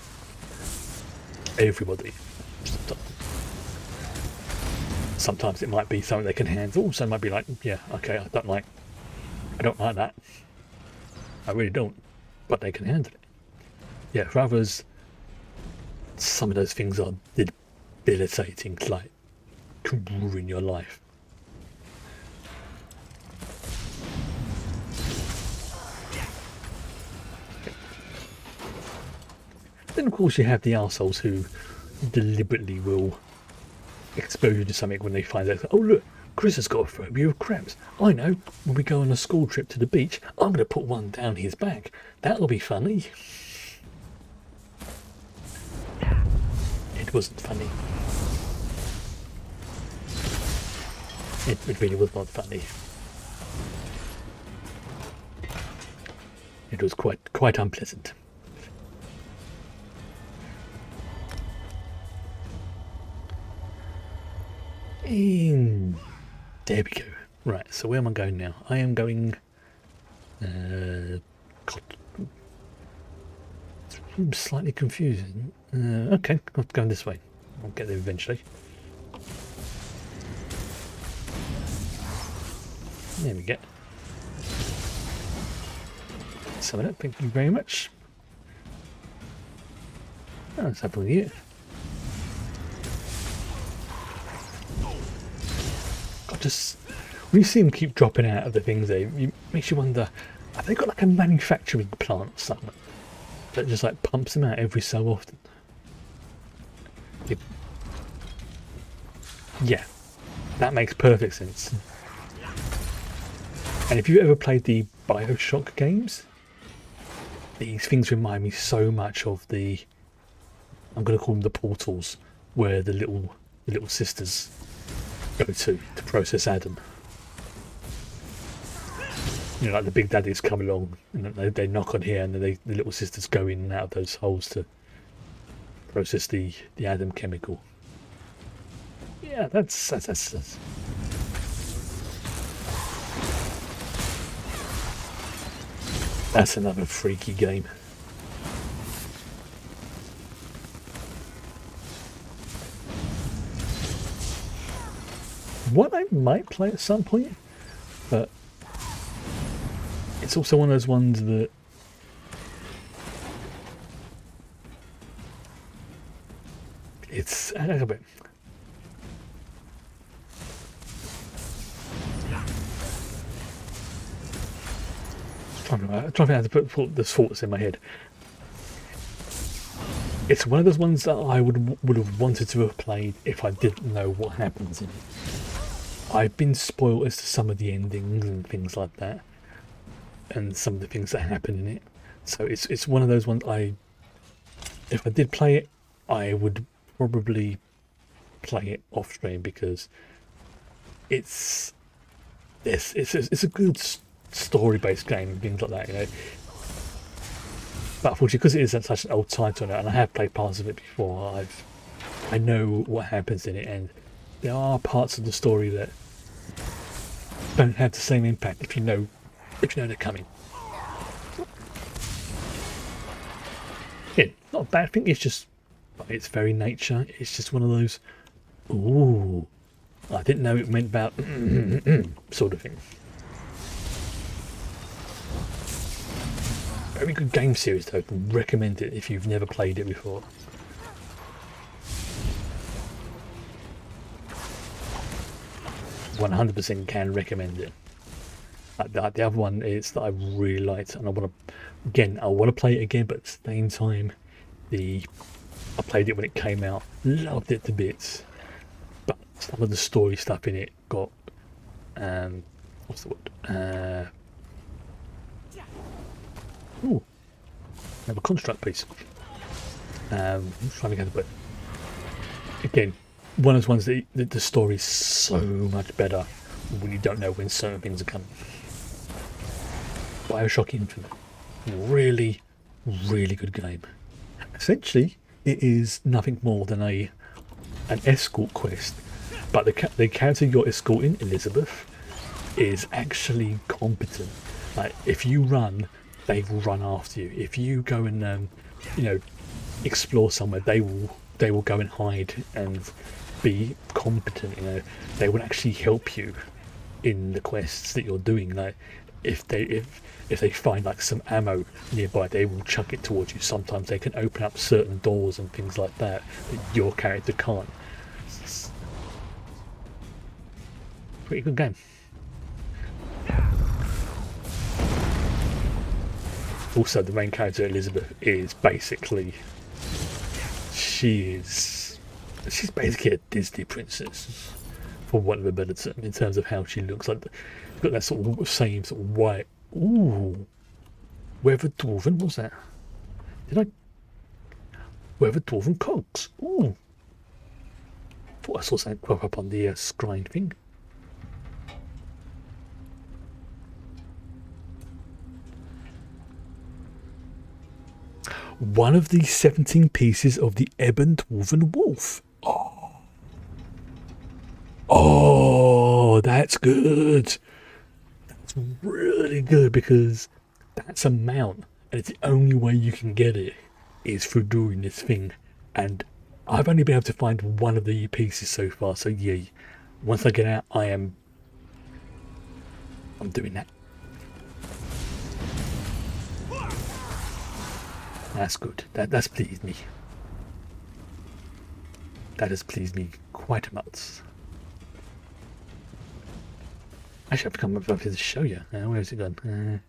Everybody. Sometimes it might be something they can handle, so it might be like, yeah, okay, I don't like that. I really don't, but they can handle it. Yeah, for others, some of those things are debilitating, like, can ruin your life. Then of course you have the arseholes who deliberately will expose you to something when they find out, oh look, Chris has got a phobia of crabs. I know, when we go on a school trip to the beach, I'm going to put one down his back. That'll be funny. It wasn't funny. It really was not funny. It was quite unpleasant. And there we go. Right, so where am I going now? I am going... God, I'm slightly confusing. Okay, I'm going this way. I'll get there eventually. There we go. Some of that, thank you very much. Oh, let's have a look here. Just when you see them keep dropping out of the things there, it makes you wonder, have they got like a manufacturing plant or something that just like pumps them out every so often? Yeah, that makes perfect sense. And if you ever played the BioShock games, these things remind me so much of the, I'm going to call them the portals, where the little sisters go to process Adam. You know, like the big daddies come along and they knock on here, and the little sisters go in and out of those holes to process the Adam chemical. Yeah, that's another freaky game. One I might play at some point, but it's also one of those ones that it's a little bit. I'm trying to think how to put the thoughts in my head. It's one of those ones that I would have wanted to have played if I didn't know what happens in it. I've been spoiled as to some of the endings and things like that, and some of the things that happen in it. So it's one of those ones if I did play it, I would probably play it off stream, because it's a good story-based game and things like that, you know. But unfortunately, because it is such an old title, and I have played parts of it before, I know what happens in it, and there are parts of the story that don't have the same impact if you know they're coming. Yeah, not a bad thing. It's just, by its very nature, it's just one of those, ooh, I didn't know it meant about sort of thing. Very good game series though. Recommend it if you've never played it before. .100% can recommend it. The other one is that I really liked, and I want to play it again, but at the same time, I played it when it came out, loved it to bits, but some of the story stuff in it got what's the word? Ooh, I have a construct piece. I'm trying to get it, again, one of those ones that the story is so much better when you don't know when certain things are coming. BioShock Infinite, really, really good game. Essentially, it is nothing more than an escort quest, but the character you're escorting, Elizabeth, is actually competent. Like, if you run, they will run after you. If you go and explore somewhere, they will go and hide and be competent. You know, they will actually help you in the quests that you're doing. Like, if they find like some ammo nearby, they will chuck it towards you. Sometimes they can open up certain doors and things like that your character can't. It's a pretty good game. Also, the main character, Elizabeth, is basically, she's basically a Disney princess, for want of a better term, in terms of how she looks. Like, she's got that sort of same sort of white. Ooh, Weather Dwarven, what's that? Weather Dwarven cogs. Ooh, thought I saw something crop up on the screen thing. One of the 17 pieces of the Ebon Dwarven Wolf. Oh, that's good. That's really good, because that's a mount, and it's the only way you can get it is through doing this thing. And I've only been able to find one of the pieces so far. So yeah, once I get out, I'm doing that. That's good. That's pleased me. That has pleased me quite much. Actually, I've come up here to show you. Where's it gone?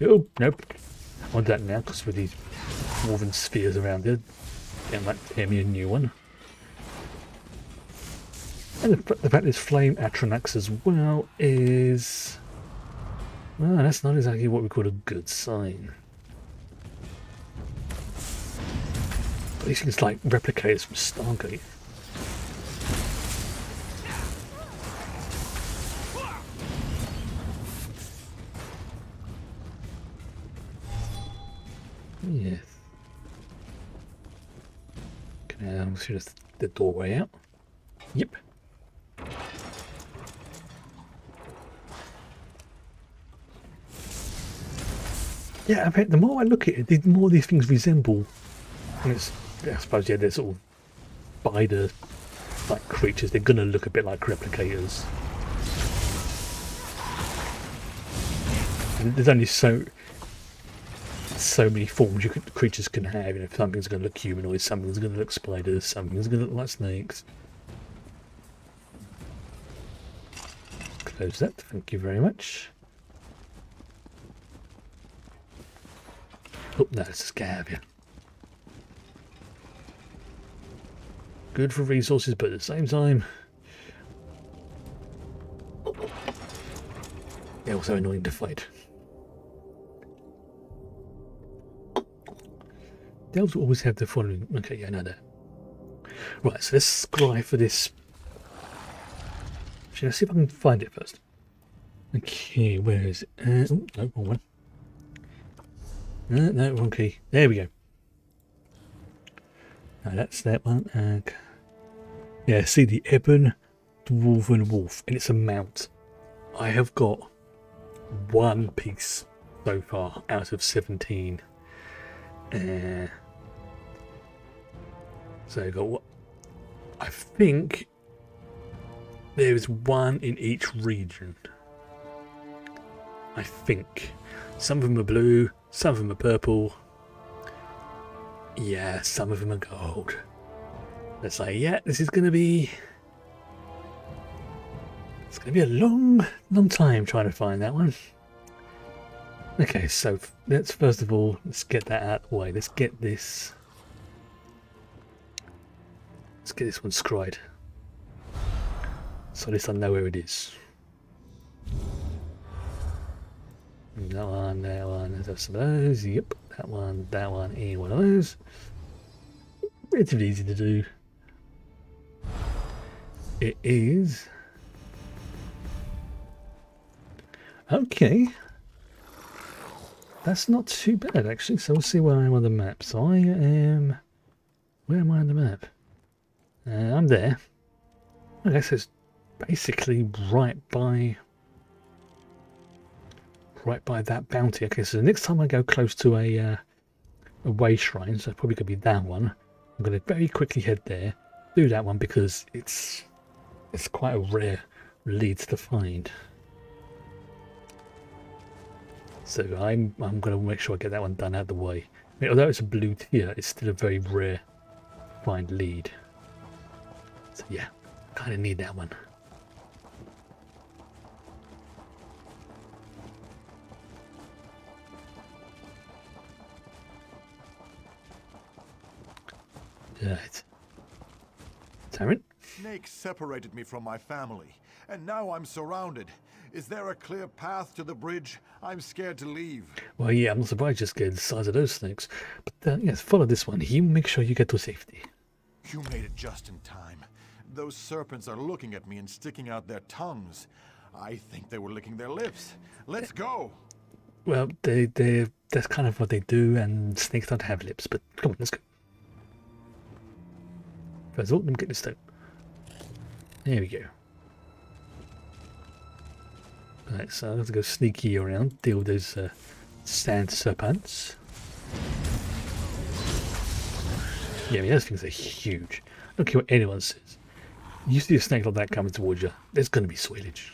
Oh, nope. I want that now, because with these woven spheres around it, and that gave me a new one. And the fact there's flame Atronax as well is Well, that's not exactly what we call a good sign. These things like replicators from Stargate. Yes. Can I see the doorway out? Yep. Yeah, I bet the more I look at it, the more these things resemble. And it's, I suppose, yeah, they're sort of spider-like creatures. They're gonna look a bit like replicators. And there's only so many forms creatures can have. You know, something's gonna look humanoid, something's gonna look spiders, something's gonna look like snakes. Close that. Thank you very much. Oh, no, it's a scab. Good for resources, but at the same time, they're also annoying to fight. Delves always have the following. Okay, yeah, I know that. Right, so let's scry for this. Actually, let's see if I can find it first. Okay, where is it? Oh, no, wrong one. No, wrong key. There we go. No, that's that one. Yeah, see the Ebon Dwarven Wolf, and it's a mount. I have got one piece so far out of 17. So I got what? I think there is one in each region. I think. Some of them are blue, some of them are purple. Yeah, some of them are gold. Let's say, yeah, this is going to be... It's going to be a long time trying to find that one. Okay, so let's first of all, let's get that out of the way. Let's get this... Let's get this one scried. So at least I know where it is. That one, there's some of those, yep, that one, and one of those. Relatively easy to do. It is. Okay. That's not too bad actually, so we'll see where I am on the map. So I am... Where am I on the map? I'm there. Okay, so it's basically right by that bounty. Okay, so the next time I go close to a way shrine, so it's probably going to be that one, I'm going to very quickly head there, do that one because it's quite a rare lead to find. So I'm going to make sure I get that one done out of the way. I mean, although it's a blue tier, it's still a very rare find lead. So yeah, kind of need that one. Right. Tarrant? Snakes separated me from my family, and now I'm surrounded. Is there a clear path to the bridge? I'm scared to leave. Well, yeah, I'm not surprised you're scared of the size of those snakes. But yes, follow this one. You make sure you get to safety. You made it just in time. Those serpents are looking at me and sticking out their tongues. I think they were licking their lips. Let's go. Well, that's kind of what they do, and snakes don't have lips. But come on, let's go. First of all, let me get this stone. There we go. Right, so I have to go sneaky around, deal with those sand serpents. Yeah, I mean, those things are huge. I don't care what anyone says. You see a snake like that coming towards you, there's going to be spoilage.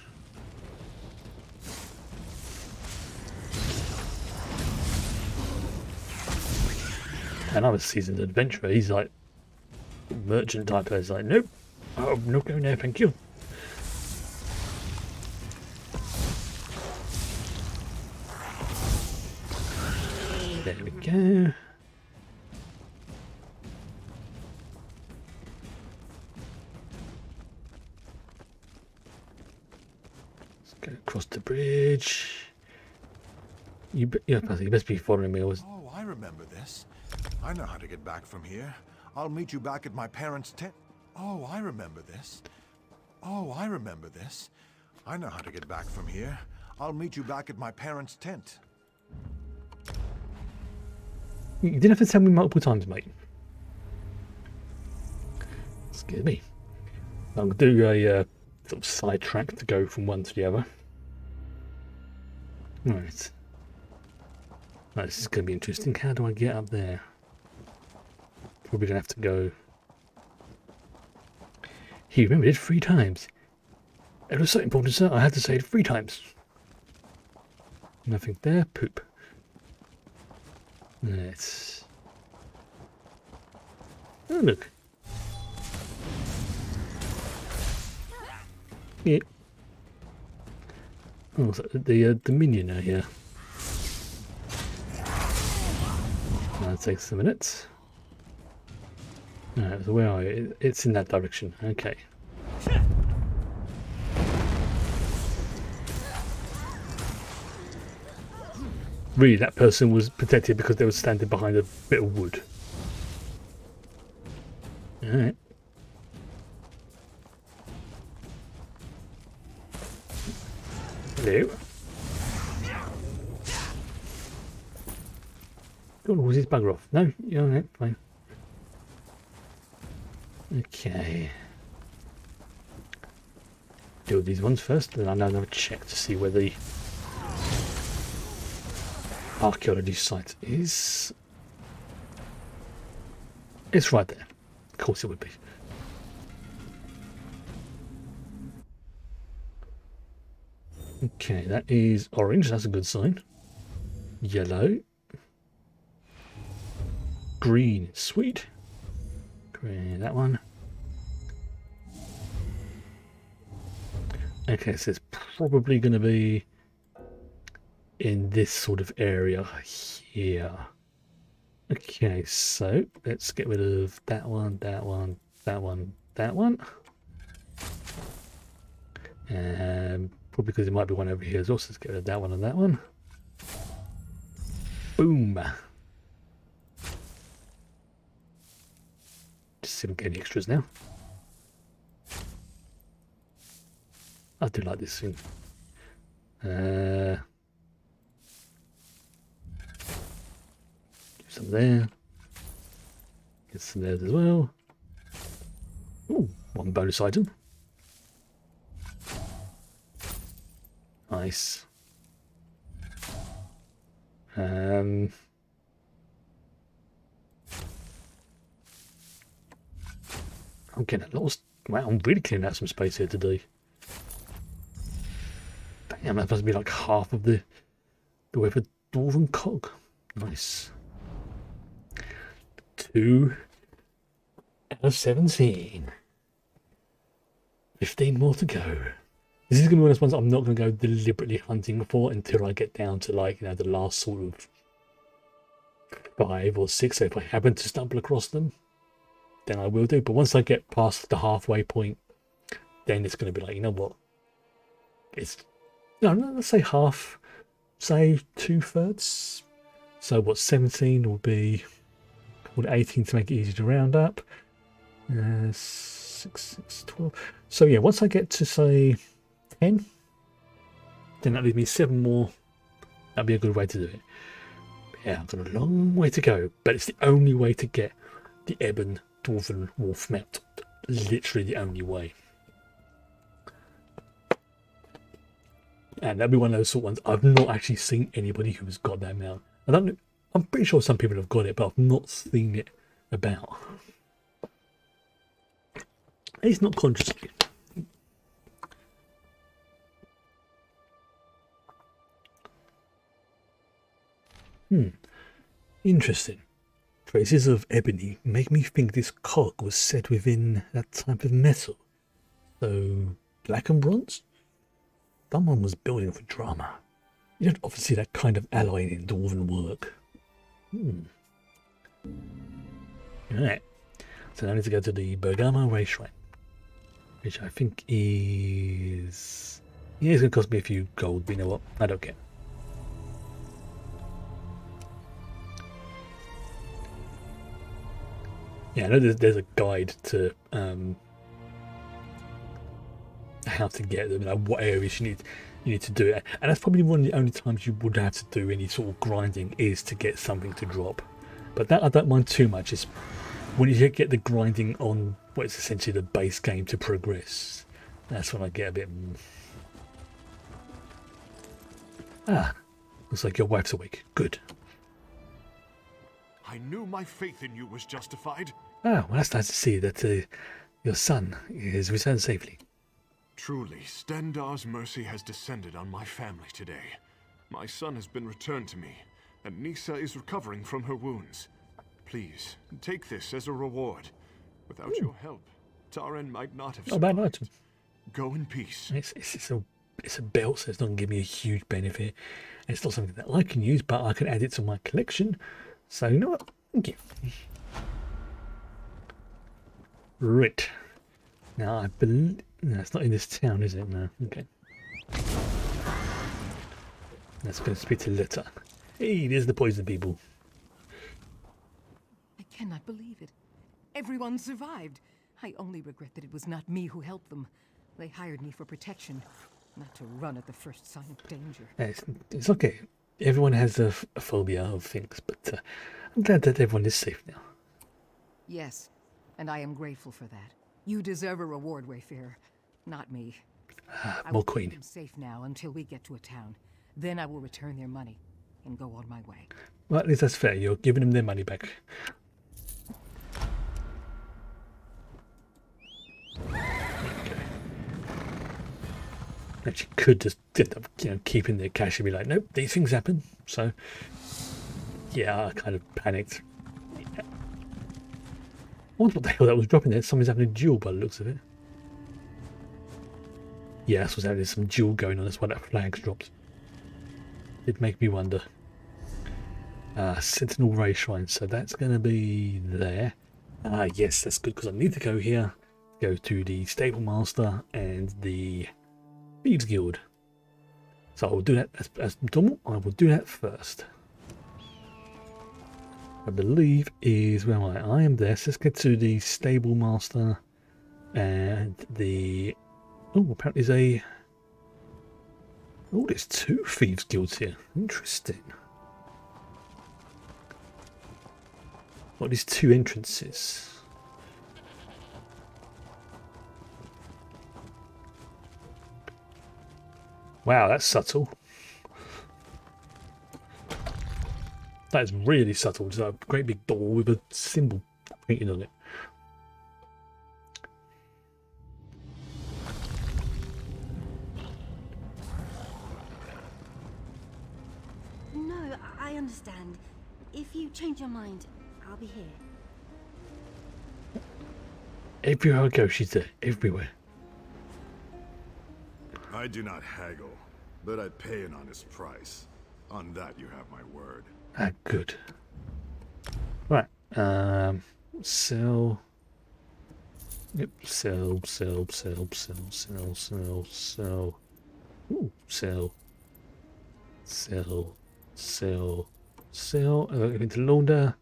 And I'm a seasoned adventurer. He's like merchant type person. Like, nope, I'm not going there, thank you. There we go. Let's go across the bridge. You best be following me. Oh, I remember this. I know how to get back from here. I'll meet you back at my parents' tent. Oh, I remember this. Oh, I remember this. I know how to get back from here. I'll meet you back at my parents' tent. You didn't have to tell me multiple times, mate. Excuse me. I'm going to do a sort of sidetrack to go from one to the other. Right. Right, this is going to be interesting. How do I get up there? Probably going to have to go... He remembered it 3 times. It was so important, sir. I had to say it 3 times. Nothing there. Poop. Let's... Oh, look. Yeah. Oh, so the minion are here. That takes a minute. Alright, so where are you? It's in that direction. Okay. Really, that person was protected because they were standing behind a bit of wood. Alright. Hello. Go on, horses, bugger off. No, you're alright, fine. Okay. Do these ones first, then I'll have a check to see where the archaeology site is. It's right there. Of course it would be. Okay, that is orange. That's a good sign. Yellow. Green. Sweet. Green, that one. Okay, so it's probably going to be in this sort of area here. Okay, so let's get rid of that one, that one, that one, that one. Probably because there might be one over here as well, so let's get rid of that one and that one. Boom. Just see if we can get any extras now. I do like this thing. Some there. Get some there as well. Ooh, one bonus item. Nice. I'm getting lost. Wow, I'm really clearing out some space here today. Damn, that must be like half of the width of Dwarven Cog. Nice. 2 out of 17. 15 more to go. This is going to be one of those ones I'm not going to go deliberately hunting for until I get down to, like, you know, the last sort of 5 or 6. So if I happen to stumble across them, then I will do. But once I get past the halfway point, then it's going to be like, you know what? It's, no, let's say half, say 2/3. So what, 17 will be, called 18 to make it easy to round up. 6, 6, 12. So yeah, once I get to say 10, then that leaves me 7 more. That'd be a good way to do it. Yeah, I've got a long way to go, but it's the only way to get the Ebon Dwarven Wolf mount. Literally the only way. And that'd be one of those sort of ones I've not actually seen anybody who's got that mount. I'm pretty sure some people have got it, but I've not seen it about. It's not consciously. Interesting. Traces of ebony make me think this cog was set within that type of metal. So, black and bronze? Someone was building for drama. You don't often see that kind of alloy in Dwarven work. Alright. So now I need to go to the Bergama Ray Shrine, which I think is... yeah, it's going to cost me a few gold, but you know what? I don't care. Yeah, I know there's a guide to how to get them, like what areas you need to do it, and that's probably one of the only times you would have to do any sort of grinding is to get something to drop. But that I don't mind too much. It's when you get the grinding on what is essentially the base game to progress. That's when I get a bit. Looks like your wife's awake. Good. I knew my faith in you was justified. Well, that's nice to see that your son is returned safely. Truly, Stendarr's mercy has descended on my family today. My son has been returned to me, and Nissa is recovering from her wounds. Please, take this as a reward. Without your help, Taren might not have survived. Bad item. Go in peace. It's a belt, so it's not going to give me a huge benefit. And it's not something that I can use, but I can add it to my collection. So, you know what? Thank you. Right. Now, I believe... No, it's not in this town, is it? No. Okay. Let's go speak to Lita. Hey, there's the poison people. I cannot believe it. Everyone survived. I only regret that it was not me who helped them. They hired me for protection, not to run at the first sign of danger. It's okay. Everyone has a phobia of things, but I'm glad that everyone is safe now. Yes, and I am grateful for that. You deserve a reward, Wayfarer, not me. I will keep them safe now until we get to a town. Then I will return their money and go on my way. Well, at least that's fair. You're giving them their money back. Actually, could just end up, keeping their cash and be like, nope, these things happen. So, yeah, I kind of panicked. I wonder what the hell that was dropping there. Something's having a duel by the looks of it. Yeah, that's what's happening. There's some duel going on. That's why that flag's dropped. It make me wonder. Sentinel Ray Shrine. So that's going to be there. Yes, that's good because I need to go here. Go to the Stable Master and the Thieves Guild. So I will do that as normal. I will do that first. I believe is where am I? I am there. So let's get to the Stable Master and the. Oh, apparently there's a. Oh, there's 2 Thieves Guilds here. Interesting. What are these 2 entrances? Wow, that's subtle. That is really subtle. Just a great big door with a symbol painted on it. No, I understand. If you change your mind, I'll be here. Everywhere I go, she's there. Everywhere. I do not haggle, but I pay an honest price. On that you have my word. Good. Right. Sell. Yep. Sell. Ooh, sell. Going to launder.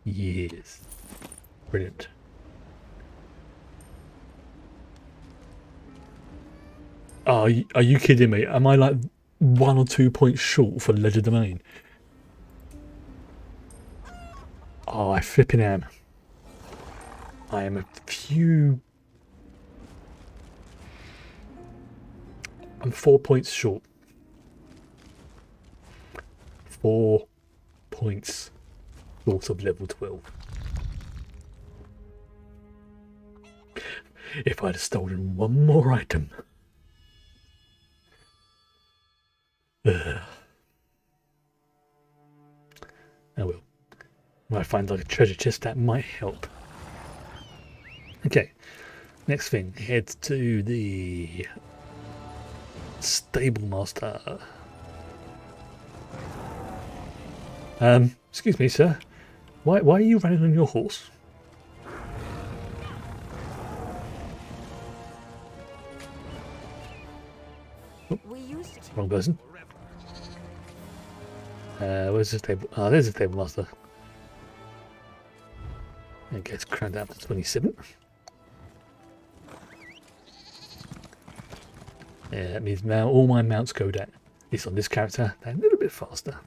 Yes. Brilliant. Are you kidding me? Am I like 1 or 2 points short for Ledger Domain? Oh, I flipping am. I am a few. I'm 4 points short. 4 points short of level 12. If I'd have stolen one more item. I will. When I find like a treasure chest, that might help. Okay, next thing, head to the Stable Master. Excuse me, sir. Why are you running on your horse? Oh, wrong person. Where's the stable? Oh, there's the Stable Master. And gets crammed out to 27. Yeah, that means now all my mounts go down. At least on this character, they're a little bit faster.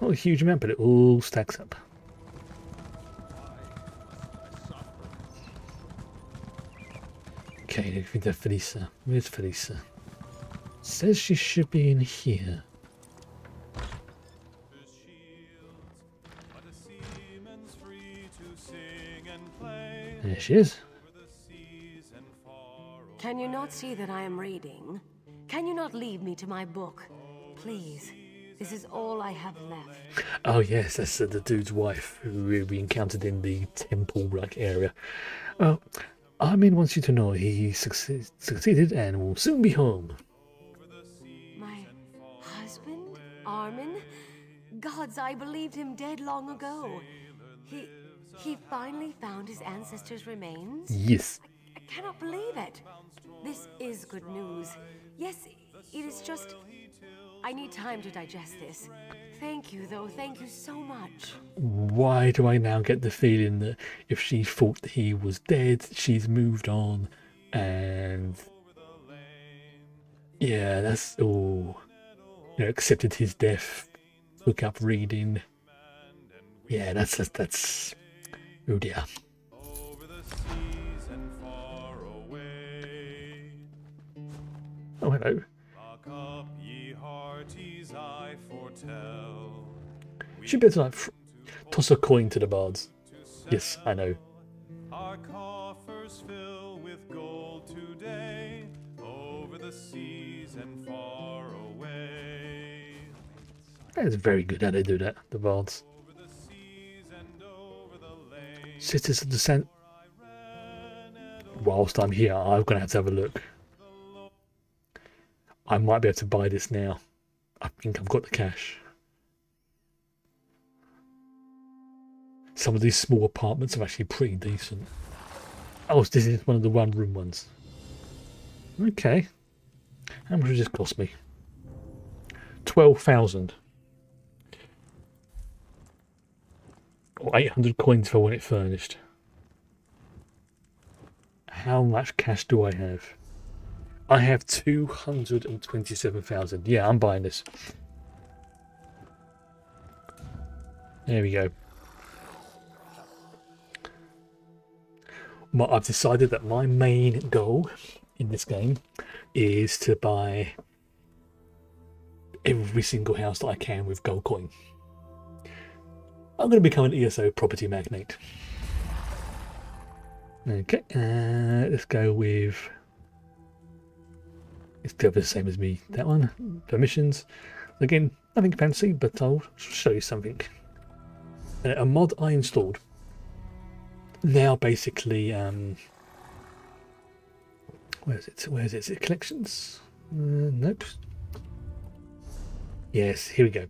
Not a huge amount, but it all stacks up. Okay, looking for Felisa. Where's Felisa? Says she should be in here. There she is. Can you not see that I am reading? Can you not leave me to my book? Please. This is all I have left. Oh yes, that's the dude's wife who we encountered in the temple-like area. Well, Armin wants you to know he succeeded and will soon be home. My husband? Armin? Gods, I believed him dead long ago. He finally found his ancestors' remains? Yes. I cannot believe it. This is good news. Yes, it is just... I need time to digest this. Thank you, though. Thank you so much. Why do I now get the feeling that if she thought that he was dead, she's moved on, and yeah, that's all. You know, accepted his death, took up reading. Yeah, that's. Oh dear. Oh hello. Should be able to like toss a coin to the bards. Yes, I know. Our coffers fill with gold today, over the seas and far away. That's very good how they do that, the bards. Cities of the Sand. Whilst I'm here, I'm going to have a look. I might be able to buy this now. I think I've got the cash. Some of these small apartments are actually pretty decent. Oh, this is one of the one-room ones. Okay. How much does this cost me? 12,000. Or 800 coins for when it's furnished. How much cash do I have? I have 227,000. Yeah, I'm buying this. There we go. I've decided that my main goal in this game is to buy every single house that I can with gold coin. I'm going to become an ESO property magnate. Okay, let's go with... It's the same as me, that one. Permissions. Again, nothing fancy, but I'll show you something. A mod I installed. Now basically, where is it? Where is it? Is it collections? Nope. Yes, here we go.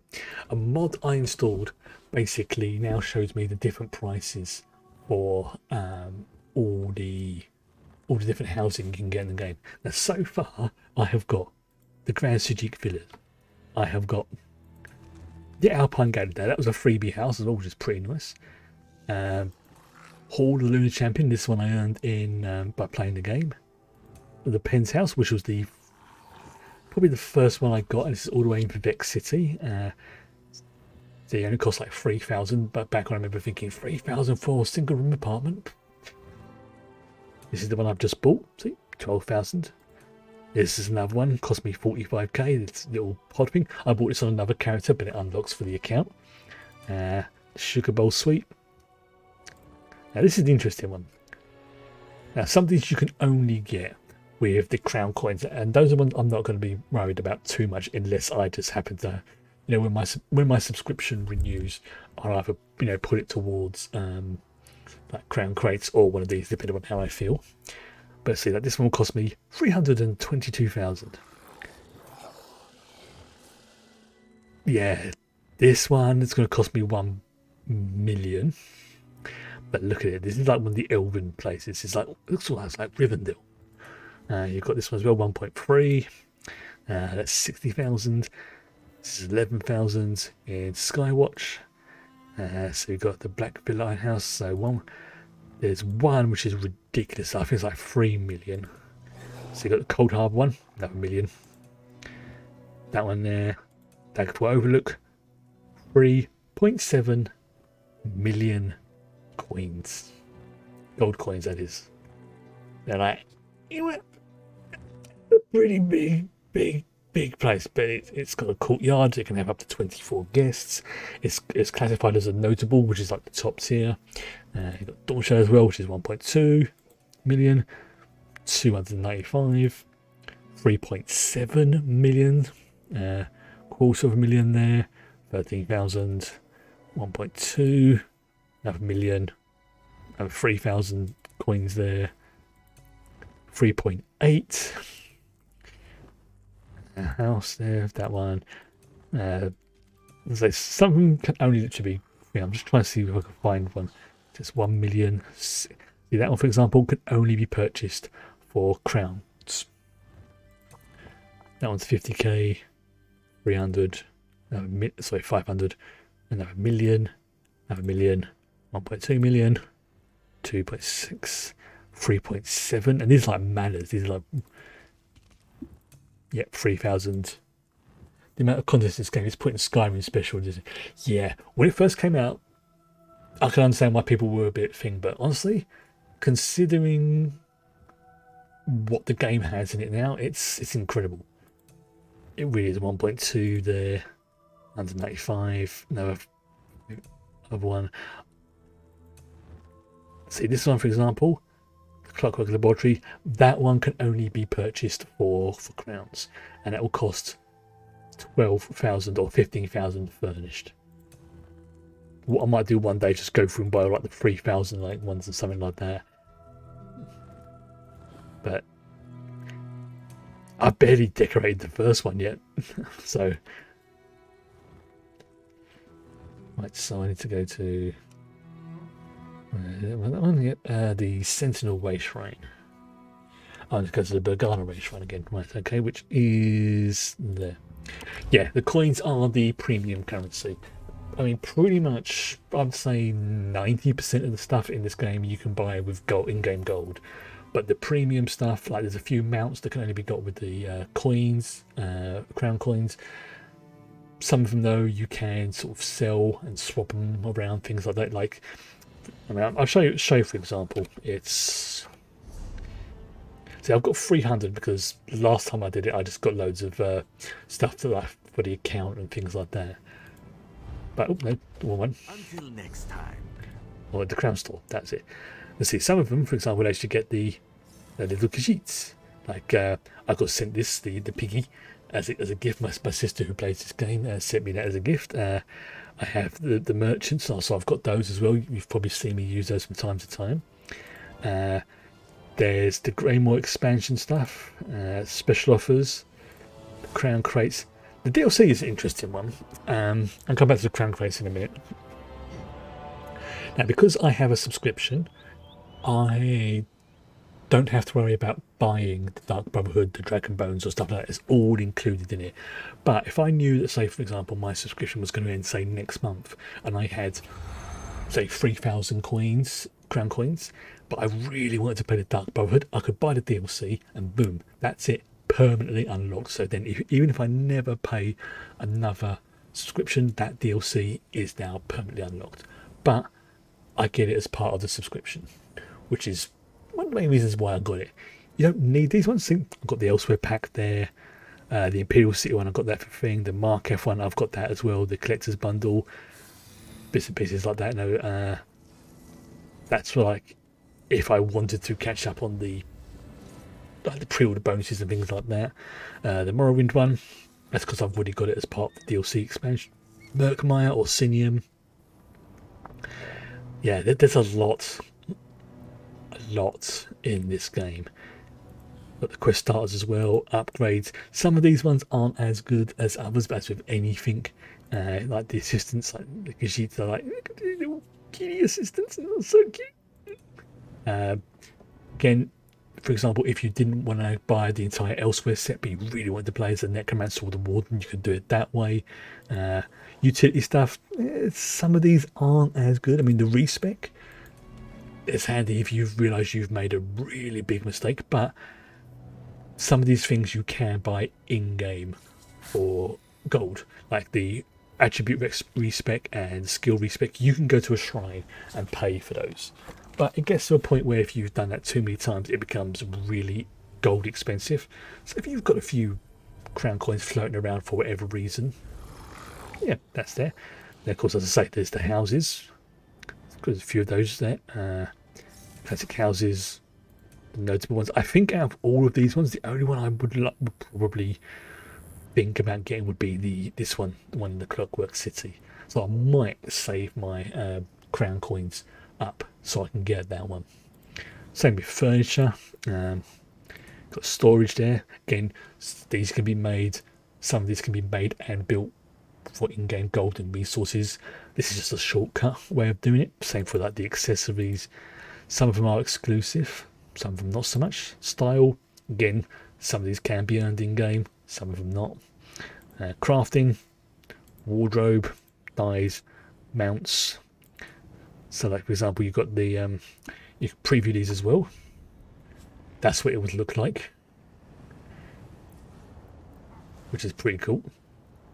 A mod I installed basically now shows me the different prices for all the different housing you can get in the game. Now, so far, I have got the Grand Sujik Villa. I have got the Alpine Gate there. That was a freebie house, as well, which is pretty nice. Hall the Lunar Champion. This one I earned in by playing the game. The Penn's House, which was probably the first one I got, and this is all the way in Vivek City. They only cost like 3,000, but back when I remember thinking 3,000 for a single room apartment. This is the one I've just bought. See, 12,000. This is another one. Cost me 45k. This little pod thing. I bought this on another character, but it unlocks for the account. Sugar Bowl Suite. Now this is the interesting one. Now some of these you can only get with the crown coins, and those are ones I'm not going to be worried about too much unless I just happen to, you know, when my subscription renews, I'll either, you know, put it towards like crown crates or one of these, depending on how I feel. But see, that this one will cost me 322,000. Yeah, this one is going to cost me 1 million. But look at it, this is like one of the elven places. It's like, it looks almost like Rivendell. You've got this one as well, 1.3. That's 60,000. This is 11,000 in Skywatch. So we've got the Blackville Lighthouse. So there's one which is ridiculous. I think it's like 3 million. So you've got the Cold Harbour one, another 1 million. That one there, Daggerford Overlook, 3.7 million coins. Gold coins, that is. They're like, a pretty big place, but it's got a courtyard. It can have up to 24 guests. It's classified as a notable, which is like the top tier. You've got Dawn Show as well, which is 1.2 million, 295, 3.7 million, quarter of a million there, 13,000, 1.2, another million, another 3,000 coins there, 3.8. A house there, that one. So something can only literally be. I'm just trying to see if I can find one. Just 1 million. See, that one, for example, can only be purchased for crowns. That one's 50k, 300, 500, another million, 1.2 million, 2.6, 3.7, and these are like manners. These are like, yep, 3,000. The amount of content this game is putting Skyrim special. Yeah, when it first came out, I can understand why people were a bit thing, but honestly, considering what the game has in it now, it's incredible. It really is. 1.2 there, 195, another one. See, this one, for example, the Clockwork Laboratory, that one can only be purchased for crowns, and that will cost 12,000 or 15,000 furnished. What I might do one day, just go through and buy like the 3,000 like ones and something like that. But I barely decorated the first one yet, so right. So I need to go to that one. Yep, the Sentinel Way Shrine. I'm just going to the Bergana Way Shrine again. Right, okay, which is there. Yeah, the coins are the premium currency. I mean, pretty much, I'd say 90% of the stuff in this game you can buy with gold, in-game gold. But the premium stuff, like there's a few mounts that can only be got with the coins, crown coins. Some of them, though, you can sort of sell and swap them around, things like that. Like, I mean, I'll show you, for example, it's... See, I've got 300 because the last time I did it, I just got loads of stuff for the account and things like that. But, oh, no, the wrong one. Until next time. Or the Crown Store, that's it. Let's see, some of them, for example, actually get the little Khajiits. Like, I got sent this, the piggy, as a gift. My sister who plays this game sent me that as a gift. I have the merchants, so I've got those as well. You've probably seen me use those from time to time. There's the Greymoor expansion stuff, special offers, the Crown Crates. The DLC is an interesting one. I'll come back to the Crown Crates in a minute. Now, because I have a subscription, I don't have to worry about buying the Dark Brotherhood, the Dragon Bones or stuff like that. It's all included in it. But if I knew that, say, for example, my subscription was going to end, say, next month, and I had, say, 3,000 coins, crown coins, but I really wanted to play the Dark Brotherhood, I could buy the DLC, and boom, that's it, permanently unlocked. So then, even if I never pay another subscription, that DLC is now permanently unlocked. But I get it as part of the subscription, which is one of the main reasons why I got it. You don't need these ones. I've got the Elsewhere pack there, the Imperial City one, I've got that for thing, the Mark F one, I've got that as well, the Collector's Bundle, bits and pieces like that. No, that's for like if I wanted to catch up on the pre-order bonuses and things like that. The Morrowind one, that's because I've already got it as part of the DLC expansion. Murkmire or Sinium. Yeah, there's a lot in this game. Got the quest starters as well, upgrades. Some of these ones aren't as good as others, but as with anything, like the assistants, like the Khajiits are like little kitty assistants, and they're so cute. Again, for example, if you didn't want to buy the entire Elsewhere set, but you really wanted to play as the Necromancer or the Warden, you could do it that way. Utility stuff, some of these aren't as good. I mean, the respec, it's handy if you've realised you've made a really big mistake, but some of these things you can buy in-game for gold, like the attribute respec and skill respec. You can go to a shrine and pay for those. But it gets to a point where if you've done that too many times, it becomes really gold expensive. So if you've got a few crown coins floating around for whatever reason, yeah, that's there. Then of course, as I say, there's the houses. There's a few of those there. Classic houses, the notable ones. I think out of all of these ones, the only one I would probably think about getting would be this one, the one in the Clockwork City. So I might save my crown coins up so I can get that one. Same with furniture. Got storage there. Again, these can be made. Some of these can be made and built for in-game gold and resources. This is just a shortcut way of doing it. Same for like the accessories. Some of them are exclusive, some of them not so much. Style, again, some of these can be earned in-game, some of them not. Crafting, wardrobe, dyes, mounts. So like for example, you've got the you can preview these as well. That's what it would look like, which is pretty cool.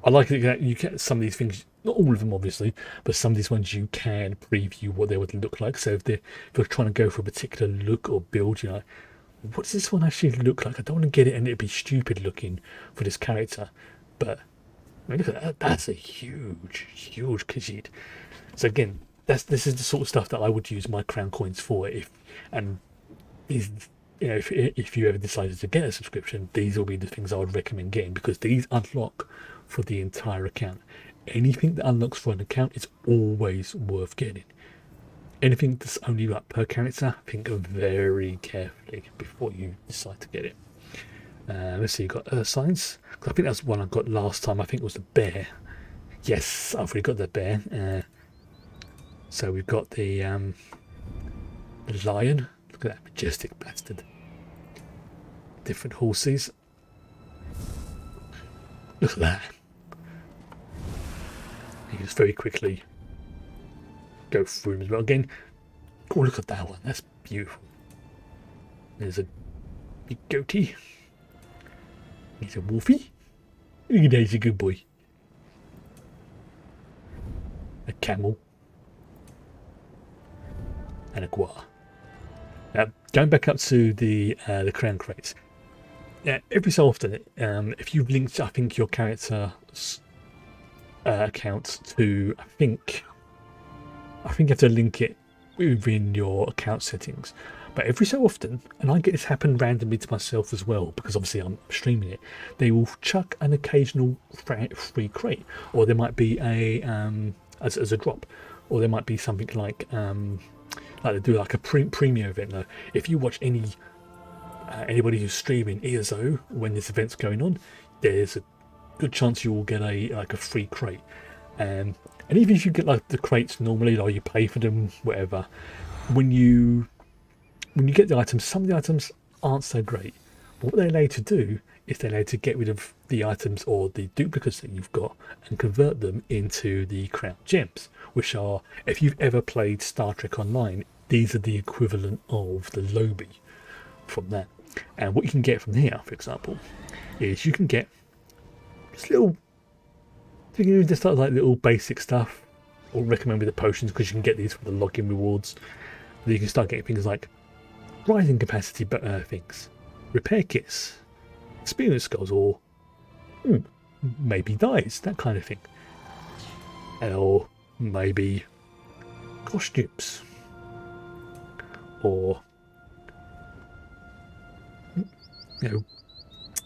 I like that you get some of these things, not all of them obviously, but some of these ones you can preview what they would look like. So if you're trying to go for a particular look or build, you're like, what does this one actually look like? I don't want to get it and it'd be stupid looking for this character. But I mean, look at that, that's a huge Khajiit. So again, this is the sort of stuff that I would use my crown coins for. If you ever decided to get a subscription, these will be the things I would recommend getting, because these unlock for the entire account. Anything that unlocks for an account is always worth getting. Anything that's only like per character, think very carefully before you decide to get it. Let's see, you've got Earth Signs. I think that's one I got last time. I think it was the bear. Yes, I've already got the bear. So we've got the lion. Look at that majestic bastard. Different horses. Look at that. You can just very quickly go through them as well. Again, oh, look at that one. That's beautiful. There's a big goatee. He's a wolfie. Look at that, he's a good boy. A camel. And a guar. Now, going back up to the crown crates. Yeah, every so often, if you've linked, I think, your character's account to, I think you have to link it within your account settings. But every so often, and I get this happen randomly to myself as well, because obviously I'm streaming it, they will chuck an occasional free crate, or there might be a as a drop, or there might be something like they do like a premium event. Now, if you watch anybody who's streaming ESO when this event's going on, there's a good chance you will get a free crate. And even if you get like the crates normally, or you pay for them, whatever, when you get the items, some of the items aren't so great. But what they allow you to do is they allow you to get rid of the items or the duplicates that you've got and convert them into the crown gems, which are, if you've ever played Star Trek Online, these are the equivalent of the Lobi from that. And what you can get from here, for example, is you can get just little, just like little basic stuff. Or recommend with the potions, because you can get these for the login rewards. Then you can start getting things like rising capacity things, repair kits, experience skulls, or maybe dice, that kind of thing. Or maybe costumes, or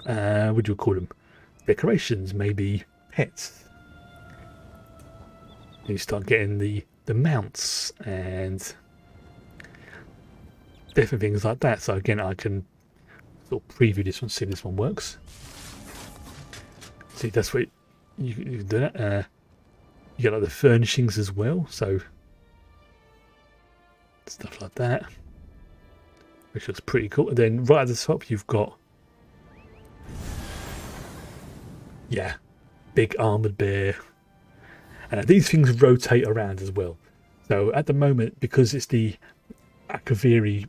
what do you call them? Decorations, maybe pets. You start getting the mounts and different things like that. So again, I can sort of preview this one, see if this one works. See, that's what you can do. That you get like the furnishings as well, so stuff like that. which looks pretty cool. And then right at the top, you've got, yeah, big armored bear. And these things rotate around as well. So at the moment, because it's the Akaviri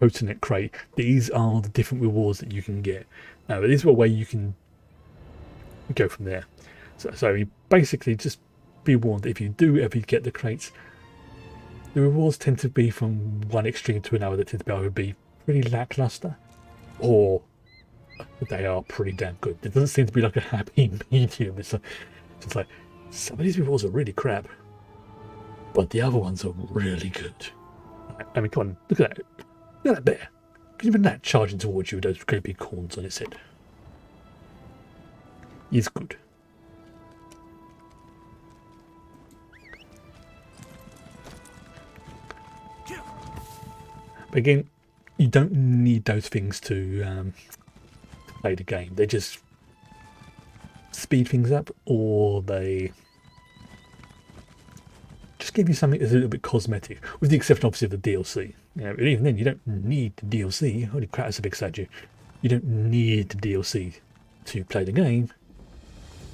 Potonet crate, these are the different rewards that you can get. Now, this is a way you can go from there. So you basically just be warned, if you do ever get the crates, the rewards tend to be from one extreme to another. That tend to be either be pretty lackluster, or they are pretty damn good. There doesn't seem to be like a happy medium. It's like some of these rewards are really crap, but the other ones are really good. I mean, come on, look at that. Look at that bear. Even that charging towards you with those great big horns on its head. It's good. But again, you don't need those things to play the game. They just speed things up, or they just give you something that's a little bit cosmetic, with the exception obviously of the DLC. You know, even then, you don't need the DLC. Holy crap, that's a big statue. You don't need the DLC to play the game,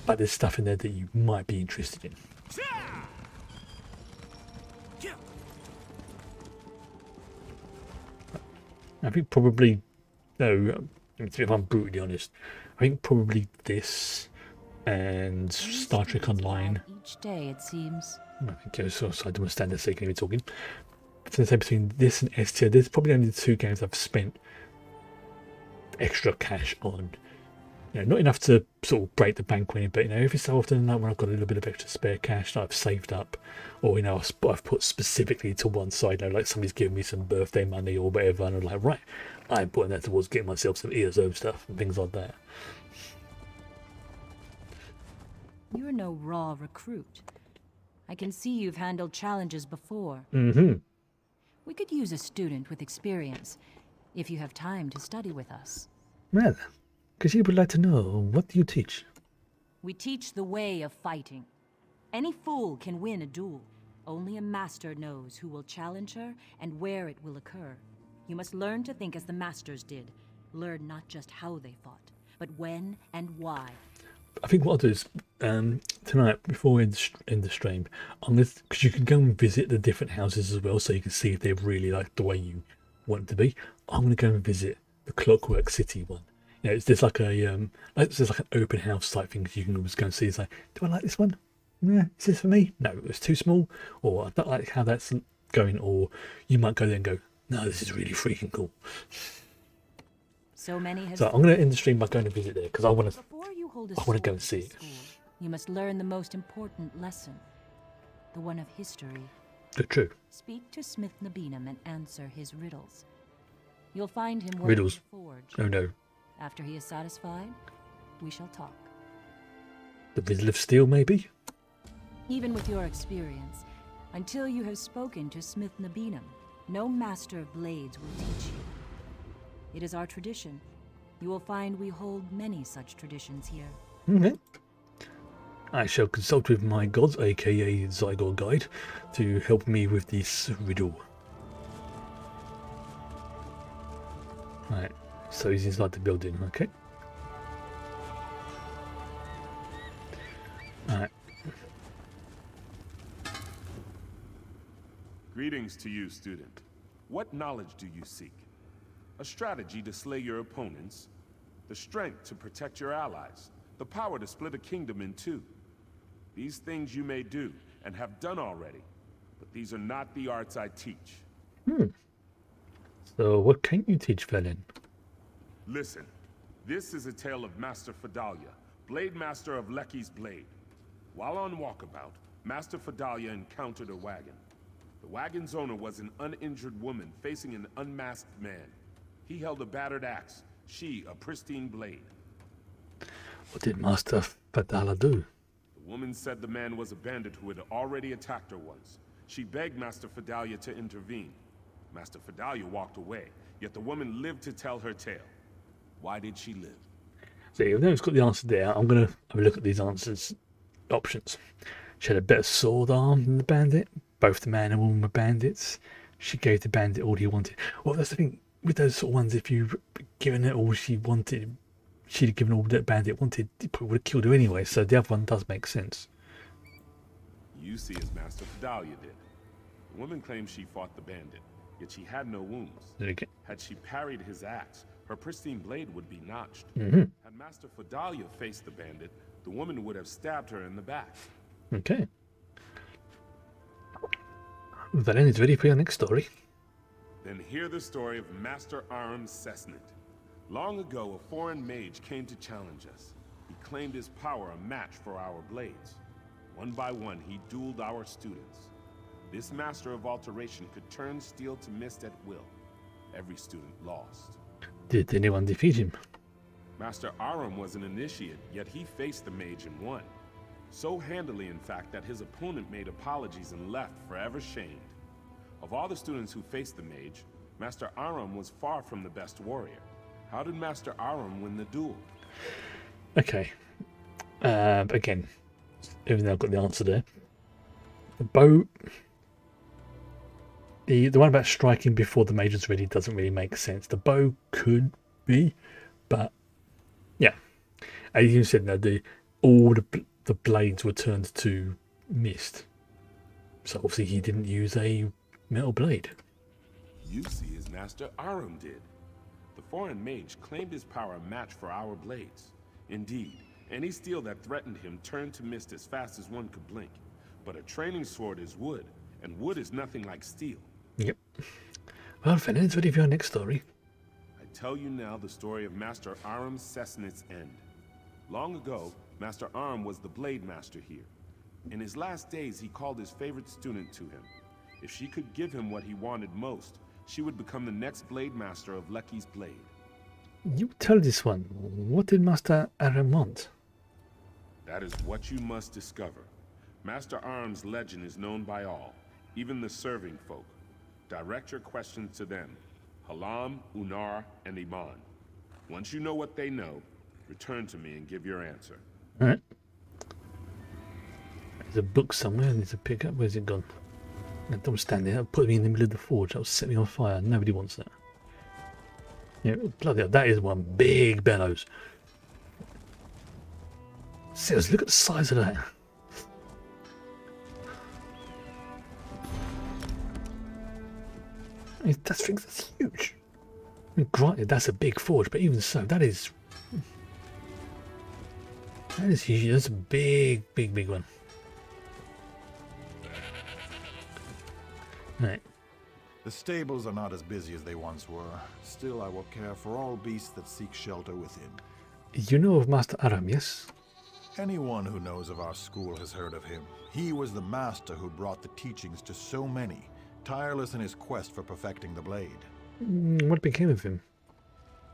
but there's stuff in there that you might be interested in. I think probably, no, if I'm brutally honest, I think probably this and Star Trek Online. Each day, it seems. Okay, so I don't want to stand there second of talking. But to say between this and STR, there's probably only the two games I've spent extra cash on. You know, not enough to sort of break the bank winning, but you know, every so often when I've got a little bit of extra spare cash that I've saved up, or you know, I've put specifically to one side, you know, like somebody's giving me some birthday money or whatever, and I'm like, right, I'm putting that towards getting myself some ESO stuff and things like that. You're no raw recruit. I can see you've handled challenges before. Mm-hmm. We could use a student with experience, if you have time to study with us. Well, because you would like to know, what do you teach? We teach the way of fighting. Any fool can win a duel. Only a master knows who will challenge her and where it will occur. You must learn to think as the masters did. Learn not just how they fought, but when and why. I think what I'll do is, tonight, before we end the stream, because you can go and visit the different houses as well, so you can see if they're really like the way you want it to be. I'm going to go and visit the Clockwork City one. You know, there's like a there's like an open house type thing you can always go and see. It's like, do I like this one? Yeah, is this for me? No, it's too small. Or I don't like how that's going. Or you might go there and go, no, this is really freaking cool. So many has. So I'm going to end the stream by going to visit there because I want to go and see it. School, you must learn the most important lesson, the one of history. True. Speak to Smith Nabinum and answer his riddles. You'll find him working Riddles. the forge. Oh no. After he is satisfied, we shall talk. The Riddle of Steel, maybe? Even with your experience, until you have spoken to Smith Nabinum, no master of blades will teach you. It is our tradition. You will find we hold many such traditions here. Okay. I shall consult with my gods, aka Zygon Guide, to help me with this riddle. Right, so he's inside the building, okay. Alright. Greetings to you, student. What knowledge do you seek? A strategy to slay your opponents, the strength to protect your allies, the power to split a kingdom in two. These things you may do, and have done already, but these are not the arts I teach. So what can't you teach, Felin? Listen, this is a tale of Master Fedalia, Blade Master of Lecky's Blade. While on walkabout, Master Fedalia encountered a wagon. The wagon's owner was an uninjured woman facing an unmasked man. He held a battered axe, she a pristine blade. What did Master Fedalia do? The woman said the man was a bandit who had already attacked her once. She begged Master Fedalia to intervene. Master Fedalia walked away, yet the woman lived to tell her tale. Why did she live? So even though it's got the answer there, I'm going to have a look at these answers options. She had a better sword arm than the bandit. Both the man and woman were bandits. She gave the bandit all he wanted. Well, that's the thing. with those sort of ones, if you'd given it all she wanted, she'd have given all that Bandit wanted, it probably would have killed her anyway. So the other one does make sense. You see as Master Fidalia did. The woman claims she fought the bandit, yet she had no wounds. Okay. Had she parried his axe, her pristine blade would be notched. Mm-hmm. Had Master Fidalia faced the bandit, the woman would have stabbed her in the back. Okay. Valen is ready for your next story. Then hear the story of Master Aram Cessnit. Long ago, a foreign mage came to challenge us. He claimed his power a match for our blades. One by one, he dueled our students. This master of alteration could turn steel to mist at will. Every student lost. Did anyone defeat him? Master Aram was an initiate, yet he faced the mage and won. So handily, in fact, that his opponent made apologies and left forever shamed. Of all the students who faced the mage, Master Aram was far from the best warrior. How did Master Aram win the duel? Okay. Again, even though I've got the answer there. The bow... The one about striking before the mage is ready doesn't really make sense. The bow could be, but yeah. As you said, no, all the blades were turned to mist. So obviously he didn't use a metal blade. You see as Master Aram did. The foreign mage claimed his power a match for our blades. Indeed, any steel that threatened him turned to mist as fast as one could blink. But a training sword is wood, and wood is nothing like steel. Yep. Well, Fenn's ready for your next story. I tell you now the story of Master Aram Cessnit's end. Long ago, Master Aram was the blade master here. In his last days, he called his favorite student to him. If she could give him what he wanted most, she would become the next blade master of Lecky's blade. You tell this one. What did Master Aram want? That is what you must discover. Master Aram's legend is known by all, even the serving folk. Direct your questions to them, Halam, Unar, and Iman. Once you know what they know, return to me and give your answer. Alright. There's a book somewhere I need to pick up. Where's it gone? No, don't stand there. I'll put me in the middle of the forge. That'll set me on fire. Nobody wants that. Yeah, bloody hell, that is one big bellows. Seriously, look at the size of that. I mean, that's huge. I mean, granted, that's a big forge, but even so, that is huge. That's a big one. Right. The stables are not as busy as they once were. Still, I will care for all beasts that seek shelter within. You know of Master Aram, yes? Anyone who knows of our school has heard of him. He was the master who brought the teachings to so many, tireless in his quest for perfecting the blade. What became of him?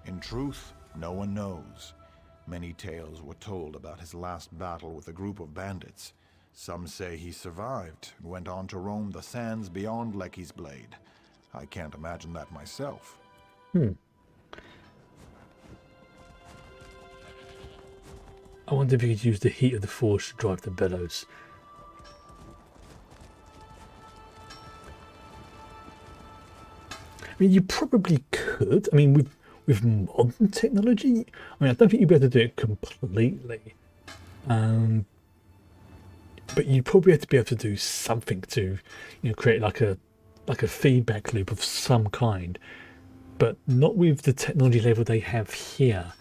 In truth, no one knows. Many tales were told about his last battle with a group of bandits. Some say he survived and went on to roam the sands beyond Lecky's blade. I can't imagine that myself. I wonder if you could use the heat of the forge to drive the bellows. I mean, you probably could. I mean, with modern technology, I mean, I don't think you'd be able to do it completely. But you'd probably have to be able to do something to, create like a feedback loop of some kind. But not with the technology level they have here.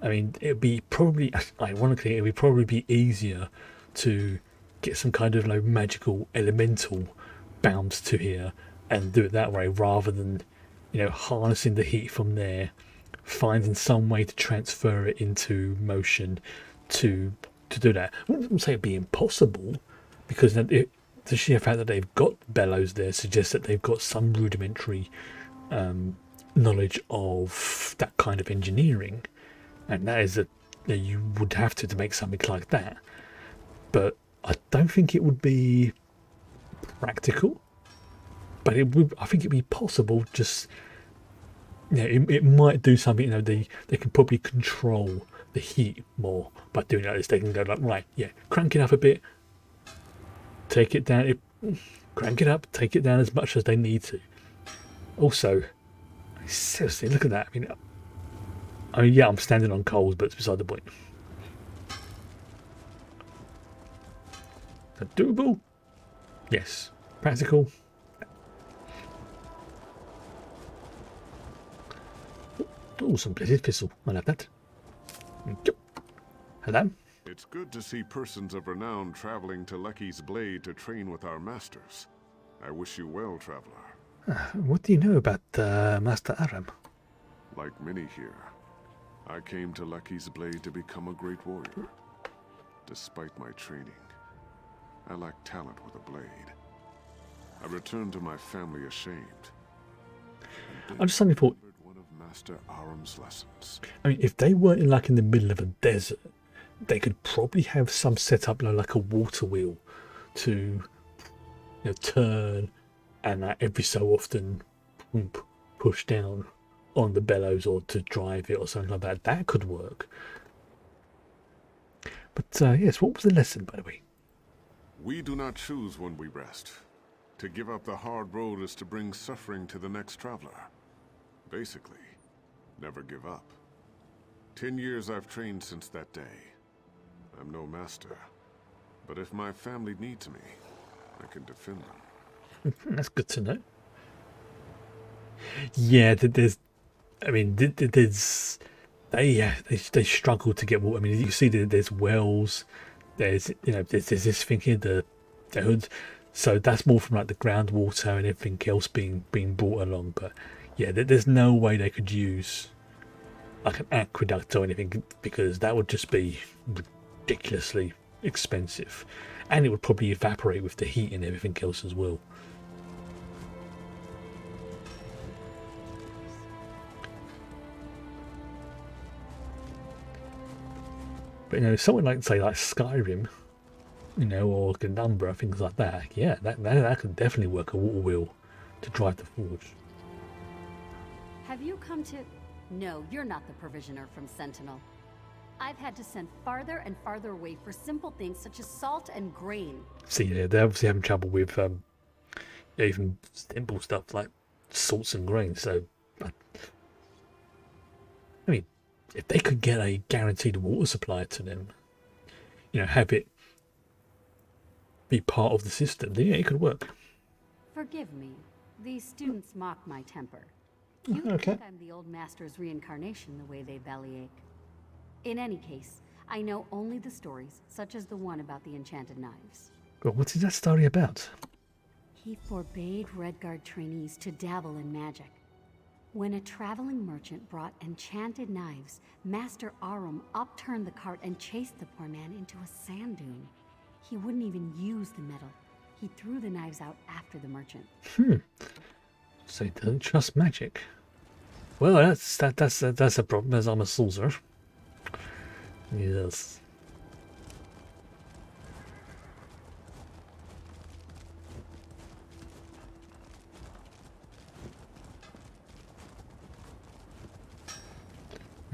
I mean, it'd be probably, ironically, it would probably be easier to get some kind of magical elemental bound to here and do it that way, rather than harnessing the heat from there, finding some way to transfer it into motion to do that. I wouldn't say it'd be impossible, because the sheer fact that they've got bellows there suggests that they've got some rudimentary knowledge of that kind of engineering, and that is that you would have to make something like that. But I don't think it would be practical. But it would. I think it'd be possible. Just it might do something. They can probably control the heat more by doing this. They can go right, crank it up a bit, take it down, crank it up, take it down as much as they need to. Also, Seriously, look at that. I mean, yeah, I'm standing on coals, but it's beside the point. Doable? Yes. Practical? Oh, some blessed thistle. I like that. Yep. Hello. It's good to see persons of renown traveling to Lecky's Blade to train with our masters. I wish you well, traveler. What do you know about Master Aram? Like many here, I came to Lecky's Blade to become a great warrior. Despite my training, I lack talent with a blade. I returned to my family ashamed. I just suddenly thought, one of Master Aram's lessons. I mean, if they weren't in the middle of a desert, they could probably have some setup like a water wheel to turn and every so often push down on the bellows or to drive it or something like that. That could work. But yes, what was the lesson, by the way? We do not choose when we rest. To give up the hard road is to bring suffering to the next traveler. Basically, never give up. 10 years I've trained since that day. I'm no master, but if my family needs me, I can defend them. That's good to know. Yeah, there's they struggle to get water. I mean, you see there's wells, there's this thing here, the hood. So that's more from like the groundwater and everything else being brought along. But yeah, there's no way they could use like an aqueduct or anything, because that would just be ridiculously expensive, and it would probably evaporate with the heat and everything else as well. But something like, say, like Skyrim, or Penumbra, things like that, yeah, that could definitely work a water wheel to drive the forge. Have you come to... No, you're not the provisioner from Sentinel. I've had to send farther and farther away for simple things such as salt and grain. See, yeah, they're obviously having trouble with even simple stuff like salts and grains. So, I mean, if they could get a guaranteed water supply to them, have it be part of the system, then yeah, it could work. Forgive me. These students mock my temper. You think I'm the old master's reincarnation the way they bellyache. In any case, I know only the stories, such as the one about the enchanted knives. Well, what is that story about? He forbade Redguard trainees to dabble in magic. When a traveling merchant brought enchanted knives, Master Aram upturned the cart and chased the poor man into a sand dune. He wouldn't even use the metal. He threw the knives out after the merchant. So he doesn't trust magic. Well, that's a problem, as I'm a sorcerer. Yes.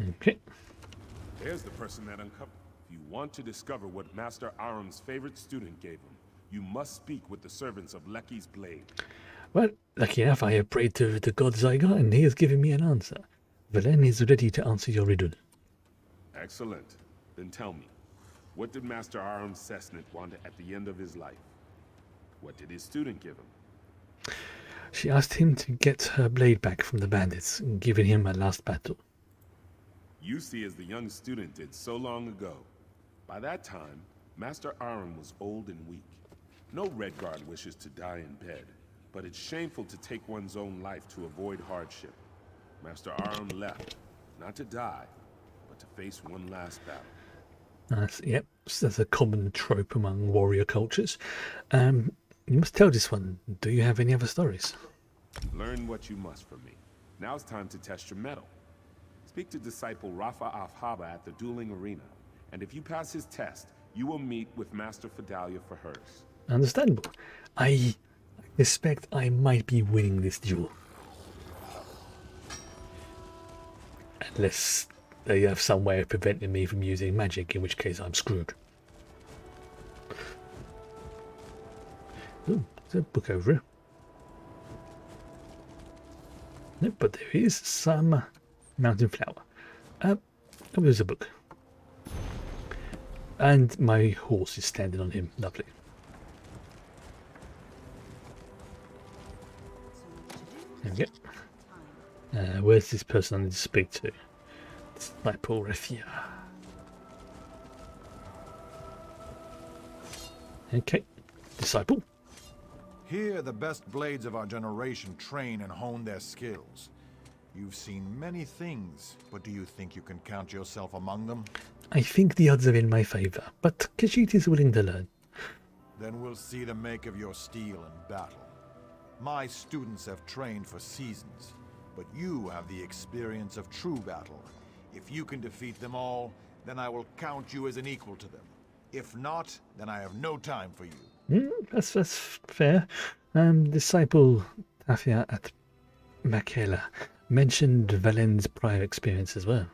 Okay. There's the person that uncovered. If you want to discover what Master Aram's favorite student gave him, you must speak with the servants of Lecky's Blade. Well, lucky enough, I have prayed to the god Zygar, and he has given me an answer. Velen is ready to answer your riddle. Excellent. Then tell me, what did Master Aram Cessnant want at the end of his life? What did his student give him? She asked him to get her blade back from the bandits, giving him a last battle. You see as the young student did so long ago. By that time, Master Aram was old and weak. No Redguard wishes to die in bed, but it's shameful to take one's own life to avoid hardship. Master Aram left, not to die, but to face one last battle. Yep, that's a common trope among warrior cultures. You must tell this one. Do you have any other stories? Learn what you must from me. Now it's time to test your mettle. Speak to disciple Rafa Afhaba at the dueling arena, and if you pass his test, you will meet with Master Fidalia for hers. Understandable. I suspect I might be winning this duel. Unless they have some way of preventing me from using magic, in which case I'm screwed. Ooh, there's a book over here. Nope, but there is some mountain flower. Oh, there's a book. And my horse is standing on him. Lovely. There we go. Where's this person I need to speak to? Disciple Refia. Okay, disciple. Here, the best blades of our generation train and hone their skills. You've seen many things, but do you think you can count yourself among them? I think the odds are in my favor, but Khajiit is willing to learn. Then we'll see the make of your steel in battle. My students have trained for seasons, but you have the experience of true battle. If you can defeat them all, then I will count you as an equal to them. If not, then I have no time for you. That's fair. Disciple Tafia at Makela mentioned Valen's prior experience as well.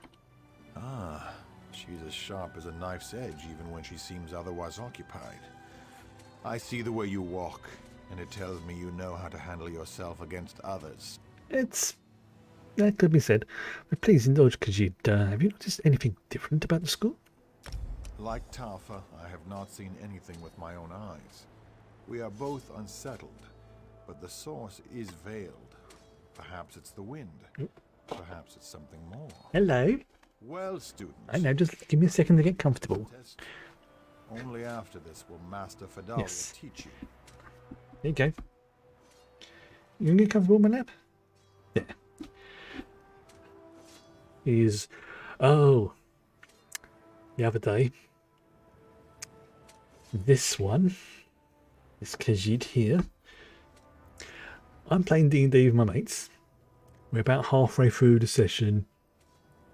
Ah, she's as sharp as a knife's edge even when she seems otherwise occupied. I see the way you walk, and it tells me you know how to handle yourself against others. That could be said. But please indulge, Khajiit. Have you noticed anything different about the school? Like Tafa, I have not seen anything with my own eyes. We are both unsettled, but the source is veiled. Perhaps it's the wind. Perhaps it's something more. Hello. Well, students. I know, just give me a second to get comfortable. Only after this will Master Fadalia teach you. There you go. You can get comfortable in my lap? There. Oh, the other day, this Khajiit here, I'm playing D&D with my mates. We're about halfway through the session.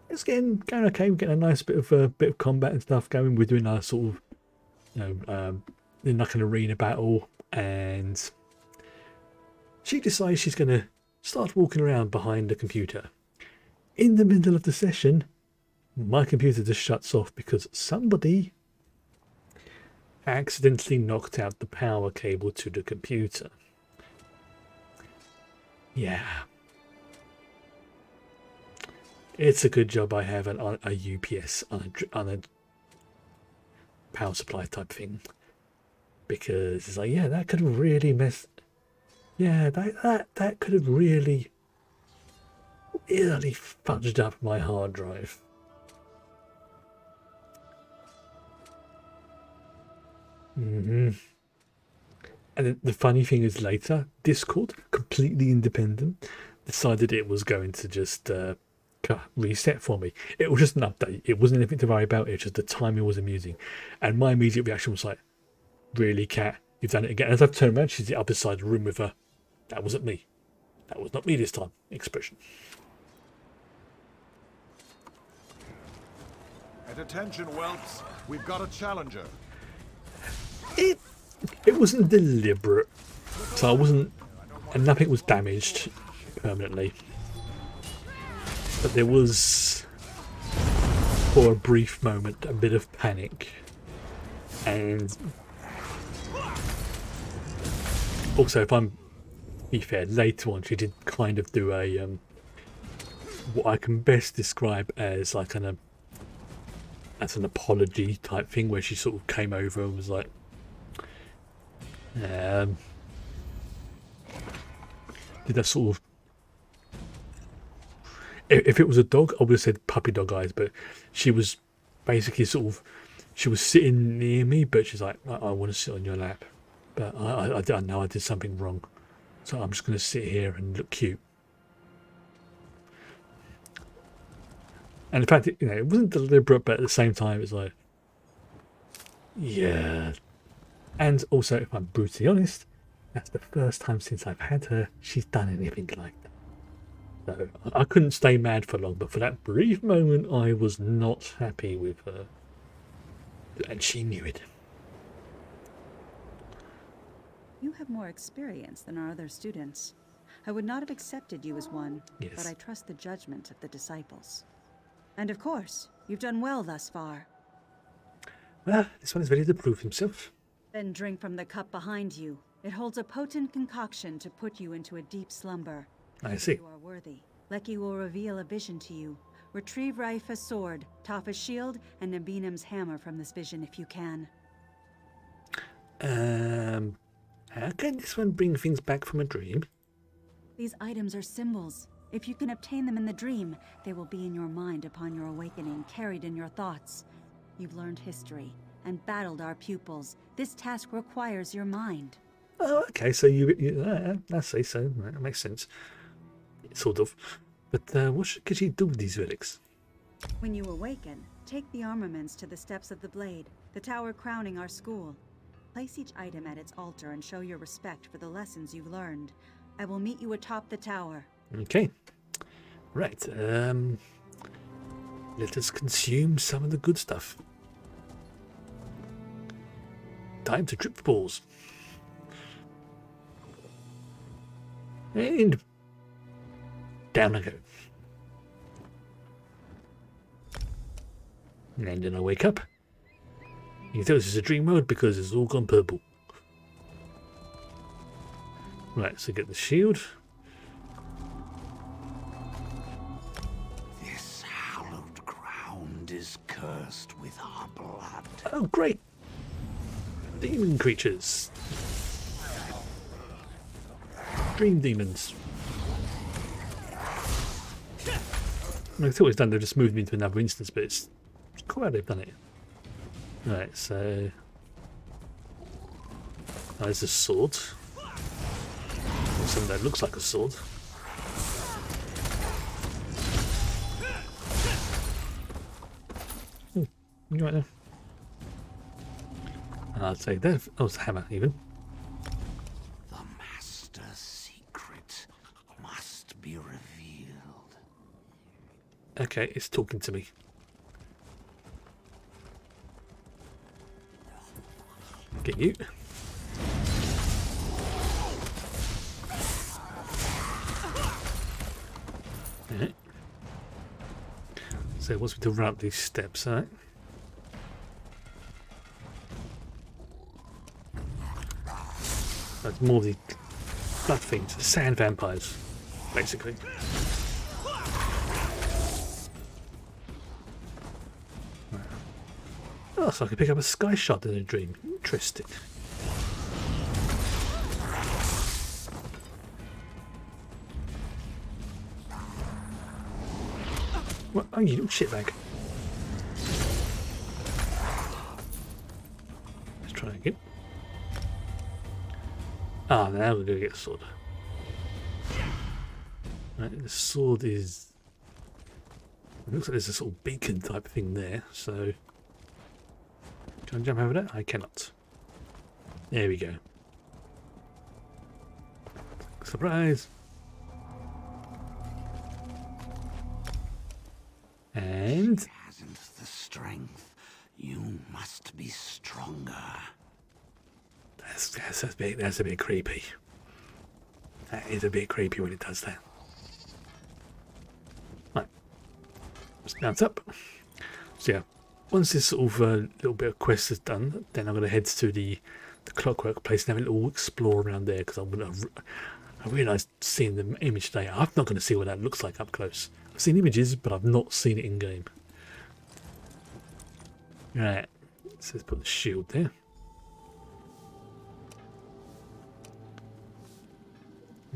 It's going okay. We're getting a nice bit of combat and stuff going. We're doing a sort of, in like an arena battle, and she decides she's going to start walking around behind the computer. In the middle of the session, my computer just shuts off because somebody accidentally knocked out the power cable to the computer. Yeah. It's a good job I have a UPS on a power supply type thing. Because it's like, yeah, that could have really messed... Yeah, that could have really fudged up my hard drive. And then the funny thing is later, Discord, completely independent, decided it was going to just reset for me. It was just an update. It wasn't anything to worry about. It was just the timing was amusing. And my immediate reaction was like, really, Cat? You've done it again? As I've turned around, she's the other side of the room with her. That wasn't me. That was not me this time. Expression. At attention, whelps. We've got a challenger. It wasn't deliberate, so I wasn't, and nothing was damaged permanently. But there was, for a brief moment, a bit of panic, and also, if I'm to be fair, later on she did kind of do a what I can best describe as like an apology type thing, where she sort of came over and was like, did that sort of, if it was a dog I would have said puppy dog eyes, but she was basically sort of, she was sitting near me, but she's like, I want to sit on your lap, but I know I did something wrong, so I'm just going to sit here and look cute. And in fact, it wasn't deliberate, but at the same time, it's like, yeah. And also, if I'm brutally honest, that's the first time since I've had her she's done anything like that. So I couldn't stay mad for long, but for that brief moment, I was not happy with her. And she knew it. You have more experience than our other students. I would not have accepted you as one, but I trust the judgment of the disciples. And of course, you've done well thus far. Well, this one is ready to prove himself. Then drink from the cup behind you. It holds a potent concoction to put you into a deep slumber. I see. You are worthy. Leki will reveal a vision to you. Retrieve Raifa's sword, Tafa's shield, and Nabinim's hammer from this vision if you can. How can this one bring things back from a dream? These items are symbols. If you can obtain them in the dream, they will be in your mind upon your awakening, carried in your thoughts. You've learned history and battled our pupils. This task requires your mind. Oh, okay, so I say so. That makes sense. Sort of. But what could she do with these relics? When you awaken, take the armaments to the steps of the Blade, the tower crowning our school. Place each item at its altar and show your respect for the lessons you've learned. I will meet you atop the tower. Okay. Right. Let us consume some of the good stuff. Time to trip balls. And down I go. And then I wake up. You can tell this is a dream mode because it's all gone purple. Right, so get the shield. This hallowed ground is cursed with our blood. Oh, great! Demon creatures. Dream demons. It's always done, they've just moved me into another instance, but it's cool how they've done it. Right, so there's a sword. Something that looks like a sword. You right there? I'd say that. Oh, it's a hammer, even. The Master's secret must be revealed. Okay, it's talking to me. Get you. Alright. So once we do run up these steps, alright. That's more of the blood fiends, the sand vampires, basically. Oh, so I can pick up a sky shot in a dream. Interesting. What? Oh, you little shitbag. Let's try again. Ah, now we're going to get a sword. Right, the sword is... It looks like there's a sort of beacon type thing there, so... Can I jump over that? I cannot. There we go. Surprise! And... She hasn't the strength. You must be stronger. That's a bit creepy. That is a bit creepy when it does that. Right. Let's bounce up. So yeah, once this sort of little bit of quest is done, then I'm going to head to the clockwork place and have a little explore around there, because I realised seeing the image today, I'm not going to see what that looks like up close. I've seen images, but I've not seen it in game. Right, so let's put the shield there.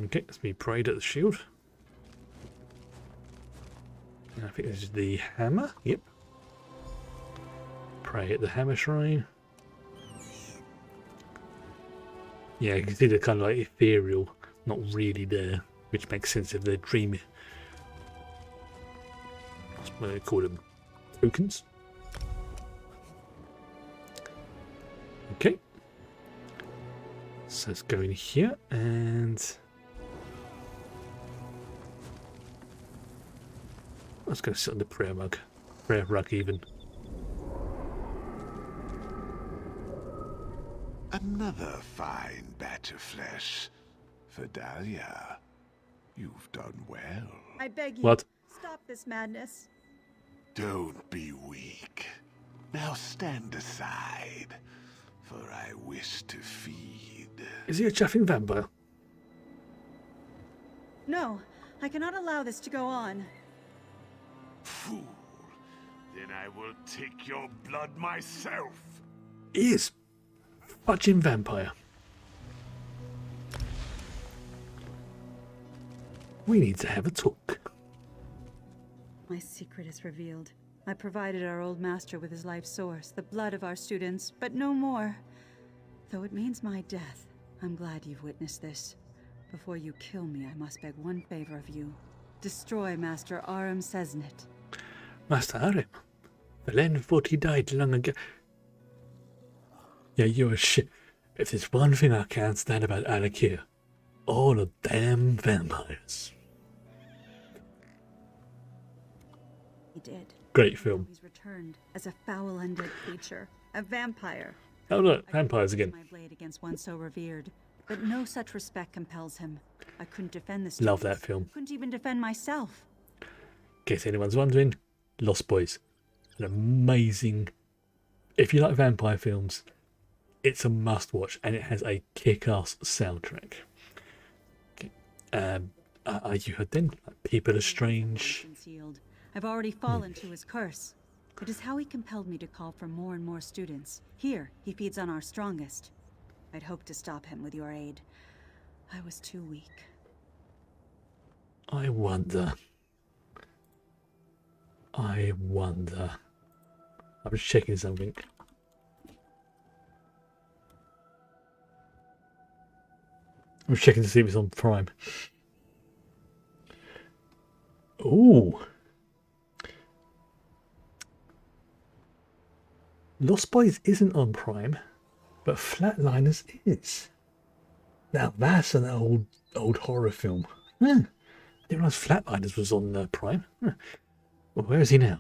Okay, let's be prayed at the shield. I think this is the hammer. Yep. Pray at the hammer shrine. Yeah, you can see they're kind of like ethereal, not really there, which makes sense if they're dreamy. That's what they call them, tokens. Okay. So let's go in here and let's go sit on the prayer rug even. Another fine batch of flesh. Vidalia, you've done well. I beg you, what? Stop this madness. Don't be weak. Now stand aside, for I wish to feed. Is he a chaffing vampire? No, I cannot allow this to go on. Fool. Then I will take your blood myself. He is fudging vampire. We need to have a talk. My secret is revealed. I provided our old master with his life source, the blood of our students, but no more. Though it means my death, I'm glad you've witnessed this. Before you kill me, I must beg one favor of you. Destroy Master Aram Sesnet. Master Aram? The land thought he died long ago. Yeah, you're a shit. If there's one thing I can't stand about Alakir, all the damn vampires. He did. Great film. He's returned as a foul undead creature, a vampire. Oh look, vampires again. My blade against one so revered, but no such respect compels him. I couldn't defend this. Love that film. Couldn't even defend myself. In case anyone's wondering, Lost Boys, an amazing. If you like vampire films, it's a must-watch, and it has a kick-ass soundtrack. Okay. Are you heard then? People are strange. Concealed. I've already fallen to his curse. It is how he compelled me to call for more and more students. Here, he feeds on our strongest. I'd hoped to stop him with your aid. I was too weak. I wonder. I'm just checking something. I'm checking to see if it's on Prime. Ooh. Lost Boys isn't on Prime, but Flatliners is. Now that's an old horror film. I didn't realize Flatliners was on Prime. Well, where is he now?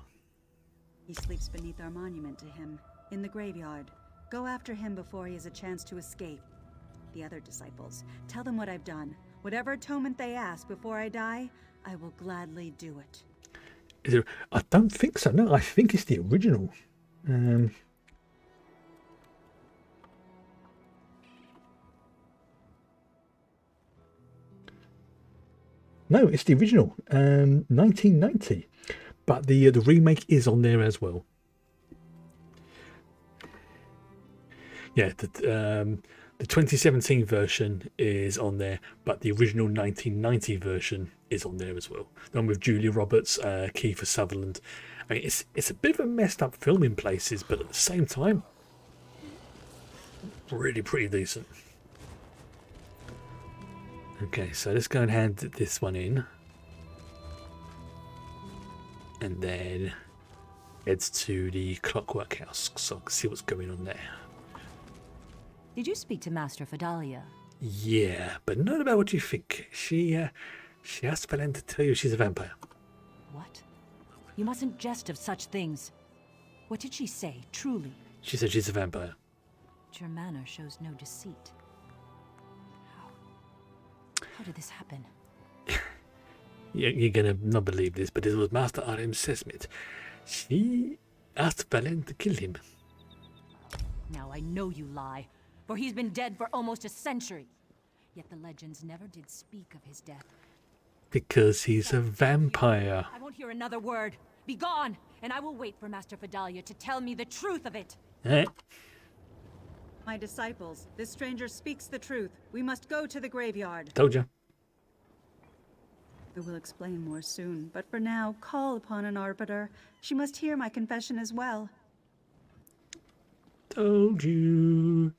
He sleeps beneath our monument to him, in the graveyard. Go after him before he has a chance to escape. The other disciples, tell them what I've done. Whatever atonement they ask before I die, I will gladly do it. Is it? I don't think so. No, I think it's the original. No, it's the original, 1990. But the remake is on there as well. Yeah, the 2017 version is on there, but the original 1990 version is on there as well. The one with Julia Roberts, Kiefer Sutherland. I mean, it's a bit of a messed up film in places, but at the same time, really pretty decent. Okay, so let's go and hand this one in. And then heads to the Clockwork House so I can see what's going on there. Did you speak to Master Fidalia? Yeah, but not about what you think. She asked Valen to tell you she's a vampire. What? You mustn't jest of such things. What did she say, truly? She said she's a vampire. But your manner shows no deceit. How did this happen? You're gonna not believe this, but it was Master Aram Sesnet. She asked Valen to kill him. Now I know you lie, for he's been dead for almost a century. Yet the legends never did speak of his death. Because he's a vampire. I won't hear another word. Be gone, and I will wait for Master Fidalia to tell me the truth of it. My disciples, this stranger speaks the truth. We must go to the graveyard. Told you. I will explain more soon, but for now, call upon an arbiter. She must hear my confession as well. Told you.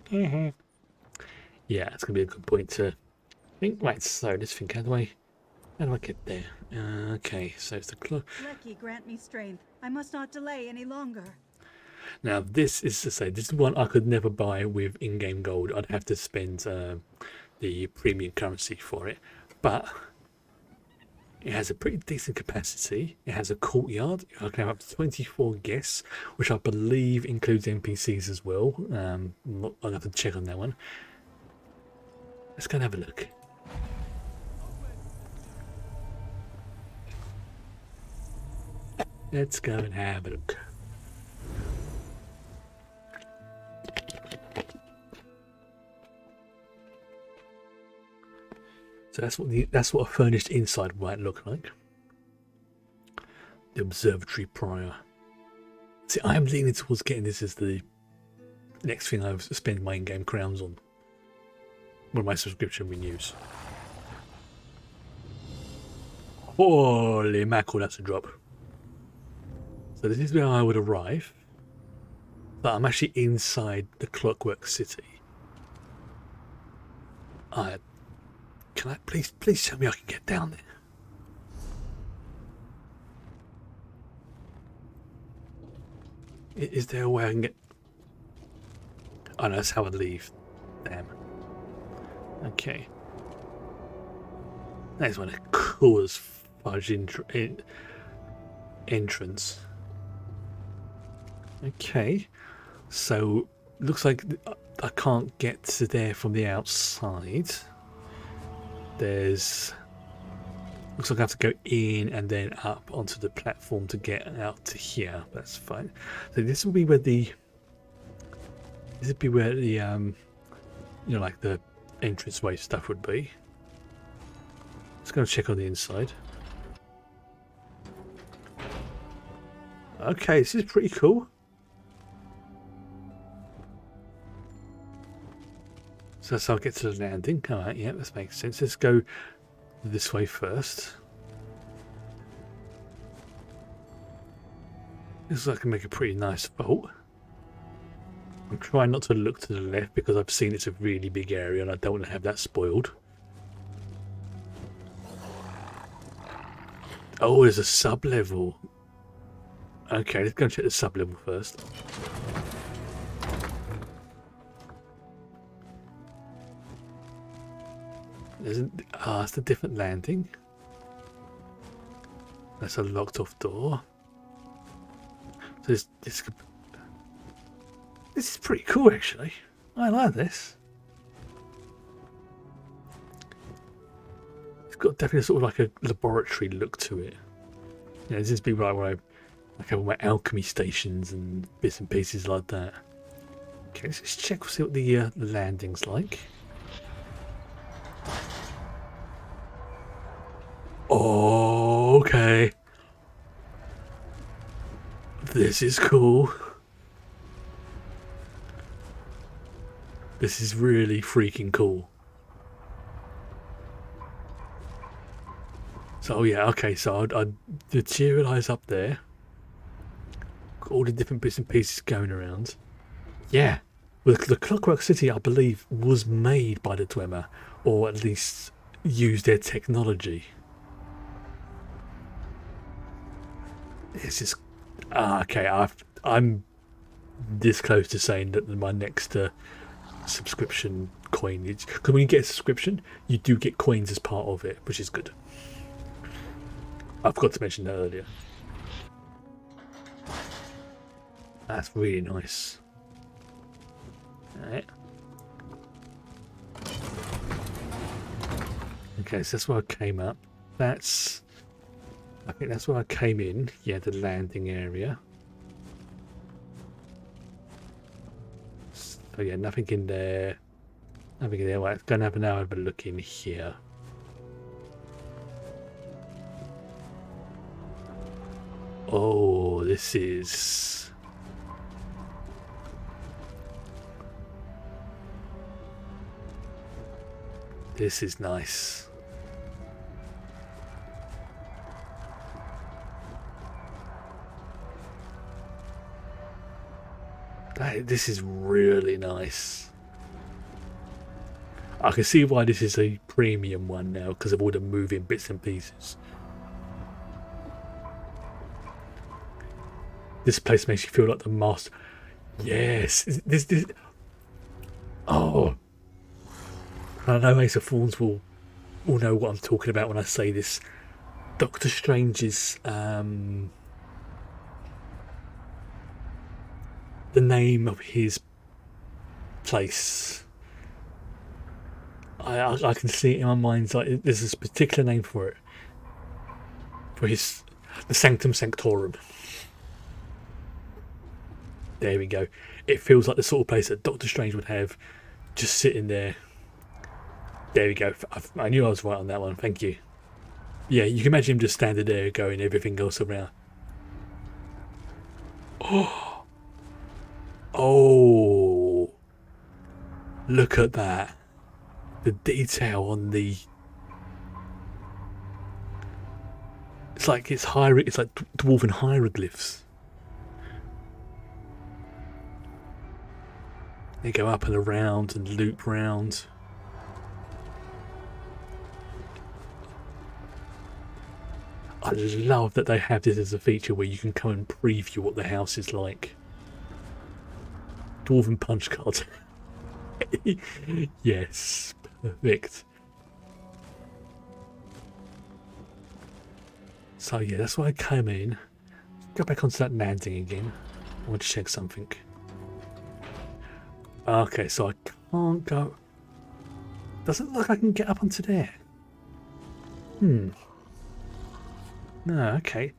Yeah, it's gonna be a good point to think. Right, so let's think. How do I get there? Okay, so it's the clock. Lucky, grant me strength. I must not delay any longer. Now, this is to say, this is one I could never buy with in-game gold. I'd have to spend the premium currency for it. But it has a pretty decent capacity. It has a courtyard. I can have up to 24 guests, which I believe includes NPCs as well. I'll have to check on that one. Let's go and have a look. Let's go and have a look. So that's what a furnished inside might look like. The observatory prior. See, I am leaning towards getting this as the next thing I spend my in-game crowns on when my subscription renews. Holy mackerel, that's a drop. So this is where I would arrive. But I'm actually inside the Clockwork City. Can I please tell me I can get down there? Is there a way I can get... Oh no, that's how I leave. Damn. Okay. That's one of the coolest fudge entrance. Okay. So, looks like I can't get to there from the outside. Looks like I have to go in and then up onto the platform to get out to here. That's fine. So this will be where the you know, like the entranceway stuff would be. Let's go check on the inside. Okay, this is pretty cool. So that's how I get to the landing. Alright, yeah, this makes sense. Let's go this way first. Looks like I can make a pretty nice vault. I'm trying not to look to the left because I've seen it's a really big area and I don't want to have that spoiled. Oh, there's a sub-level. Okay, let's go and check the sub-level first. It's a different landing. That's a locked off door. So this is pretty cool actually. I like this. It's got definitely sort of like a laboratory look to it. Yeah, this is be right where I have all my alchemy stations and bits and pieces like that. Okay, let's just check, see what the landing's like. Oh, okay. This is cool. This is really freaking cool. So yeah, okay, so I'd materialise up there. Got all the different bits and pieces going around. Yeah. Well, the Clockwork City, I believe, was made by the Dwemer, or at least used their technology. It's just okay. I'm this close to saying that my next subscription coin is, because when you get a subscription, you do get coins as part of it, which is good. I forgot to mention that earlier. That's really nice. Alright. Okay, so that's where I came up. I think that's where I came in. Yeah, the landing area. So yeah, nothing in there. Nothing in there. Well, it's going to have an hour of a look in here. Oh, this is... This is nice. This is really nice. I can see why this is a premium one now, because of all the moving bits and pieces. This place makes you feel like the master. Yes, this. Oh, I know Ace of Thorns will know what I'm talking about when I say this. Doctor Strange's the name of his place. I can see it in my mind. Like there's this particular name for it. For the Sanctum Sanctorum. There we go. It feels like the sort of place that Doctor Strange would have, just sitting there, There we go. I knew I was right on that one. Thank you. Yeah, you can imagine him just standing there going everything else around. Oh. Oh. Look at that. The detail on the... It's like it's like dwarven hieroglyphs. They go up and around and loop round. I love that they have this as a feature where you can come and preview what the house is like. Dwarven punch cards. Yes, perfect. So yeah, that's why I came in. Go back onto that landing again. I want to check something. Okay, so I can't go. Doesn't look like I can get up onto there. No, okay.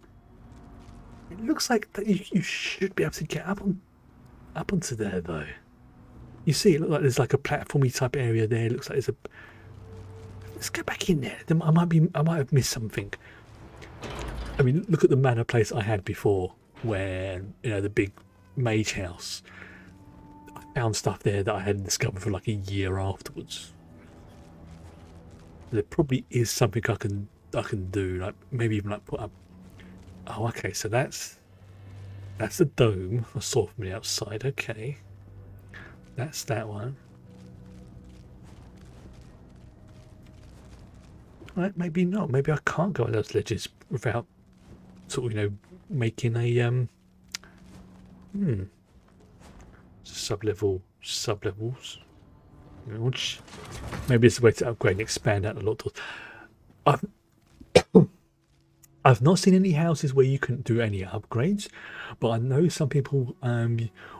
It looks like that you should be able to get up onto there though. You see, it looks like there's like a platformy type area there. It looks like there's a. Let's get back in there. I might have missed something. I mean, look at the manor place I had before, where the big mage house. I found stuff there that I hadn't discovered for like a year afterwards. There probably is something I can do, like maybe even like put up. Oh, okay, so that's the dome I saw from the outside. Okay, that's that one. Right, maybe not. Maybe I can't go on those ledges without sort of making a sublevels. Which maybe it's a way to upgrade and expand out a lot. I've not seen any houses where you can do any upgrades, but I know some people,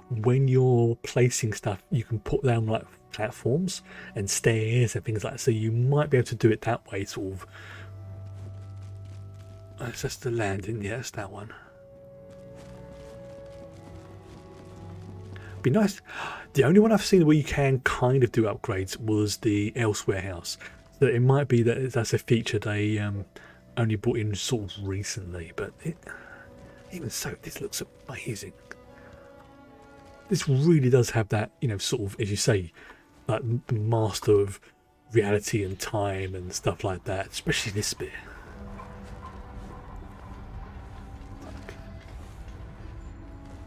when you're placing stuff, you can put down like platforms and stairs and things like that, so you might be able to do it that way, sort of. That's just the landing. Yeah, that's that one. Be nice. The only one I've seen where you can kind of do upgrades was the Elsewhere house. So it might be that that's a feature they only brought in sort of recently, but even so, this looks amazing. This really does have that, sort of, as you say, like the master of reality and time and stuff like that, especially this bit.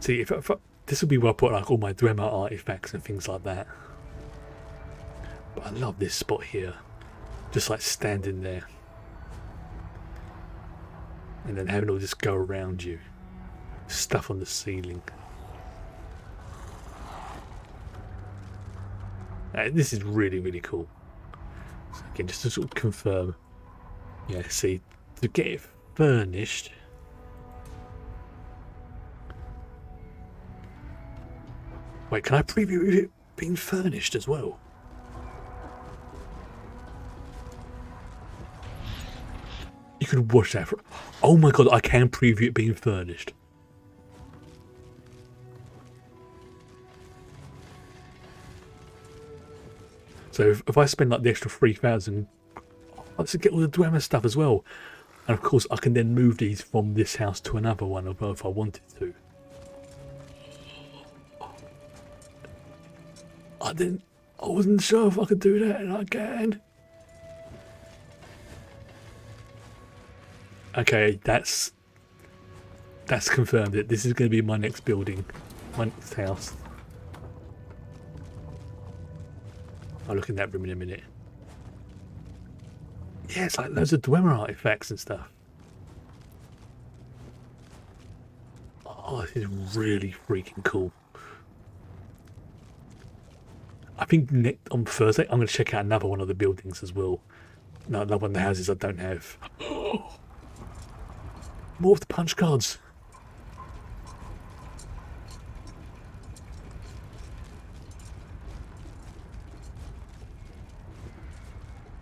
See, if this would be where I put like all my Dwemer artifacts and things like that. But I love this spot here, just like standing there, and then having all this go around you, stuff on the ceiling. This is really, really cool. So again, just to sort of confirm, yeah. See, to get it furnished. Wait, can I preview it being furnished as well? You can watch that for... Oh my god, I can preview it being furnished. So if I spend like the extra 3,000, I should get all the Dwemer stuff as well. And of course I can then move these from this house to another one if I wanted to. I wasn't sure if I could do that, and I can. Okay, that's confirmed. That this is going to be my next building, my next house. I'll look in that room in a minute. Yeah, it's like loads of Dwemer artifacts and stuff. Oh, this is really freaking cool. I think on Thursday I'm going to check out another one of the buildings as well. No, another one of the houses I don't have. More of the punch cards.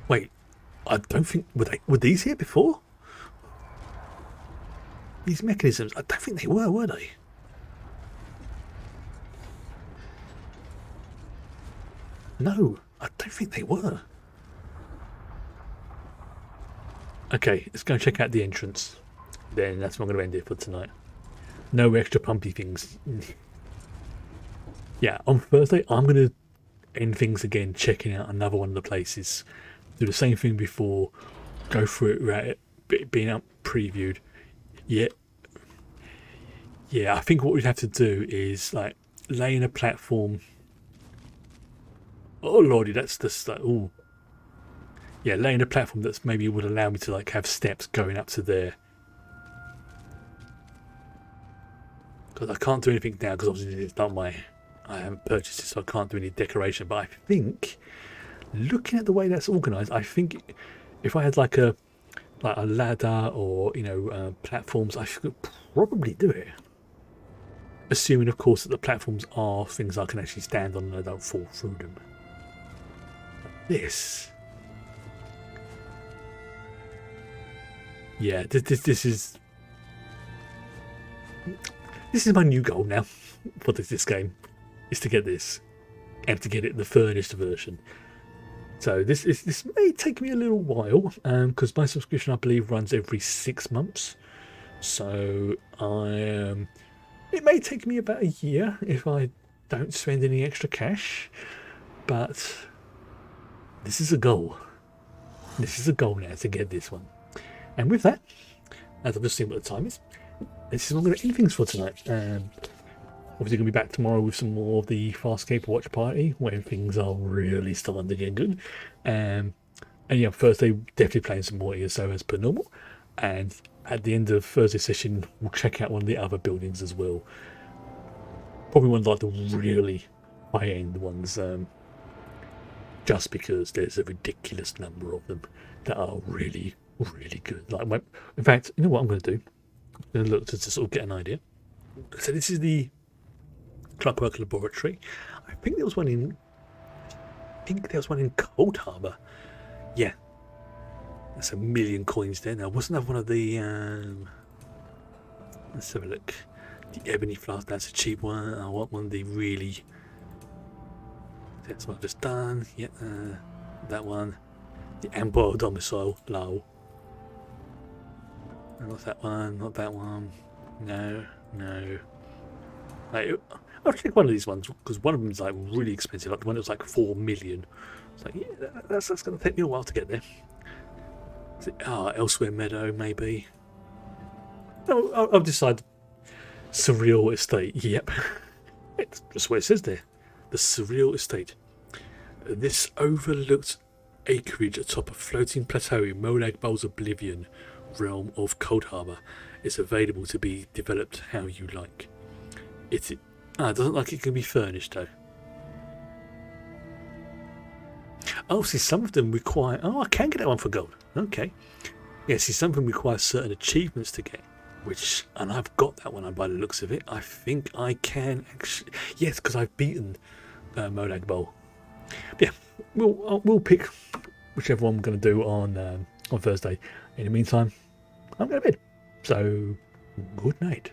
Wait, I don't think were these here before? These mechanisms, I don't think they were they? No, I don't think they were. Okay, let's go check out the entrance. Then that's what I'm going to end it for tonight. No extra pumpy things. Yeah, on Thursday, I'm going to end things again, checking out another one of the places. Do the same thing before, go through it, right, being up previewed. Yeah, I think what we'd have to do is like lay in a platform. Oh lordy, that's just like, ooh. Yeah, laying a platform that's maybe would allow me to like have steps going up to there. Because I can't do anything now because obviously it's not I haven't purchased it, so I can't do any decoration. But I think, looking at the way that's organised, I think if I had like a ladder or platforms, I could probably do it. Assuming, of course, that the platforms are things I can actually stand on and I don't fall through them. This. Yeah, this is my new goal now for this game, is to get this and to get it in the furnished version. So this may take me a little while because my subscription, I believe, runs every 6 months. So it may take me about a year if I don't spend any extra cash, but this is a goal. This is a goal now to get this one. And with that, as I've just seen what the time is, this is what I'm going to end things for tonight. Obviously, going to be back tomorrow with some more of the Farscape watch party, where things are really starting to get good. And yeah, Thursday, definitely playing some more ESO as per normal. And at the end of Thursday's session, we'll check out one of the other buildings as well. Probably one of like the really high-end ones, just because there's a ridiculous number of them that are really good. Like, in fact, you know what I'm going to do? I'm going to look to sort of get an idea. So this is the Clockwork Laboratory. I think there was one in Coldharbour. Yeah, that's 1 million coins there. Now, wasn't that one of the? Let's have a look. The Ebony Flask. That's a cheap one. I want one of the really. That's what I've just done. Yeah, that one. The Amber Domicile. Low. Not that one. Not that one. No. I'll check one of these ones because one of them is like really expensive. Like the one that was like 4 million. It's like, yeah, that's going to take me a while to get there. Is it, Elsewhere Meadow maybe. No, I've decided. Surreal Estate. Yep, it's just what it says there. The Surreal Estate. This overlooked acreage atop a floating plateau in Molag Bol's Oblivion realm of Coldharbour is available to be developed how you like. It doesn't like it can be furnished though. Oh, see, some of them require. Oh, I can get that one for gold. Okay. Yeah, see, some of them require certain achievements to get. And I've got that one by the looks of it. I think I can actually. Yes, because I've beaten Molag Bol. But yeah, we'll pick whichever one I'm going to do on Thursday. In the meantime, I'm going to bed. So, good night.